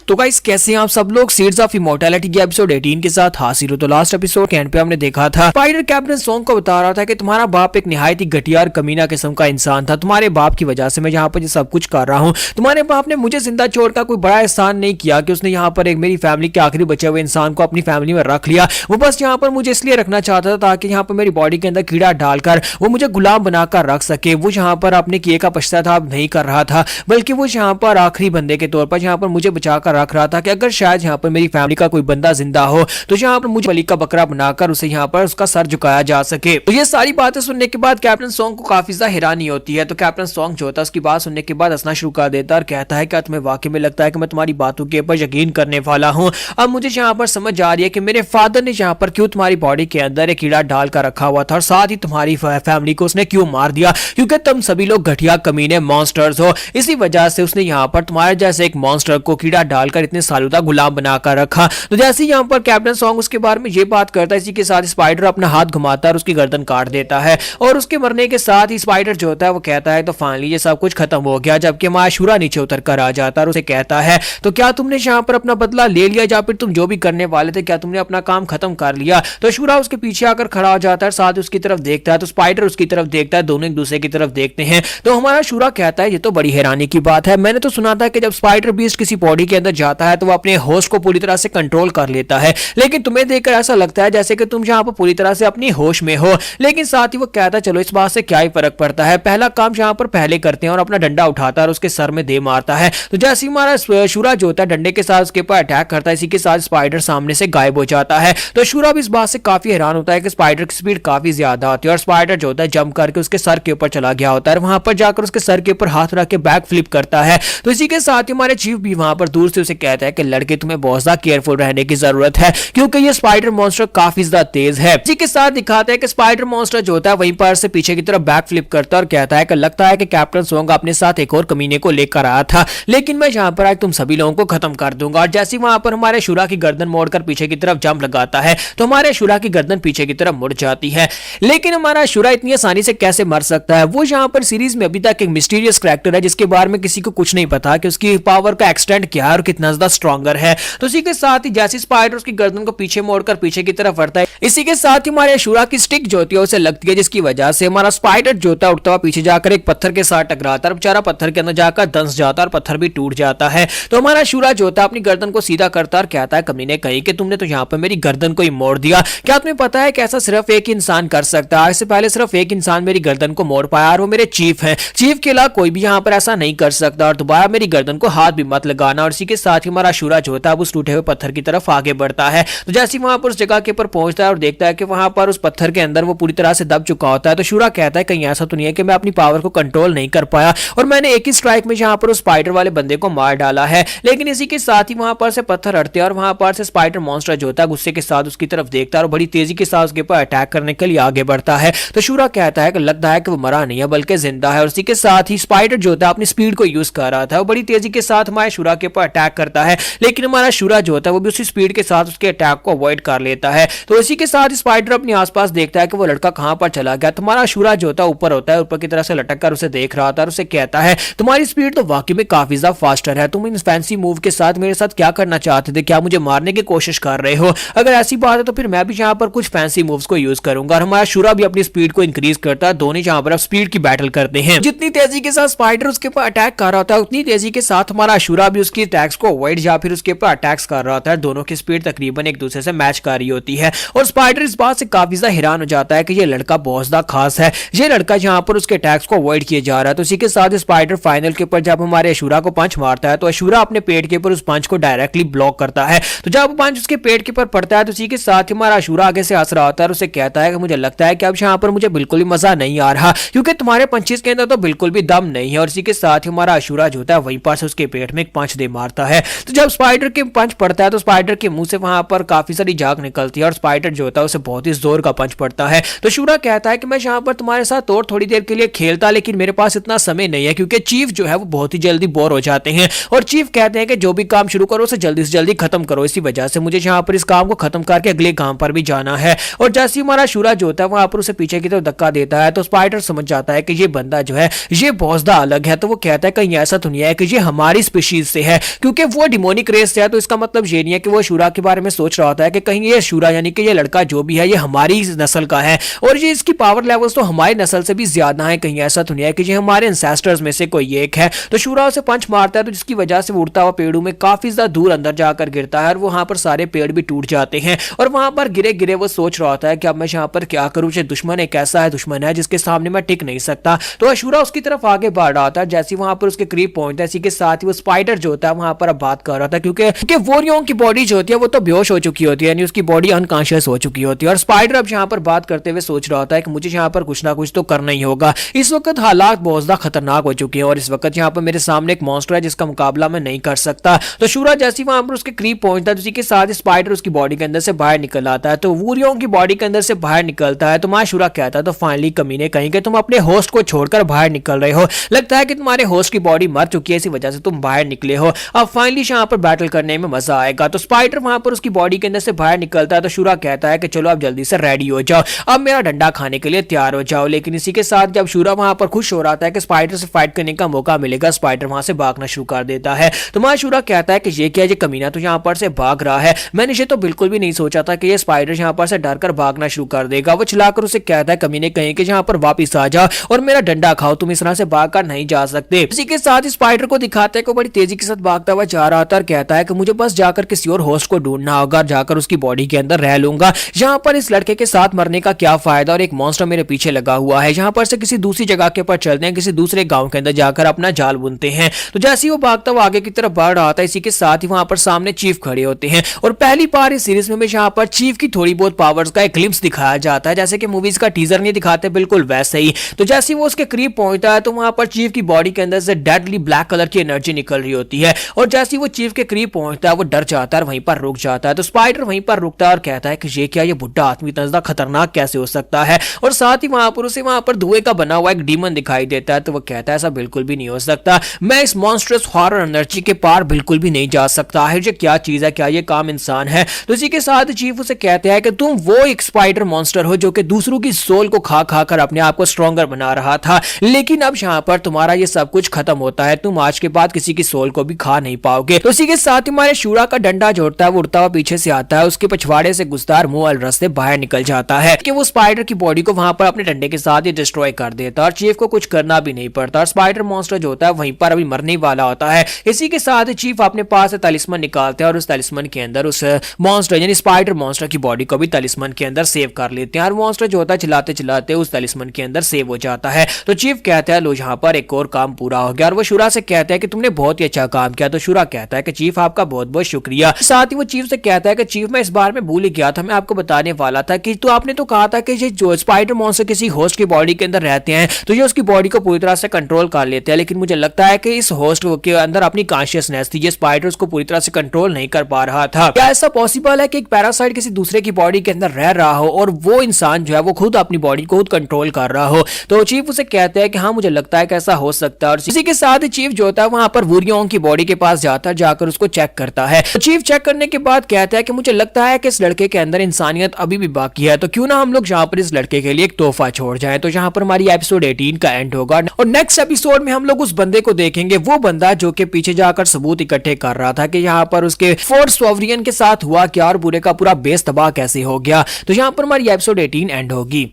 Speaker 1: तो गाइस कैसे हैं आप सब लोग? सीड्स ऑफ इमॉर्टैलिटी के एपिसोड 18 के साथ हाजिर हो। तो लास्ट एपिसोड के एंड पे हमने देखा था स्पाइडर कैप्टन सॉन्ग को बता रहा था कि तुम्हारा बाप एक निहायत ही घटिया और कमीना किस्म का इंसान था। तुम्हारे बाप की वजह से मैं यहाँ पर सब कुछ कर रहा हूँ। तुम्हारे बाप ने मुझे जिंदा छोड़कर कोई बड़ा एहसान नहीं किया कि उसने यहाँ पर एक मेरी फैमिली के आखिरी बचे हुए इंसान को अपनी फैमिली में रख लिया। वो बस यहाँ पर मुझे इसलिए रखना चाहता था ताकि यहाँ पर मेरी बॉडी के अंदर कीड़ा डालकर वो मुझे गुलाम बनाकर रख सके। वो यहाँ पर अपने किए का पश्चाताप नहीं कर रहा था, बल्कि वो यहाँ पर आखिरी बंदे के तौर पर यहाँ पर मुझे बचाकर रख रहा था कि अगर शायद यहाँ पर मेरी फैमिली का कोई बंदा जिंदा हो तो यहाँ पर मुझे बलि का बकरा बनाकर उसे यहाँ पर उसका सर झुकाया जा सके। तो ये सारी बातें सुनने के बाद कैप्टन सॉन्ग को काफी ज्यादा हैरानी होती है। तो कैप्टन सॉन्ग जो होता है उसकी बात सुनने के बाद हंसना शुरू कर देता है और कहता है क्या तुम्हें वाकई में लगता है कि मैं तुम्हारी बातों के ऊपर यकीन करने वाला हूँ? अब मुझे यहाँ पर समझ आ रही है कि मेरे फादर ने यहाँ पर क्यों तुम्हारी बॉडी के अंदर एक कीड़ा डाल कर रखा हुआ था और साथ ही तुम्हारी फैमिली को उसने क्यों मार दिया, क्योंकि तुम सभी लोग घटिया कमीने मॉन्स्टर्स हो। इसी वजह से उसने यहाँ पर तुम्हारे जैसे एक मॉन्स्टर को कीड़ा डालकर इतने सालों तक गुलाम बनाकर रखा। तो जैसे ही यहाँ पर कैप्टन सॉन्ग उसके बारे में ये बात करता है, इसी के साथ स्पाइडर अपना हाथ घुमाता है और उसकी गर्दन काट देता है और उसके मरने के साथ ही स्पाइडर जो होता है वो कहता है तो फाइनली ये सब कुछ खत्म हो गया। जबकि माशूरा नीचे उतर कर आ जाता है और उसे कहता है तो क्या तुमने यहाँ पर अपना बदला ले लिया या फिर तुम जो भी करने वाले थे क्या तुमने अपना काम खत्म कर लिया? तो शूरा उसके पीछे आकर खड़ा हो जाता है, साथ उसकी तरफ देखता है तो स्पाइडर उसकी तरफ देखता है, दोनों एक दूसरे की तरफ देखते हैं। तो हमारा शूरा कहता है ये तो बड़ी हैरानी की बात है, मैंने तो सुना था कि जब स्पाइडर बीस्ट किसी बॉडी के अंदर जाता है तो वो अपने होस्ट को पूरी तरह से कंट्रोल कर लेता है, लेकिन तुम्हें देखकर ऐसा लगता है जैसे कि तुम यहाँ पर पूरी तरह से अपनी होश में हो। लेकिन साथ ही वो कहता है चलो इस बात से क्या ही फर्क पड़ता है, पहला काम यहाँ पर पहले करते हैं और अपना डंडा उठाता है और उसके सर में दे मारता है। तो जैसे ही हमारा शूरा जो होता है डंडे के साथ उसके ऊपर अटैक करता है, इसी के साथ स्पाइडर सामने से गायब हो जाता है। तो शूरा भी इस बात से काफी हैरान होता है कि स्पाइडर की स्पीड काफी ज्यादा होती है और स्पाइडर जो होता है जंप करके उसके सर के ऊपर चला गया होता है, वहां पर जाकर उसके सर के ऊपर हाथ रख के बैक फ्लिप करता है। तो इसी के साथ ही हमारे चीफ भी वहां पर दूर दूर से उसे कहता है कि लड़के तुम्हें बहुत ज्यादा केयरफुल रहने की जरूरत है क्योंकि ये स्पाइडर मॉन्स्टर काफी ज्यादा तेज है। इसी के साथ दिखाता है कि स्पाइडर मॉन्स्टर जो होता है वहीं पर से पीछे की तरफ बैक फ्लिप करता है और कहता है कि लगता है कि कैप्टन सोंग अपने साथ एक और कमीने को लेकर आया था, लेकिन मैं यहाँ पर आज तुम सभी लोगों को खत्म कर दूंगा। और जैसे वहां पर हमारे शुरा की गर्दन मोड़कर पीछे की तरफ जंप लगाता है तो हमारे शुरा की गर्दन पीछे की तरफ मुड़ जाती है। लेकिन हमारा शुरा इतनी आसानी से कैसे मर सकता है? वो यहाँ पर सीरीज में अभी तक एक मिस्टीरियस कैरेक्टर है जिसके बारे में किसी को कुछ नहीं पता कि उसकी पावर का एक्सटेंड क्या है और कितना ज्यादा स्ट्रॉन्गर है। तो इसी के साथ ही जैसे स्पाइडर उसकी गर्दन को पीछे मोड़कर पीछे की तरफ बढ़ता है, इसी के साथ ही हमारे शुरा की स्टिक जो होती है उसे लगती है, जिसकी वजह से हमारा स्पाइडर जो होता है उठता हुआ पीछे जाकर एक पत्थर के साथ टकराता है। बेचारा पत्थर के अंदर जाकर दंस जाता है और पत्थर भी टूट जाता है। तो हमारा शुरा जो होता है अपनी गर्दन को सीधा करता है और कहता है कमीने कहीं कि तुमने तो यहाँ पर मेरी गर्दन को ही मोड़ दिया। क्या तुम्हें पता है कि ऐसा सिर्फ एक इंसान कर सकता है? इससे पहले सिर्फ एक इंसान मेरी गर्दन को मोड़ पाया और वो मेरे चीफ है। चीफ के अलावा कोई भी यहाँ पर ऐसा नहीं कर सकता और दोबारा मेरी गर्दन को हाथ भी मत लगाना। और इसी के साथ ही हमारा शुरा जो होता है उस टूटे हुए पत्थर की तरफ आगे बढ़ता है। तो जैसे ही वहां पर उस जगह के ऊपर पहुंचता है और देखता है कि वहां पर उस पत्थर के अंदर वो पूरी तरह से दब चुका होता है, तो शुरा कहता है कहीं ऐसा तो नहीं है कि मैं अपनी पावर को कंट्रोल नहीं कर पाया और मैंने एक ही स्ट्राइक में यहाँ पर उस स्पाइडर वाले बंदे को मार डाला है। लेकिन इसी के साथ ही वहां पर से पत्थर हटते हैं और वहां पर से स्पाइडर मॉन्स्टर जो होता है गुस्से के साथ उसकी तरफ देखता है और बड़ी तेजी के साथ उसके ऊपर अटैक करने के लिए आगे बढ़ता है। तो शुरा कहता है कि लगता है कि वो मरा नहीं है बल्कि जिंदा है। और इसी के साथ ही स्पाइडर जो होता है अपनी स्पीड को यूज कर रहा था, वो बड़ी तेजी के साथ हमारे शुरा के ऊपर अटैक करता है, लेकिन हमारा शुरा जो होता है वो भी उसी स्पीड के साथ उसके अटैक को अवॉइड कर लेता है। तो इसी के साथ स्पाइडर अपने आसपास देखता है कि वो लड़का कहां पर चला गया। तुम्हारा शुरा जो होता है ऊपर होता है, ऊपर की तरफ से लटक कर उसे देख रहा था और उसे कहता है तुम्हारी स्पीड तो वाकई में काफी ज्यादा फास्टर है, तुम इन फैंसी मूव के साथ मेरे साथ क्या करना चाहते थे? क्या मुझे मारने की कोशिश कर रहे हो? अगर ऐसी बात है तो फिर मैं भी यहाँ पर कुछ फैंसी मूव्स को यूज करूंगा। और हमारा शुरा भी अपनी स्पीड को इंक्रीज करता है, दोनों यहाँ पर स्पीड की बैटल करते हैं। जितनी तेजी के साथ स्पाइडर उसके ऊपर अटैक कर रहा होता है उतनी तेजी के साथ हमारा शुरा भी उसकी अटैक्स को अवॉइड या फिर उसके ऊपर अटैक्स कर रहा होता है। दोनों की स्पीड तकरीबन एक दूसरे से मैच कर रही होती है और स्पाइडर इस बात से काफी ज्यादा हैरान हो जाता है कि ये लड़का बहुत ज्यादा खास है, ये लड़का यहाँ पर उसके अटैक्स को अवॉइड किए जा रहा है। तो इसी के साथ स्पाइडर फाइनल के ऊपर जब हमारे अशूरा को पंच मारता है तो अशूरा अपने पेट के ऊपर उस पंच को डायरेक्टली ब्लॉक करता है। तो जब पंच उसके पेट के ऊपर पड़ता है तो इसी के साथ हमारा अशूरा आगे से हंस रहा होता है और उसे कहता है कि मुझे लगता है कि अब यहाँ पर मुझे बिल्कुल भी मजा नहीं आ रहा क्योंकि तुम्हारे पंचेस के अंदर तो बिल्कुल भी दम नहीं है। और इसी के साथ ही हमारा अशूरा जो होता है वहीं पर से उसके पेट में एक पंच दे मारता है। तो जब स्पाइडर के पंच पड़ता है तो स्पाइडर के मुंह से वहां पर काफी सारी जाग निकलती है और स्पाइडर जो होता है उसे बहुत ही जोर का पंच पड़ता है। तो शूरा कहता है कि मैं यहाँ पर तुम्हारे साथ और थोड़ी देर के लिए खेलता, लेकिन मेरे पास इतना समय नहीं है क्योंकि चीफ जो है वो बहुत ही जल्दी बोर हो जाते हैं और चीफ कहते हैं कि जो भी काम शुरू करो उसे जल्दी से जल्दी खत्म करो, इसी वजह से मुझे यहाँ पर इस काम को खत्म करके अगले काम पर भी जाना है। और जैसे हमारा शूरा जो होता है वहां पर उसे पीछे की तरफ धक्का देता है तो स्पाइडर समझ जाता है कि ये बंदा जो है ये बहुत ज्यादा अलग है। तो वो कहता है कहीं ऐसा तो नहीं है कि ये हमारी स्पीशीज से है, क्योंकि वो डिमोनिक रेस से है। तो इसका मतलब ये नहीं है कि वो शूरा के बारे में सोच रहा होता है कि कहीं ये शूरा यानी कि ये लड़का जो भी है ये हमारी नस्ल का है और ये इसकी पावर लेवल्स तो हमारी नस्ल से भी ज्यादा है, कहीं ऐसा तो नहीं है कि ये हमारे एंसेस्टर्स में से कोई एक है। तो शूरा उसे पंच मारता है तो जिसकी वजह से वो उड़ता हुआ पेड़ों में काफी ज्यादा दूर अंदर जाकर गिरता है और वहां पर सारे पेड़ भी टूट जाते हैं। और वहां पर गिरे गिरे वो सोच रहा होता है कि अब मैं यहाँ पर क्या करूं, ये दुश्मन एक ऐसा है दुश्मन है जिसके सामने मैं टिक नहीं सकता। तो अशूरा उसकी तरफ आगे बढ़ रहा था, जैसे वहां पर उसके करीब पहुंचता है इसी के साथ ही वो स्पाइडर जो होता है वहां पर अब बात कर रहा था क्योंकि वोरियों की बॉडी जो होती है वो तो बेहोश हो चुकी होती है, यानी उसकी बॉडी अनकॉन्शियस हो चुकी होती है और स्पाइडर अब यहाँ पर बात करते हुए सोच रहा होता है कि मुझे यहाँ पर कुछ ना कुछ तो करना ही होगा। इस वक्त हालात बहुत ज्यादा खतरनाक हो चुके हैं और इस वक्त यहाँ पर मेरे सामने एक मॉन्स्टर है जिसका मुकाबला मैं नहीं कर सकता। तो शूरा जैसे वहां पर उसके करीब पहुंचता है उसी के साथ स्पाइडर उसकी बॉडी के अंदर से बाहर निकल आता है। तो वोरियों की बॉडी के अंदर से बाहर निकलता है तो मां शूरा कहता है तो फाइनली कमीने कहीं कि तुम अपने होस्ट को छोड़कर बाहर निकल रहे हो, लगता है कि तुम्हारे होस्ट की बॉडी मर चुकी है इसी वजह से तुम बाहर निकले हो, अब फाइनली यहाँ पर बैटल करने में मजा आएगा। तो स्पाइडर वहां पर उसकी बॉडी के अंदर से बाहर निकलता है तो शूरा कहता है कि चलो अब जल्दी से रेडी हो जाओ, अब मेरा डंडा खाने के लिए तैयार हो जाओ। लेकिन इसी के साथ जब शूरा वहां पर खुश हो रहा था कि स्पाइडर से फाइट करने का मौका मिलेगा, स्पाइडर वहां से भागना शुरू कर देता है। तो मां शूरा कहता है कि ये क्या, ये कमीना तो यहाँ पर से भाग रहा है, मैंने ये तो बिल्कुल भी नहीं सोचा था कि ये स्पाइडर यहाँ पर से डर कर भागना शुरू कर देगा। वो चिल्लाकर उसे कहता है कमीने कहीं कि यहाँ पर वापिस आ जाओ और मेरा डंडा खाओ, तुम इस तरह से भागकर नहीं जा सकते। इसी के साथ स्पाइडर को दिखाते हैं कि बड़ी तेजी के साथ भागता हुआ जा रहा था और कहता है कि मुझे बस जाकर किसी और होस्ट को ढूंढना होगा, जाकर उसकी बॉडी के अंदर रह लूंगा, यहाँ पर इस लड़के के साथ मरने का क्या फायदा और एक मॉन्स्टर मेरे पीछे लगा हुआ है, यहाँ पर से किसी दूसरी जगह के ऊपर चलते हैं, किसी दूसरे गांव के अंदर जाकर अपना जाल बुनते हैं। तो जैसे ही वो भागता हुआ आगे की तरफ बढ़ रहा था इसी के साथ ही वहां पर सामने चीफ खड़े होते हैं और पहली बार इस सीरीज में यहाँ पर चीफ की थोड़ी बहुत पावर्स का एक ग्लिम्स दिखाया जाता है, जैसे कि मूवीज का टीजर नहीं दिखाते बिल्कुल वैसे ही। तो जैसे ही वो उसके करीब पहुंचता है तो वहां पर चीफ की बॉडी के अंदर से डेडली ब्लैक कलर की एनर्जी निकल रही होती है और जैसे ही वो चीफ के करीब पहुंचता है वो डर जाता है और वहीं पर रुक जाता है। तो स्पाइडर वहीं पर रुकता है और कहता है कि ये क्या, ये बुढ़ा आदमी इतना ज्यादा खतरनाक कैसे हो सकता है। और साथ ही वहां पर उसे वहां पर धुएं का बना हुआ एक डीमन दिखाई देता है। तो वो कहता है ऐसा बिल्कुल भी नहीं हो सकता, मैं इस मॉन्स्टरस हॉरर एनर्जी के पार बिल्कुल भी नहीं जा सकता है। ये क्या चीज है, क्या ये काम इंसान है। तो इसी के साथ चीफ उसे कहते हैं कि तुम वो एक स्पाइडर मॉन्स्टर हो जो कि दूसरों की सोल को खा खा कर अपने आप को स्ट्रॉन्गर बना रहा था, लेकिन अब यहाँ पर तुम्हारा ये सब कुछ खत्म होता है, तुम आज के बाद किसी की सोल को भी खा नहीं पाओगे। तो इसी के साथ ही हमारे शूरा का डंडा जोड़ता है, वो उड़ता हुआ पीछे से आता है, उसके पछवाड़े से गुस्तार मुंह वाले रास्ते बाहर निकल जाता है कि वो स्पाइडर की बॉडी को वहां पर अपने डंडे के साथ ही डिस्ट्रॉय कर देता है और चीफ को कुछ करना भी नहीं पड़ता और स्पाइडर मॉन्स्टर जो होता है वहीं पर अभी मरने वाला होता है। इसी के साथ चीफ अपने पास तलिस्मन निकालते हैं और उस तलिस्मन के अंदर उस मॉन्स्टर यानी स्पाइडर मॉन्स्टर की बॉडी को भी तलिस्मन के अंदर सेव कर लेते हैं और मॉन्स्टर जो होता है चलाते चलाते उस तलिस्मन के अंदर सेव हो जाता है। तो चीफ कहता है लो यहाँ पर एक और काम पूरा हो गया और वो शुरा से कहता है कि तुमने बहुत ही अच्छा काम किया। तो शुरा कहता है कि चीफ आपका बहुत बहुत शुक्रिया। साथ ही वो चीफ से कहता है कि चीफ मैं इस बार में भूल ही गया था, मैं आपको बताने वाला था कि तो आपने तो कहा था कि ये जो स्पाइडर मॉन्स्टर किसी होस्ट की बॉडी के अंदर रहते हैं तो ये उसकी बॉडी को पूरी तरह से कंट्रोल कर लेते हैं, लेकिन मुझे लगता है कि इस होस्ट के अंदर अपनी कॉन्शियसनेस थी, ये स्पाइडर उसको पूरी तरह से कंट्रोल नहीं कर पा रहा था। क्या ऐसा पॉसिबल है कि एक पैरासाइट किसी दूसरे की बॉडी के अंदर रह रहा हो और वो इंसान जो है वो खुद अपनी बॉडी को खुद कंट्रोल कर रहा हो। तो चीफ उसे कहते हैं कि हाँ मुझे लगता है कि ऐसा हो सकता है और इसी के साथ चीफ जो होता है वहां पर वूरियोंग की बॉडी के पास जाता है, जाकर उसको चेक करता है। तो चीफ चेक करने के बाद कहता है कि मुझे लगता है कि इस लड़के के अंदर इंसानियत अभी भी बाकी है, तो क्यों ना हम लोग यहाँ पर इस लड़के के लिए एक तोहफा छोड़ जाएं। तो यहाँ पर हमारी एपिसोड 18 का एंड होगा और नेक्स्ट एपिसोड में हम लोग उस बंदे को देखेंगे, वो बंदा जो कि पीछे जाकर सबूत इकट्ठे कर रहा था कि यहाँ पर उसके फोर्ट सोवरियन के साथ हुआ क्या और पूरे का पूरा बेस तबाह कैसे हो गया। तो यहाँ पर हमारी एपिसोड 18 एंड होगी।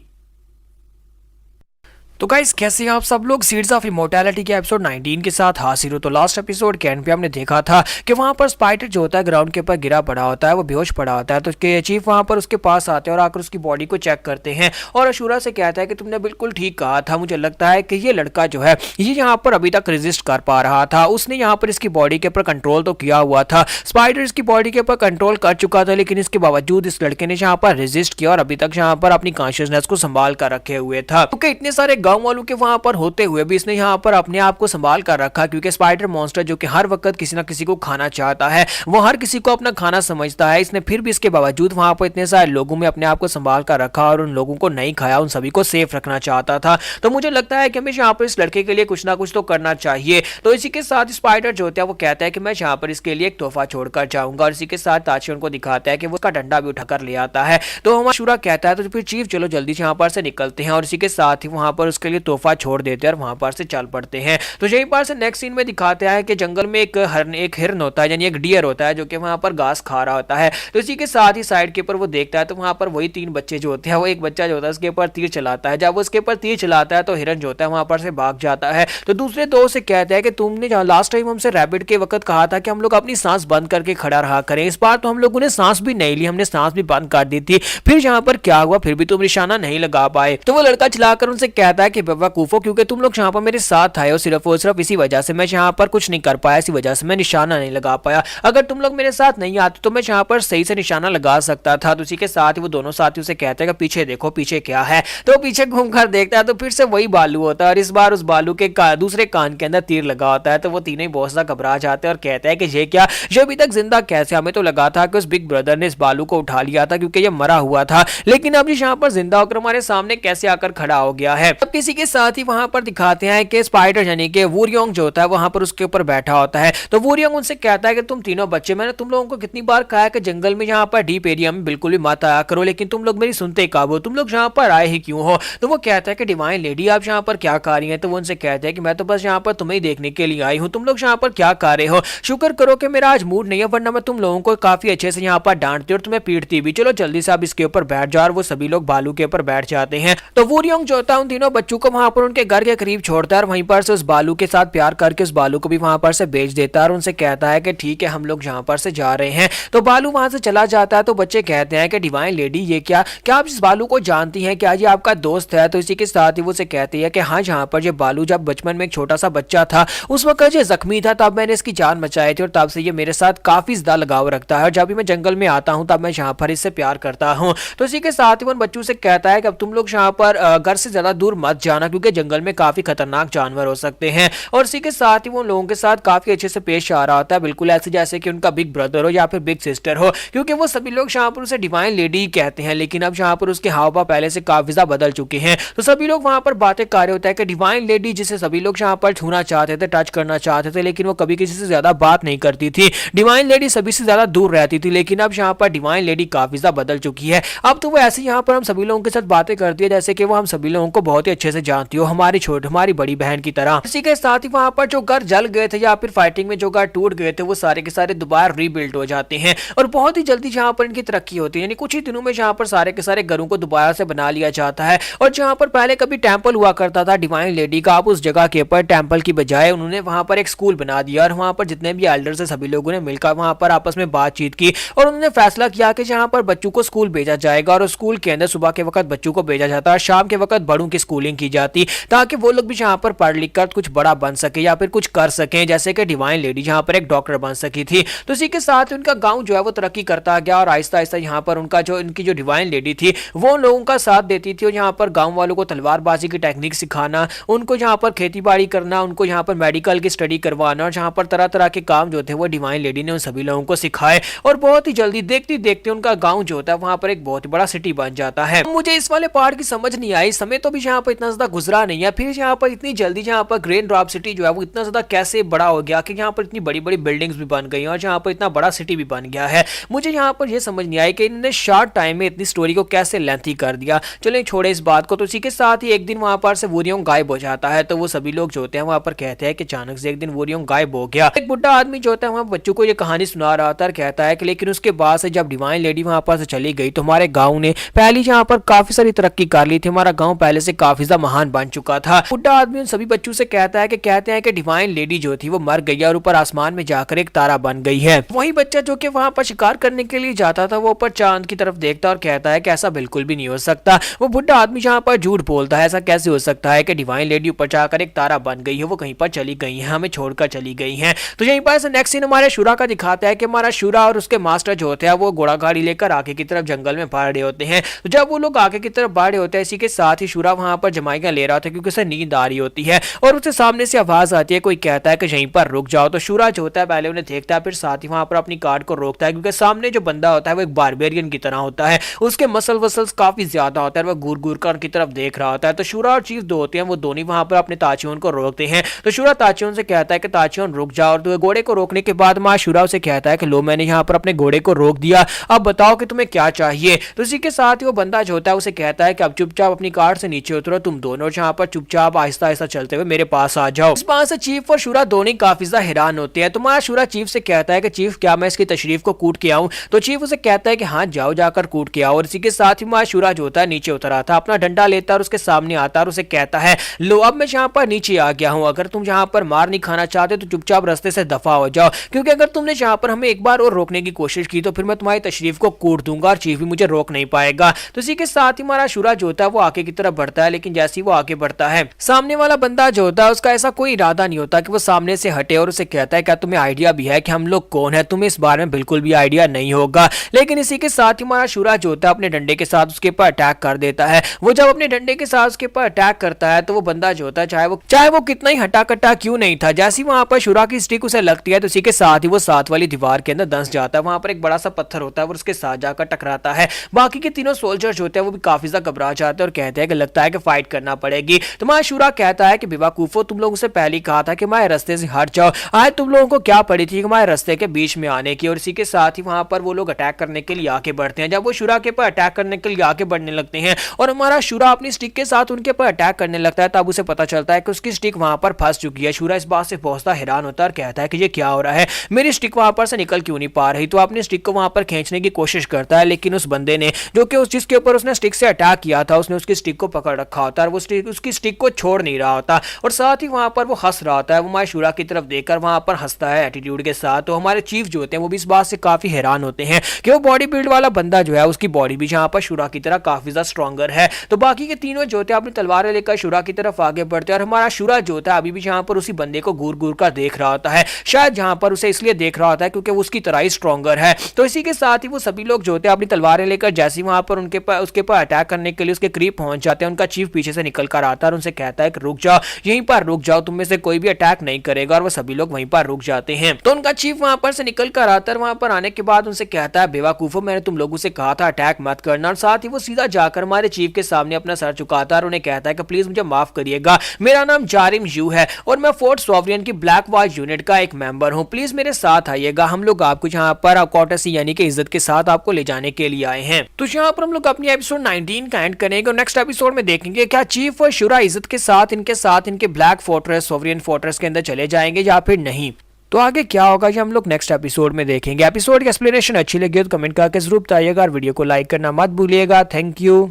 Speaker 1: तो गाइस कैसे हैं आप सब लोग। सीड्स ऑफ इमोर्टैलिटी के एपिसोड 19 के साथ हाजिर हो। तो लास्ट एपिसोड के एंड पे हमने देखा था कि वहां पर स्पाइडर जो होता है ग्राउंड के ऊपर गिरा पड़ा होता है, वो बेहोश पड़ा होता है। तो उसके चीफ वहां पर उसके पास आते हैं और आकर उसकी बॉडी को चेक करते हैं और अशूरा से कहता है कि तुमने बिल्कुल ठीक कहा था, मुझे लगता है कि ये लड़का जो है ये यहाँ पर अभी तक रेजिस्ट कर पा रहा था, उसने यहाँ पर इसकी बॉडी के ऊपर कंट्रोल तो किया हुआ था, स्पाइडर इसकी बॉडी के ऊपर कंट्रोल कर चुका था, लेकिन इसके बावजूद इस लड़के ने यहाँ पर रेजिस्ट किया और अभी तक यहाँ पर अपनी कॉन्शियसनेस को संभाल कर रखे हुए था। क्योंकि इतने सारे गाँव वालों के वहां पर होते हुए भी इसने यहाँ पर अपने आप को संभाल कर रखा, क्योंकि स्पाइडर मॉन्स्टर जो कि हर वक्त किसी ना किसी को खाना चाहता है, वो हर किसी को अपना खाना समझता है, इसने फिर भी इसके बावजूद वहां पर इतने सारे लोगों में अपने आप को संभाल कर रखा और उन लोगों को नहीं खाया, उन सभी को सेफ रखना चाहता था। तो मुझे लगता है कि हमें यहाँ पर इस लड़के के लिए कुछ ना कुछ तो करना चाहिए। तो इसी के साथ स्पाइडर जो होता है वो कहता है कि मैं यहाँ पर इसके लिए एक तोहफा छोड़कर जाऊंगा और इसी के साथ ताची उनको दिखाता है कि वो उसका डंडा भी उठाकर ले आता है। तो हमारा शुरा कहता है तो फिर चीफ चलो जल्दी से यहाँ पर से निकलते हैं और इसी के साथ ही वहां पर उसके लिए तोहफा छोड़ देते हैं और वहां पर से चल पड़ते हैं। तो यहीं पर से नेक्स्ट सीन में दिखाते हैं कि जंगल में एक हिरन होता है यानी एक डियर होता है जो कि वहां पर घास खा रहा होता है। तो इसी के साथ ही साइड के ऊपर वो देखता है तो वहां पर वही 3 बच्चे जो होते हैं, वो एक बच्चा जो होता है उसके ऊपर तीर चलाता है। जब वो उसके ऊपर तीर चलाता है तो हिरन जो होता है वहां पर से भाग जाता है। तो दूसरे दो से कहता है कि तुमने लास्ट टाइम हमसे रैबिट के वक्त कहा था कि हम लोग अपनी सांस बंद करके खड़ा रहा करें, इस बार तो हम लोगों ने सांस भी नहीं ली, हमने सांस भी बंद कर दी थी, फिर यहाँ पर क्या हुआ, फिर भी तुम निशाना नहीं लगा पाए। तो वो लड़का चलाकर उनसे कहता है कि बेवकूफो, क्योंकि तुम लोग यहाँ पर मेरे साथ आए हो सिर्फ और सिर्फ इसी वजह से मैं यहाँ पर कुछ नहीं कर पाया, इसी वजह से मैं निशाना नहीं लगा पाया। अगर तुम लोग मेरे साथ नहीं आते तो मैं यहाँ पर सही से निशाना लगा सकता था। तो उसी के साथ ही वो दोनों साथियों से कहते हैं कि पीछे देखो पीछे क्या है। तो पीछे घूमकर देखता है तो फिर से वही बालू होता है और इस बार उस बालू के दूसरे कान के अंदर तीर लगा होता है। तो वो तीनों ही बहुत सा घबरा जाते हैं और कहते हैं कि ये क्या, ये अभी तक जिंदा कैसे, हमें तो लगा था कि उस बिग ब्रदर ने इस बालू को उठा लिया था क्योंकि ये मरा हुआ था, लेकिन अब यहाँ पर जिंदा होकर हमारे सामने कैसे आकर खड़ा हो गया है। अब किसी के साथ ही वहां पर दिखाते हैं कि स्पाइडर यानी कि वूरियोंग जो होता है वहां पर उसके ऊपर बैठा होता है। तो वूरियोंग उनसे कहता है कि तुम तीनों बच्चे, मैंने तुम लोगों को कितनी बार कहा है कि जंगल में यहाँ पर डीप एरिया में बिल्कुल भी मत आया करो, लेकिन तुम लोग मेरी सुनते कब हो, तुम लोग यहाँ पर आए ही क्यों हो। तो वो कहता है कि डिवाइन लेडी आप यहाँ पर क्या कर रही हैं। तो वो उनसे कहते हैं कि मैं तो बस यहाँ पर तुम्हें देखने के लिए आई हूँ, तुम लोग यहाँ पर क्या कर रहे हो, शुक्र करो कि मेरा आज मूड नहीं है, वरना मैं तुम लोगों को काफी अच्छे से यहाँ पर डांटती और तुम्हें पीटती भी। चलो जल्दी से आप इसके ऊपर बैठ जाओ। और वो सभी लोग बालू के ऊपर बैठ जाते हैं। तो वूरियोंग जो होता है उन तीनों बच्चों को वहां पर उनके घर के करीब छोड़ता है और वहीं पर से उस बालू के साथ प्यार करके उस बालू को भी वहां पर से बेच देता है और उनसे कहता है कि ठीक है हम लोग यहाँ पर से जा रहे हैं। तो बालू वहां से चला जाता है। तो बच्चे कहते हैं कि डिवाइन लेडी ये क्या आप इस बालू को जानती हैं, क्या ये आपका दोस्त है। तो इसी के साथ ही वो से कहती है कि हाँ यहाँ पर ये बालू जब बचपन में एक छोटा सा बच्चा था उस वक्त ये जख्मी था, तब मैंने इसकी जान बचाई थी और तब से ये मेरे साथ काफी ज्यादा लगाव रखता है और जब भी मैं जंगल में आता हूँ तब मैं यहाँ पर इससे प्यार करता हूँ। तो इसी के साथ ही वो बच्चों से कहता है कि अब तुम लोग यहाँ पर घर से ज्यादा दूर मत मत जाना क्योंकि जंगल में काफी खतरनाक जानवर हो सकते हैं। और इसी के साथ ही वो लोगों के साथ काफी अच्छे से पेश आ रहा होता है, बिल्कुल ऐसे जैसे कि उनका बिग ब्रदर हो या फिर बिग सिस्टर हो, क्योंकि वो सभी लोग शाहपुर उसे डिवाइन लेडी ही कहते हैं। लेकिन अब शाहपुर उसके हाव भाव पहले से काफी ज्यादा बदल चुके हैं, तो सभी लोग वहां पर बातें कर रहे होता है कि डिवाइन लेडी जिसे सभी लोग यहाँ पर छूना चाहते थे, टच करना चाहते थे, लेकिन वो कभी किसी से ज्यादा बात नहीं करती थी। डिवाइन लेडी सभी से ज्यादा दूर रहती थी, लेकिन अब यहाँ पर डिवाइन लेडी काफी ज्यादा बदल चुकी है। अब तो वो ऐसे यहाँ पर हम सभी लोगों के साथ बातें करती है जैसे कि वो हम सभी लोगों को बहुत ही अच्छे से जानती हो, हमारी बड़ी बहन की तरह। इसी के साथ ही वहां पर जो घर जल गए थे या फिर फाइटिंग में जो घर टूट गए थे वो सारे के सारे दोबारा रीबिल्ड हो जाते हैं और बहुत ही जल्दी जहां पर इनकी तरक्की होती है, यानी कुछ ही दिनों में जहां पर सारे के सारे घरों को दोबारा से बना लिया जाता है। और जहां पर पहले कभी टेंपल हुआ करता था डिवाइन लेडी का, अब उस जगह के ऊपर टेंपल की बजाय उन्होंने वहां पर एक स्कूल बना दिया और वहां पर जितने भी एल्डर्स हैं सभी लोगों ने मिलकर वहां पर आपस में बातचीत की और उन्होंने फैसला किया कि जहां पर बच्चों को स्कूल भेजा जाएगा और स्कूल के अंदर सुबह के वक्त बच्चों को भेजा जाता है, शाम के वक्त बड़ों की स्कूलिंग की जाती, ताकि वो लोग भी जहां पर पढ़ लिख कर कुछ बड़ा बन सके या फिर कुछ कर सके, जैसे कि डिवाइन लेडी जहां पर एक डॉक्टर बन सकी थी। तो इसी के साथ उनका गांव जो है वो तरक्की करता गया और आहिस्ता आहिस्ता यहाँ पर इनकी जो डिवाइन लेडी थी वो लोगों का साथ देती थी और यहाँ पर गांव वालों को तलवारबाजी की टेक्निक सिखाना, उनको यहाँ पर खेती बाड़ी करना, उनको यहाँ पर मेडिकल की स्टडी करवाना और जहाँ पर तरह तरह के काम जो थे वो डिवाइन लेडी ने उन सभी लोगों को सिखाए और बहुत ही जल्दी देखते देखते उनका गाँव जो होता है वहां पर एक बहुत बड़ा सिटी बन जाता है। मुझे इस वाले पार्ट की समझ नहीं आई, समय तो भी यहाँ पर इतना ज्यादा गुजरा नहीं है, फिर यहाँ पर इतनी जल्दी यहाँ पर ग्रेन ड्रॉप सिटी जो है वो इतना ज्यादा कैसे बड़ा हो गया कि यहाँ पर इतनी बड़ी बड़ी बिल्डिंग्स भी बन गई और जहाँ पर इतना बड़ा सिटी भी बन गया है। मुझे यहाँ पर यह समझ नहीं आई कि इन्होंने शॉर्ट टाइम में इतनी स्टोरी को कैसे लेंथी कर दिया। चलिए छोड़े इस बात को। तो इसी के साथ ही एक दिन वहां पर से वूरियोंग गायब हो जाता है, तो वो सभी लोग जो होते हैं वहां पर कहते हैं कि अचानक से एक दिन वूरियोंग गायब हो गया। एक बुढ़ा आदमी जो होता है वहां बच्चों को ये कहानी सुना रहा था और कहता है कि लेकिन उसके बाद से जब डिवाइन लेडी वहां पर से चली गई तो हमारे गाँव ने पहले यहाँ पर काफी सारी तरक्की कर ली थी, हमारा गाँव पहले से काफी ज्यादा महान बन चुका था। बुढ़ा आदमी उन सभी बच्चों से कहता है कि डिवाइन लेडी जो थी वो मर गई और ऊपर आसमान में जाकर एक तारा बन गई है। वही बच्चा जो कि वहां पर शिकार करने के लिए जाता था वो ऊपर चांद की तरफ देखता और कहता है कि ऐसा बिल्कुल भी नहीं हो सकता। वो बुढ़ा आदमी जहां पर झूठ बोलता है, ऐसा कैसे हो सकता है कि डिवाइन लेडी ऊपर जाकर एक तारा बन गई है, वो कहीं पर चली गई है, हमें छोड़कर चली गई है। तो यहीं पर से नेक्स्ट सीन हमारे शूरा का दिखाता है कि हमारा शूरा और उसके मास्टर जो होते हैं वो घोड़ा गाड़ी लेकर आगे की तरफ जंगल में बढ़ रहे होते हैं। तो जब वो लोग आगे की तरफ बढ़ रहे होते हैं इसी के साथ ही शूरा वहां पर जमाइयां ले रहा था क्योंकि उसे नींद आ रही होती है और उसके सामने से आवाज आती है, कोई कहता है कि यहीं पर रुक जाओ। तो शूरा जो होता है पहले उन्हें देखता है, फिर साथ ही वहां पर अपनी कार को रोकता है क्योंकि सामने जो बंदा होता है वो एक बारबेरियन की तरह होता है, उसके मसल वसल्स काफी ज्यादा होता है, वह घूर घूर कर उनकी तरफ देख रहा होता है। तो शूरा और चीफ दो होते हैं, वो दोनों वहां पर अपने ताचियों को रोकते हैं। तो शूरा ताचियों से कहता है कि ताचियों रुक जाओ, और तो घोड़े को रोकने के बाद मां शूरा उसे कहता है कि लो मैंने यहाँ पर अपने घोड़े को रोक दिया, अब बताओ कि तुम्हें क्या चाहिए। तो इसी के साथ ही वो बंदा जो होता है उसे कहता है कि अब चुपचाप अपनी कार से नीचे उतरो, तुम दोनों जहाँ पर चुपचाप आहिस्ता आहिस्ता चलते हुए मेरे पास आ जाओ। इस बात से चीफ और शूरा दोनों काफी ज्यादा हैरान होते हैं। तुम्हारा शूरा चीफ से कहता है कि चीफ क्या मैं इसकी तशरीफ को कूट के आऊं। तो चीफ उसे कहता है कि हाँ जाओ जाकर कूट के आओ। और इसी के साथ ही मां शूरा जो होता है नीचे उतर आता है, अपना डंडा लेता है और उसके सामने आता है और उसे कहता है लो अब मैं यहाँ पर नीचे आ गया हूँ, अगर तुम यहाँ पर मार नहीं खाना चाहते तो चुपचाप रास्ते से दफा हो जाओ, क्योंकि अगर तुमने यहाँ पर हमें एक बार और रोकने की कोशिश की तो फिर मैं तुम्हारी तशरीफ को कूट दूंगा और चीफ भी मुझे रोक नहीं पाएगा। तो इसी के साथ ही हमारा शूरा जो होता है वो आगे की तरफ बढ़ता है, लेकिन जैसे ही वो आगे बढ़ता है सामने वाला बंदा जो होता है उसका ऐसा कोई इरादा नहीं होता कि वो सामने से हटे और उसे कहता है क्या तुम्हें आइडिया भी है कि हम लोग कौन है, तुम्हें इस बारे में बिल्कुल भी आइडिया नहीं होगा। लेकिन इसी के साथ ही हमारा शूरा जो होता है अपने डंडे के साथ उसके ऊपर अटैक कर देता है। वो जब अपने डंडे के साथ उसके ऊपर अटैक करता है तो वो बंदा जो होता है चाहे वो कितना ही हटा कटा क्यों नहीं था, जैसे वहां पर शूरा की स्टिक उसे लगती है तो उसी के साथ ही वो साथ वाली दीवार के अंदर दंस जाता है। वहां पर एक बड़ा सा पत्थर होता है और उसके साथ जाकर टकराता है। बाकी के तीनों सोल्जर जो होते हैं वो भी काफी ज्यादा घबरा जाते हैं और कहते हैं कि लगता है कि फाइट करना पड़ेगी। तो हमारा शूरा कहता है कि बेवकूफो तुम लोगों से पहले कहा था कि हमारे रास्ते से हट जाओ, आज तुम लोगों को क्या पड़ी थी हमारे रास्ते के बीच में आने की। और इसी के साथ ही वहां पर वो लोग अटैक करने के लिए आगे बढ़ते हैं। जब वो शूरा के ऊपर अटैक करने के लिए आगे बढ़ने लगते हैं और हमारा शूरा अपनी स्टिक के साथ उनके ऊपर अटैक करने लगता है तब उसे पता चलता है कि उसकी स्टिक वहां पर फंस चुकी है। शूरा इस बात से बहुत हैरान होता है और कहता है कि ये क्या हो रहा है, मेरी स्टिक वहां पर से निकल क्यों नहीं पा रही। तो अपनी स्टिक को वहां पर खींचने की कोशिश करता है, लेकिन उस बंदे ने जो कि उस जिसके ऊपर उसने स्टिक से अटैक किया था उसने उसकी स्टिक को पकड़ रखा होता है और वो उसकी स्टिक को छोड़ नहीं रहा होता और साथ ही वहां पर वो हंस रहा होता है। वो हमारे शूरा की तरफ देखकर वहां पर हंसता है एटीट्यूड के साथ। तो हमारे चीफ जो होते हैं वो भी इस बात से काफी हैरान होते हैं कि वो बॉडी बिल्ड वाला बंदा जो है उसकी बॉडी भी यहाँ पर शूरा की तरह काफी ज्यादा स्ट्रॉन्गर है। तो बाकी के तीनों जो होते हैं अपनी तलवारें लेकर शूरा की तरफ आगे बढ़ते हैं और हमारा शूरा जो होता है अभी भी यहाँ पर उसी बंदे को घूर घूर कर देख रहा होता है। शायद जहां पर उसे इसलिए देख रहा होता है क्योंकि वो उसकी तरह ही स्ट्रॉन्गर है। तो इसी के साथ ही वो सभी लोग जो होते हैं अपनी तलवारें लेकर जैसे ही वहां पर उसके पर अटैक करने के लिए उसके करीब पहुंच जाते हैं, उनका चीफ पीछे पीछे से निकल कर आता है और उनसे कहता है कि रुक जाओ, यहीं पर रुक जाओ, तुम में से कोई भी अटैक नहीं करेगा, और वो सभी लोग वहीं पर रुक जाते हैं। तो उनका चीफ वहां पर से निकल कर आता है, वहां पर आने के बाद उनसे कहता है बेवकूफो, मैंने तुम लोगों से कहा था अटैक मत करना, और साथ ही वो सीधा जाकर हमारे चीफ के सामने अपना सर झुकाता है और उन्हें कहता है कि प्लीज मुझे माफ करिएगा, मेरा नाम जारिम यू है और मैं फोर्ट सॉवरियन की ब्लैक वॉच यूनिट का एक मेंबर हूं, प्लीज मेरे साथ आइएगा, हम लोग आपको यहाँ पर कॉटसी यानी कि इज्जत के साथ आपको ले जाने के लिए आए हैं। तो यहाँ पर हम लोग अपनी एपिसोड 19 का एंड करेंगे और नेक्स्ट एपिसोड में देखेंगे क्या चीफ और शुरा इज्जत के साथ इनके ब्लैक फोर्ट्रेस सॉवरियन फोर्ट्रेस के अंदर चले जाएंगे या फिर नहीं। तो आगे क्या होगा ये हम लोग नेक्स्ट एपिसोड में देखेंगे। एपिसोड की एक्सप्लेनेशन अच्छी लगी तो कमेंट करके जरूर बताइएगा और वीडियो को लाइक करना मत भूलिएगा। Thank you.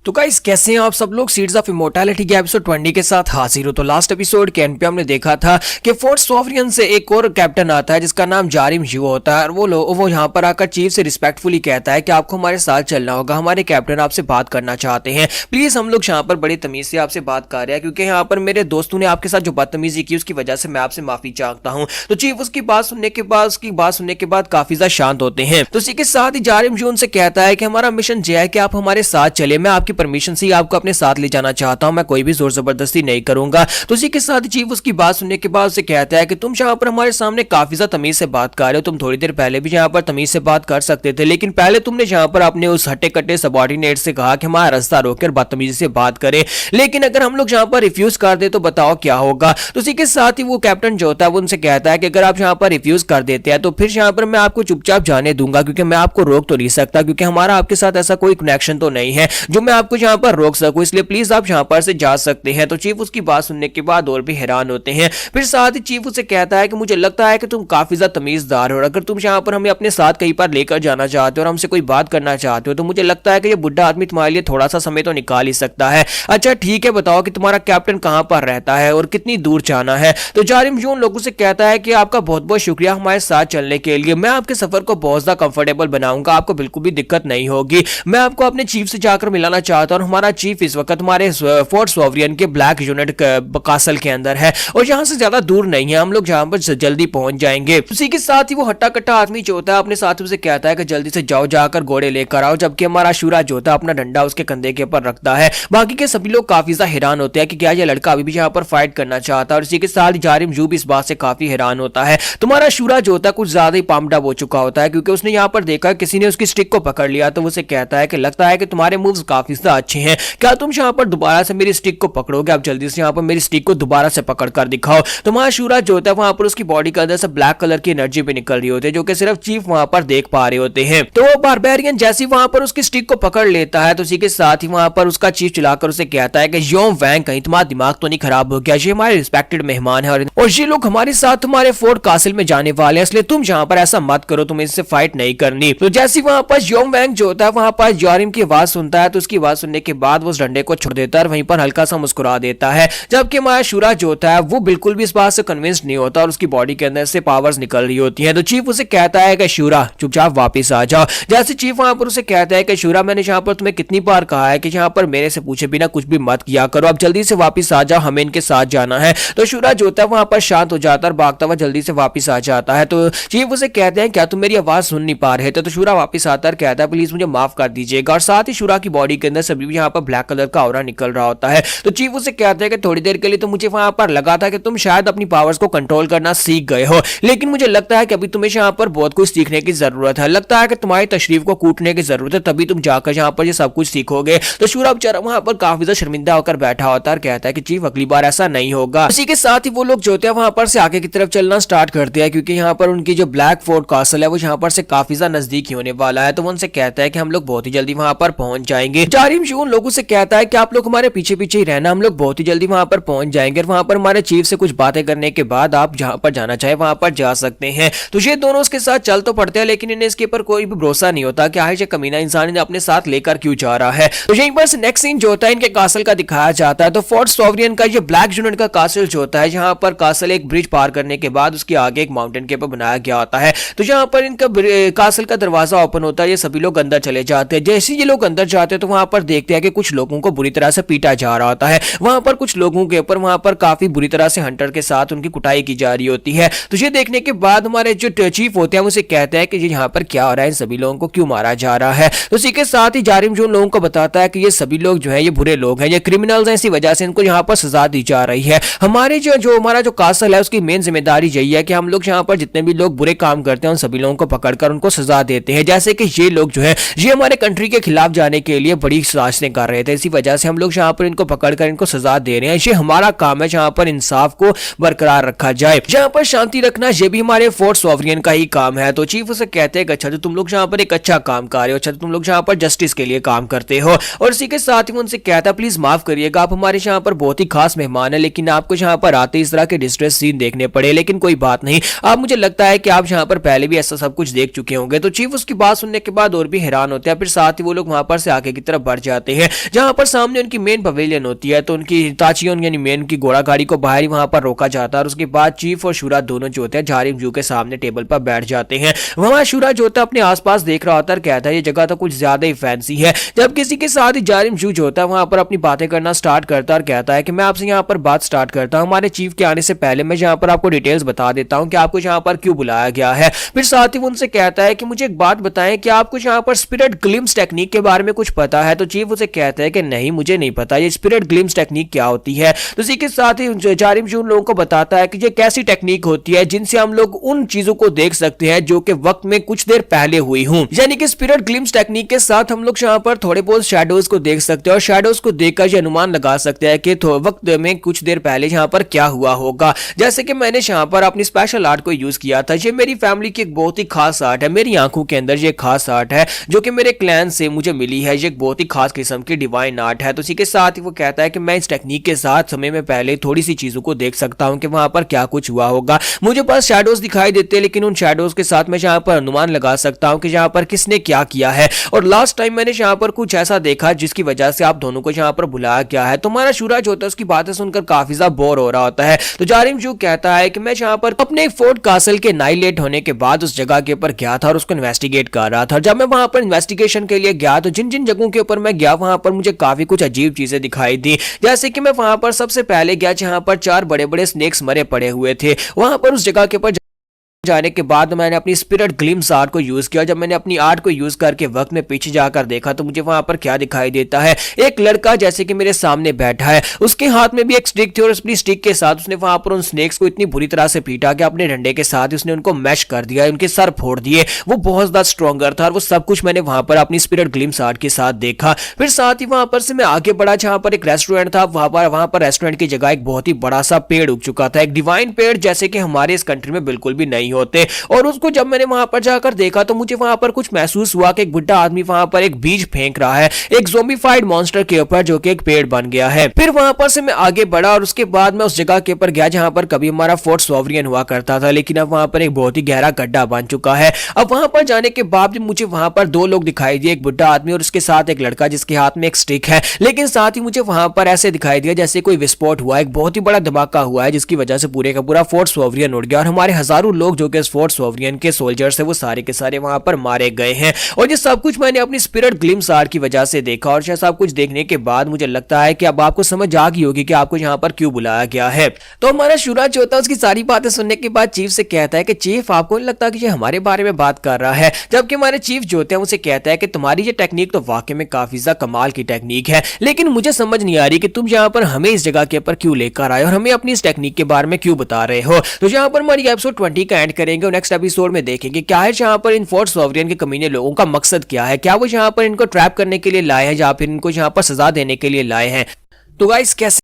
Speaker 1: तो गाइस कैसे हैं आप सब लोग, सीड्स ऑफ इमोर्टैलिटी के एपिसोड 20 के साथ हाजिर हो। तो लास्ट एपिसोड के एंड पे हमने देखा था कि फोर्ट सॉवरियन से एक और कैप्टन आता है जिसका नाम जारिम यू होता है और वो यहाँ पर आकर चीफ से रिस्पेक्टफुली कहता है कि आपको हमारे साथ चलना होगा, हमारे कैप्टन आपसे बात करना चाहते हैं, प्लीज हम लोग यहाँ पर बड़ी तमीज से आपसे बात कर रहे हैं क्योंकि यहाँ पर मेरे दोस्तों ने आपके साथ जो बदतमीजी की उसकी वजह से मैं आपसे माफी चाहता हूँ। तो चीफ उसकी बात सुनने के बाद काफी ज्यादा शांत होते हैं। तो इसी के साथ ही जारिम यू उनसे कहता है कि हमारा मिशन यह है कि आप हमारे साथ चले, मैं आपकी परमिशन से आपको अपने साथ ले जाना चाहता हूं, मैं कोई भी जोर जबरदस्ती नहीं करूंगा। तो इसी के साथ चीफ उसकी बात सुनने के बाद उसे कहता है कि तुम यहाँ पर हमारे सामने काफी ज्यादा तमीज से बात कर रहे हो, तुम थोड़ी देर पहले भी यहाँ पर तमीज से बात कर सकते थे, लेकिन पहले तुमने यहाँ पर अपने उस हट्टे कट्टे सबॉर्डिनेट से कहा कि हमारा रास्ता रोककर बदतमीजी से बात करे, लेकिन अगर हम लोग यहाँ पर रिफ्यूज कर दे तो बताओ क्या होगा। तो इसी के साथ ही वो कैप्टन जो होता है वो उनसे कहता है कि अगर आप यहाँ पर रिफ्यूज कर देते हैं तो फिर यहाँ पर मैं आपको चुपचाप जाने दूंगा क्योंकि मैं आपको रोक तो नहीं सकता, क्योंकि हमारा आपके साथ ऐसा कोई कनेक्शन तो नहीं है जो मैं आपको यहाँ पर रोक सकूं, इसलिए प्लीज आप यहाँ पर से जा सकते हैं। तो चीफ उसकी बात सुनने के बाद और भी हैरान होते हैं। फिर साथ ही चीफ उसे कहता है कि मुझे लगता है कि तुम काफी ज्यादा तमीजदार हो, अगर तुम यहाँ पर हमें अपने साथ कहीं पर लेकर जाना चाहते हो और हमसे कोई बात करना चाहते हो तो मुझे लगता है कि ये बुढ़ा आदमी तुम्हारे लिए थोड़ा सा समय तो निकाल ही सकता है। अच्छा ठीक है, बताओ कि तुम्हारा कैप्टन कहाँ पर रहता है और कितनी दूर जाना है। तो जारिम यू उन लोगों से कहता है कि आपका बहुत बहुत शुक्रिया हमारे साथ चलने के लिए, मैं आपके सफर को बहुत ज्यादा कंफर्टेबल बनाऊंगा, आपको बिल्कुल भी दिक्कत नहीं होगी। मैं आपको अपने चीफ से जाकर मिलाना चाहता हूं और हमारा चीफ इस वक्त हमारे फोर्ट सॉवरियन के ब्लैक यूनिट कासल के अंदर है और यहाँ से ज्यादा दूर नहीं है, हम लोग जहाँ पर जल्दी पहुंच जाएंगे। उसी के साथ ही वो हट्टा कट्टा आदमी जो होता है अपने साथियों से कहता है कि जल्दी से जाओ, जाकर घोड़े लेकर आओ, जबकि हमारा शुरा जो होता है अपना डंडा उसके कंधे के ऊपर रखता है। बाकी के सभी लोग काफी ज्यादा हैरान होते हैं कि क्या ये लड़का अभी भी यहाँ पर फाइट करना चाहता है और इसी के साथ जारिम यू भी इस बात से काफी हैरान होता है। तुम्हारा शुरा जो होता है कुछ ज्यादा ही पामडा हो चुका होता है क्योंकि उसने यहाँ पर देखा किसी ने उसकी स्टिक को पकड़ लिया, तो उसे कहता है कि लगता है कि तुम्हारे मूव्स काफी ज्यादा अच्छे हैं, क्या तुम यहाँ पर दोबारा से मेरी स्टिक को पकड़ोगे, आप जल्दी से यहाँ पर मेरी स्टिक को दोबारा से पकड़ कर दिखाओ। तुम्हारा शुरा जो होता है वहां पर उसकी बॉडी के अंदर से ब्लैक कलर की एनर्जी भी निकल रही होती है जो कि सिर्फ चीफ वहां पर देख पा रहे होते हैं। तो वो बारबेरियन जैसे वहां पर उसकी स्टिक को पकड़ लेता है तो उसी के साथ ही वहां पर उसका चीफ चिल्लाकर उसे कहता है कि योम वैंग कहीं तुम्हारा दिमाग तो नहीं खराब हो गया, ये हमारे रिस्पेक्टेड मेहमान है और ये लोग हमारे साथ तुम्हारे फोर्ट कासिल में जाने वाले हैं, इसलिए तुम यहाँ पर ऐसा मत करो, तुम्हें इससे फाइट नहीं करनी। तो जैसे वहां पर योम वैंग जो होता है वहां पर जारिम की आवाज सुनता है तो उसकी आवाज सुनने के बाद वो उस डंडे को छोड़ देता है और वहीं पर हल्का सा मुस्कुरा देता है, जबकि हमारा शुरा जो होता है वो बिल्कुल भी इस बात से कन्विंस्ड नहीं होता और उसकी बॉडी के अंदर से पावर्स निकल रही होती हैं। तो चीफ उसे कहता है कि शुरा चुपचाप वापस आ जाओ। जैसे चीफ वहां पर उसे कहता है कि शुरा मैंने यहाँ पर तुम्हें कितनी बार कहा है कि यहाँ पर मेरे से पूछे बिना कुछ भी मत किया करो, अब जल्दी से वापस आ जाओ, हमें इनके साथ जाना है। तो शुरा जो होता है वहां पर शांत हो जाता है और भागता हुआ जल्दी से वापस आ जाता है। तो चीफ उसे कहते हैं क्या तुम मेरी आवाज सुन नहीं पा रहे थे। तो शुरा वापस आता है कहता है प्लीज मुझे माफ कर दीजिएगा और साथ ही शुरा की बॉडी के अंदर सभी यहाँ पर ब्लैक कलर का ऑरा निकल रहा होता है। तो चीफ उसे कहते हैं कि थोड़ी देर के लिए तो मुझे वहां पर लगा था कि तुम शायद अपनी पावर्स को कंट्रोल करना सीख गए हो, लेकिन मुझे लगता है कि अभी तुम्हें यहाँ पर बहुत कुछ सीखने की जरूरत है, लगता है कि तुम्हारी तशरीफ को कूटने की जरूरत है, तभी तुम जाकर यहाँ पर ये सब कुछ सीखोगे। तो शुरा बेचारा वहां पर काफी ज्यादा शर्मिंदा होकर बैठा होता है, कहता है कि चीफ अगली बार ऐसा नहीं होगा। इसी के साथ ही वो लोग जो होते हैं वहां पर से आगे की तरफ चलना स्टार्ट करते हैं क्योंकि यहाँ पर उनकी जो ब्लैक फोर्ट कासल है वो यहाँ पर से काफी ज्यादा नजदीक होने वाला है। तो वो उनसे कहता है कि हम लोग बहुत ही जल्दी वहां पर पहुंच जाएंगे। जारिम यू उन लोगों से कहता है कि आप लोग हमारे पीछे पीछे ही रहना, हम लोग बहुत ही जल्दी वहां पर पहुंच जाएंगे और वहां पर हमारे चीफ से कुछ बातें करने के बाद आप जहां पर जाना चाहे वहां पर जा सकते हैं। तो ये दोनों उसके साथ चल तो पड़ते हैं लेकिन इन्हें इसके ऊपर कोई भी भरोसा नहीं होता कि आखिर ये कमीना इंसान इन्हें अपने साथ लेकर क्यों जा रहा है। तो यहीं पर नेक्स्ट सीन जो होता है इनके कासल का दिखाया जाता है। तो फोर्ट सॉवरियन का ये ब्लैक यूनिट का कासल जो होता है यहाँ पर कासल एक ब्रिज पार करने के बाद उसके आगे एक माउंटेन के ऊपर बनाया गया होता है। तो यहाँ पर इनका कासल का दरवाजा ओपन होता है, ये सभी लोग अंदर चले जाते हैं। जैसे ये लोग अंदर जाते हैं तो वहां पर देखते हैं कि कुछ लोगों को बुरी तरह से पीटा जा रहा होता है। वहां पर कुछ लोगों के ऊपर वहां पर काफी बुरी तरह से हंटर के साथ उनकी कुटाई की जा रही होती है। तो ये देखने के बाद हमारे जो चीफ होते हैं उसे कहते हैं कि ये यहाँ पर क्या हो रहा है, इन सभी लोगों को क्यों मारा जा रहा है। तो इसी के साथ ही जारिम जो लोगों को बताता है कि ये सभी लोग जो है ये बुरे लोग हैं, ये क्रिमिनल्स हैं, इसी वजह से इनको यहाँ पर सजा दी जा रही है। हमारे जो हमारा जो कासल है उसकी मेन जिम्मेदारी यही है कि हम लोग यहाँ पर जितने भी लोग बुरे काम करते हैं उन सभी लोगों को पकड़कर उनको सजा देते हैं। जैसे कि ये लोग जो है ये हमारे कंट्री के खिलाफ जाने के लिए बड़ी साजिशें कर रहे थे, इसी वजह से हम लोग यहाँ पर इनको पकड़कर इनको सजा दे रहे हैं। ये हमारा काम है जहाँ पर इंसाफ को बरकरार रखा जाए, जहाँ पर शांति रखना ये भी हमारे फोर्ट सॉवरियन का ही काम है। तो चीफ उसे कहते हैं अच्छा तो तुम लोग यहाँ पर एक अच्छा काम कर रहे हो, अच्छा तो तुम लोग यहाँ पर जस्टिस के लिए काम करते हो। और इसी के साथ ही उनसे कहता है प्लीज माफ करिएगा, आप हमारे यहाँ पर बहुत ही खास मेहमान है, लेकिन आपको यहाँ पर आते इस तरह के डिस्ट्रेस सीन देखने पड़े, लेकिन कोई बात नहीं, आप मुझे लगता है कि आप यहाँ पर पहले भी ऐसा सब कुछ देख चुके होंगे। तो चीफ उसकी बात सुनने के बाद और भी हैरान होते हैं। फिर साथ ही वो लोग वहां पर से आगे की तरफ बढ़ जाते हैं, जहां पर सामने उनकी मेन पवेलियन होती है। तो उनकी ताचियों यानी मेन की घोड़ा गाड़ी को बाहर ही वहां पर रोका जाता है और उसके बाद चीफ और शूरा दोनों जो होते हैं जारिम जू के सामने टेबल पर बैठ जाते हैं। वहां शूरा जो होता है अपने आसपास देख रहा होता है, कहता है ये जगह तो कुछ ज्यादा ही फैंसी है। जब किसी के साथ ही जारिम जू जो होता है वहां पर अपनी बातें करना स्टार्ट करता है और कहता है कि मैं आपसे यहाँ पर बात स्टार्ट करता हूँ। हमारे चीफ के आने से पहले मैं यहाँ पर आपको डिटेल्स बता देता हूँ कि आपको यहाँ पर क्यों बुलाया गया है। फिर साथ ही वो उनसे कहता है कि मुझे एक बात बताएं कि आपको यहाँ पर स्पिरिट ग्लिम्स टेक्निक के बारे में कुछ पता है। तो चीफ उसे कहता है कि नहीं मुझे नहीं पता ये स्पिरिट ग्लिम्स टेक्निक क्या होती है। तो इसी के साथ ही जारिम जू लोगों को बताता है कि ये कैसी टेक्निक होती है जिनसे हम लोग उन चीजों को देख सकते हैं जो कि वक्त में कुछ देर पहले हुई हूं। यानी कि स्पिरिट ग्लिम्स टेक्निक के साथ हम लोग यहाँ पर थोड़े बहुत शैडोज को देख सकते हैं और शैडोज को देखकर ये अनुमान लगा सकते हैं कि वक्त में कुछ देर पहले यहाँ पर क्या हुआ होगा। जैसे कि मैंने यहाँ पर अपनी स्पेशल आर्ट को यूज किया था, ये मेरी फैमिली की एक बहुत ही खास आर्ट है, मेरी आंखों के अंदर ये खास आर्ट है जो कि मेरे क्लैन से मुझे मिली है, ये एक बहुत ही खास किस्म की डिवाइन आर्ट है। तो इसी के साथ ही वो कहता है कि मैं इस टेक्निक के साथ समय में पहले थोड़ी सी चीजों को देख सकता हूं कि वहां पर क्या कुछ हुआ होगा। मुझे पास शैडोज दिखाई देते हैं, लेकिन उन शैडोज के साथ मैं यहाँ पर अनुमान लगा सकता हूं कि यहाँ पर किसने क्या किया है। और लास्ट टाइम मैंने यहाँ पर कुछ ऐसा देखा जिसकी वजह से आप दोनों को यहाँ पर बुलाया गया है। तो हमारा शूरा जो होता है उसकी बातें सुनकर काफी ज्यादा बोर हो रहा होता है। तो जारिम जू कहता है कि मैं यहाँ पर अपने फोर्ट कासल के नाइलेट होने के बाद उस जगह के ऊपर गया था और उसको इन्वेस्टिगेट कर रहा था। जब मैं वहां पर इन्वेस्टिगेशन के लिए गया तो जिन जिन जगहों के ऊपर मैं गया वहां पर मुझे काफी कुछ अजीब चीजें दिखाई दी। जैसे कि मैं वहां पर सबसे पहले गया जहां पर 4 बड़े बड़े स्नेक्स मरे पड़े हुए थे। वहां पर उस जगह के ऊपर जाने के बाद मैंने अपनी स्पिरिट ग्लिम्स आर्ट को यूज किया। जब मैंने अपनी आर्ट को यूज करके वक्त में पीछे जाकर देखा तो मुझे वहां पर क्या दिखाई देता है, एक लड़का जैसे कि मेरे सामने बैठा है, उसके हाथ में भी एक स्टिक थी और अपनी स्टिक के साथ उसने वहां पर उन स्नेक्स को इतनी बुरी तरह से पीटा कि अपने डंडे के साथ उसने उनको मैश कर दिया, उनके सर फोड़ दिए। वो बहुत ज्यादा स्ट्रॉन्गर था और वो सब कुछ मैंने वहां पर अपनी स्पिरिट ग्लिम्स आर्ट के साथ देखा। फिर साथ ही वहां पर से मैं आगे बढ़ा जहां पर एक रेस्टोरेंट था। वहां पर रेस्टोरेंट की जगह एक बहुत ही बड़ा सा पेड़ उग चुका था, एक डिवाइन पेड़ जैसे कि हमारे इस कंट्री में बिल्कुल भी नहीं होते। और उसको जब मैंने वहां पर जाकर देखा तो मुझे वहां पर कुछ महसूस हुआ कि एक बुढ़ा आदमी वहां पर एक बीज फेंक रहा है एक ज़ोंबीफाइड मॉन्स्टर के ऊपर जो कि एक पेड़ बन गया है। फिर वहां पर से मैं आगे बढ़ा और उसके बाद मैं उस जगह के ऊपर गया जहां पर कभी हमारा फोर्ट सॉवरियन हुआ करता था, लेकिन अब वहां पर एक बहुत ही गहरा गड्ढा बन चुका है। अब वहां पर जाने के बाद मुझे वहां पर 2 लोग दिखाई दिए, एक बुढ़ा आदमी और उसके साथ एक लड़का जिसके हाथ में एक स्टिक है। लेकिन साथ ही मुझे वहां पर ऐसे दिखाई दिया जैसे कोई विस्फोट हुआ, एक बहुत ही बड़ा धमाका हुआ है जिसकी वजह से पूरे का पूरा फोर्ट सॉवरियन उड़ गया और हमारे हजारों लोग जो कि इस फोर्ट सॉवरियन के सोल्जर्स है वो सारे के सारे वहां पर मारे गए हैं। और ये सब कुछ मैंने अपनी स्पिरिट ग्लिम्स आर्ट की वजह से देखा और ये सब कुछ देखने के बाद मुझे लगता है कि अब आपको समझ आ गई होगी कि आपको यहाँ पर क्यों बुलाया गया है। तो हमारा शूरा जो होता है उसकी सारी बातें सुनने के बाद चीफ से कहता है कि चीफ आपको नहीं लगता कि ये हमारे बारे में बात कर रहा है, जबकि हमारे चीफ जो होते हैं उसे कहता है कि तुम्हारी ये टेक्निक तो वाकई में काफी ज्यादा कमाल की टेक्निक है, लेकिन मुझे समझ नहीं आ रही कि तुम यहाँ पर हमें इस जगह के ऊपर क्यों लेकर आए और हमें अपनी इस टेक्निक के बारे में क्यों बता रहे हो। तो यहाँ पर हमारी एपिसोड 20 का एंड करेंगे और नेक्स्ट एपिसोड में देखेंगे क्या है यहाँ पर इन फोर्ट सॉवरियन के कमीने लोगों का मकसद क्या है, क्या वो यहाँ पर इनको ट्रैप करने के लिए लाए हैं या फिर इनको यहाँ पर सजा देने के लिए लाए हैं। तो गाइस कैसे